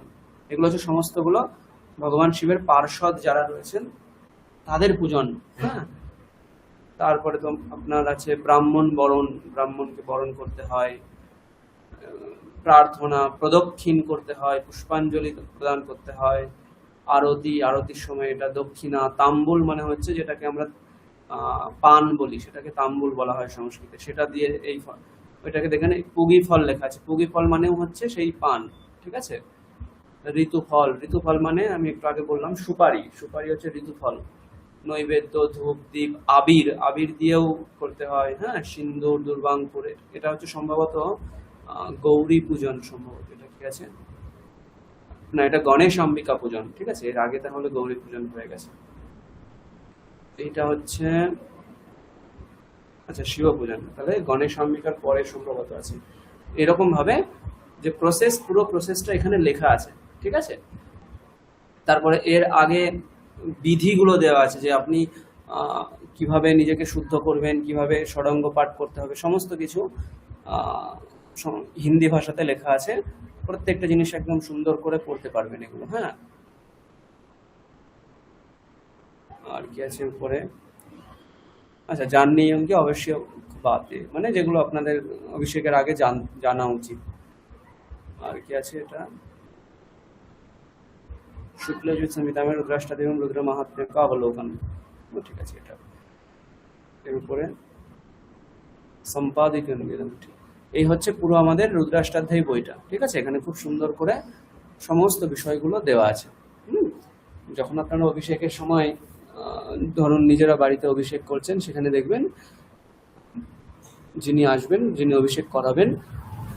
এগুলো হচ্ছে সমস্তগুলো ভগবান শিবের পার্ষদ যারা রয়েছেন তাদের পূজন। হ্যাঁ, তারপরে তো আপনার আছে ব্রাহ্মণ বরণ, ব্রাহ্মণকে বরণ করতে হয়, প্রার্থনা, প্রদক্ষিণ করতে হয়, পুষ্পাঞ্জলি প্রদান করতে হয়, আরতি, আরতির সময় এটা দক্ষিণা, তাম্বুল মানে হচ্ছে যেটাকে আমরা পান বলি, সেটাকে তাম্বুল বলা হয় সংস্কৃতে, সেটা দিয়ে এই ফল, ওইটাকে দেখেন পুগি ফল লেখা আছে। পুগি ফল মানেও হচ্ছে সেই পান। ঠিক আছে, ঋতুফল, ঋতুফল মানে আমি একটু আগে বললাম সুপারি, সুপারি হচ্ছে ঋতুফল। নৈবেদ্য, ধূপ, দ্বীপ, আবির, আবির দিয়েও করতে হয়। হ্যাঁ, সিন্দুর, দুর্বাঙ্কুরে, এটা হচ্ছে সম্ভবত গৌরী পূজন, সম্ভবত এটা কি আছে না, এটা গণেশ অম্বিকা পূজন। ঠিক আছে, এর আগে তাহলে গৌরী পূজন হয়ে গেছে। এইটা হচ্ছে আচ্ছা শিব পূজন, তাহলে গণেশ অম্বিকার পরে সম্ভবত আছে। এরকম ভাবে যে প্রসেস, পুরো প্রসেসটা এখানে লেখা আছে। ঠিক আছে, তারপরে এর আগে বিধিগুলো দেওয়া আছে যে আপনি কিভাবে নিজেকে শুদ্ধ করবেন, কিভাবে ষড়ঙ্গ পাঠ করতে হবে, সমস্ত কিছু হিন্দি ভাষাতে লেখা আছে। প্রত্যেকটা জিনিস একদম সুন্দর করে পড়তে পারবেন এগুলো। হ্যাঁ, আর কি আছে উপরে? আচ্ছা, যার নিয়ম কি অবশ্যই বাদে, মানে যেগুলো আপনাদের অভিষেকের আগে জানা উচিত। আর কি আছে এটা? শুক্লযুজ সংহিতামে রুদ্রাষ্টাদী এবং রুদ্র মাহাত্ম্য কা অবলোকন। ঠিক আছে, এটা এর উপরে সম্পাদিত নিবেদন। ঠিক, এই হচ্ছে পুরো আমাদের রুদ্রাষ্টাধ্যায়ী বইটা। ঠিক আছে, এখানে খুব সুন্দর করে সমস্ত বিষয়গুলো দেওয়া আছে। যখন আপনারা অভিষেকের সময় ধরুন নিজেরা বাড়িতে অভিষেক করছেন, সেখানে দেখবেন যিনি আসবেন, যিনি অভিষেক করাবেন,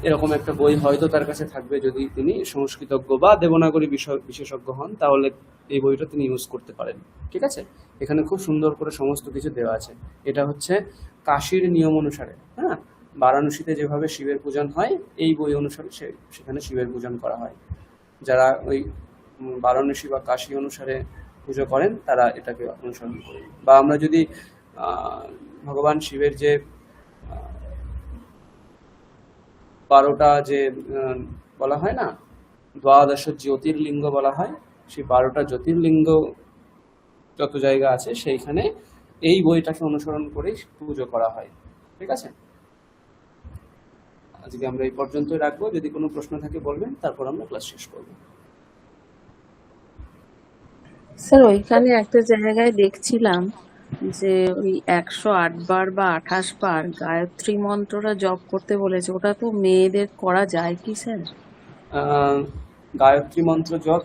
এরকম একটা বই হয়তো তার কাছে থাকবে। যদি তিনি সংস্কৃতজ্ঞ বা দেবনাগরী বিষয় বিশেষজ্ঞ হন, তাহলে এই বইটা তিনি ইউজ করতে পারেন। ঠিক আছে, এখানে খুব সুন্দর করে সমস্ত কিছু দেওয়া আছে। এটা হচ্ছে কাশীর নিয়ম অনুসারে, হ্যাঁ, বারাণসীতে যেভাবে শিবের পূজন হয়, এই বই অনুসারে সেখানে শিবের পূজন করা হয়। যারা ওই বারাণসী বা কাশী অনুসারে পুজো করেন, তারা এটাকে অনুসরণ করেন। বা আমরা যদি ভগবান শিবের যে 12টা যে বলা হয় না, দ্বাদশ জ্যোতির্লিঙ্গ বলা হয়, সেই 12টা জ্যোতির্লিঙ্গ যত জায়গা আছে সেইখানে এই বইটাকে অনুসরণ করেই পুজো করা হয়। ঠিক আছে, আজকে আমরা এই পর্যন্তই রাখবো। যদি কোনো প্রশ্ন থাকে বলবেন, তারপর আমরা ক্লাস শেষ করব। স্যার ওইখানে একটা জায়গায় দেখছিলাম যে ওই 108 বার বা 28 বার গায়ত্রী মন্ত্রটা জপ করতে বলেছে, ওটা তো মেয়েদের করা যায় কি স্যার? গায়ত্রী মন্ত্র জপ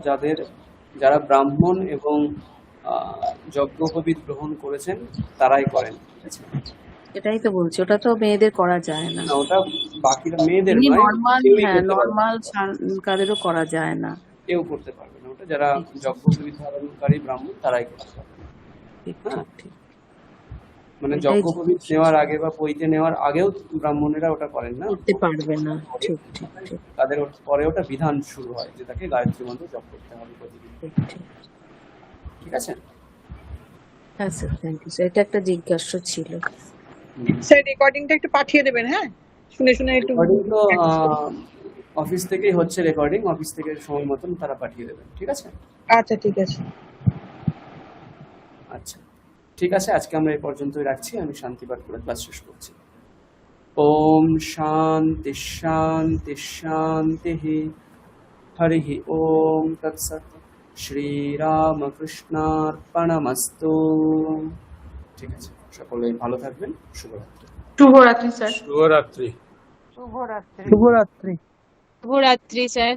যারা ব্রাহ্মণ এবং যজ্ঞোপবীত গ্রহণ করেছেন তারাই করেন। ঠিক আছে, এটাই তো বলছি, ওটা তো মেয়েদের করা যায় না। না, ওটা বাকিরা মেয়েদের নয়, নর্মাল, কেউই হ্যাঁ করতে পারবে না। নর্মাল কাদেরও করা যায় না। কেউ করতে পারবে না ওটা, যারা যজ্ঞোপবীত ধারণকারী ব্রাহ্মণ তারাই করতে পারবে। হ্যাঁ, মানে যজ্ঞোপবীত নেওয়ার আগে বা পৈতে নেওয়ার আগেও ব্রাহ্মণেরা ওটা করেন না, করতে পারবে না। ঠিক ঠিক ঠিক তাদের পরে ওটা বিধান শুরু হয় যে তাকে গায়ত্রী মন্ত্র জপ করতে হবে প্রতিদিন। ঠিক। ঠিক আছে, হ্যাঁ স্যার, থ্যাংক ইউ স্যার, এটা একটা জিজ্ঞাসা ছিল। স্যার রেকর্ডিংটা একটু পাঠিয়ে দেবেন, হ্যাঁ, শুনে শুনে একটু। রেকর্ডিং তো অফিস থেকেই হচ্ছে, রেকর্ডিং অফিস থেকে সময় মতন তারা পাঠিয়ে দেবেন। ঠিক আছে, আচ্ছা ঠিক আছে। আচ্ছা ঠিক আছে, আজকে আমরা এই পর্যন্তই রাখছি। আমি শান্তি পাঠ করে ক্লাস শেষ করছি। ওম শান্তি শান্তি শান্তি। হরি ওম তৎসৎ। শ্রীরামকৃষ্ণার্পণমস্তু। ঠিক আছে, সকলে ভালো থাকবেন। শুভরাত্রি। শুভরাত্রি স্যার। শুভরাত্রি। শুভরাত্রি। শুভরাত্রি। শুভরাত্রি স্যার।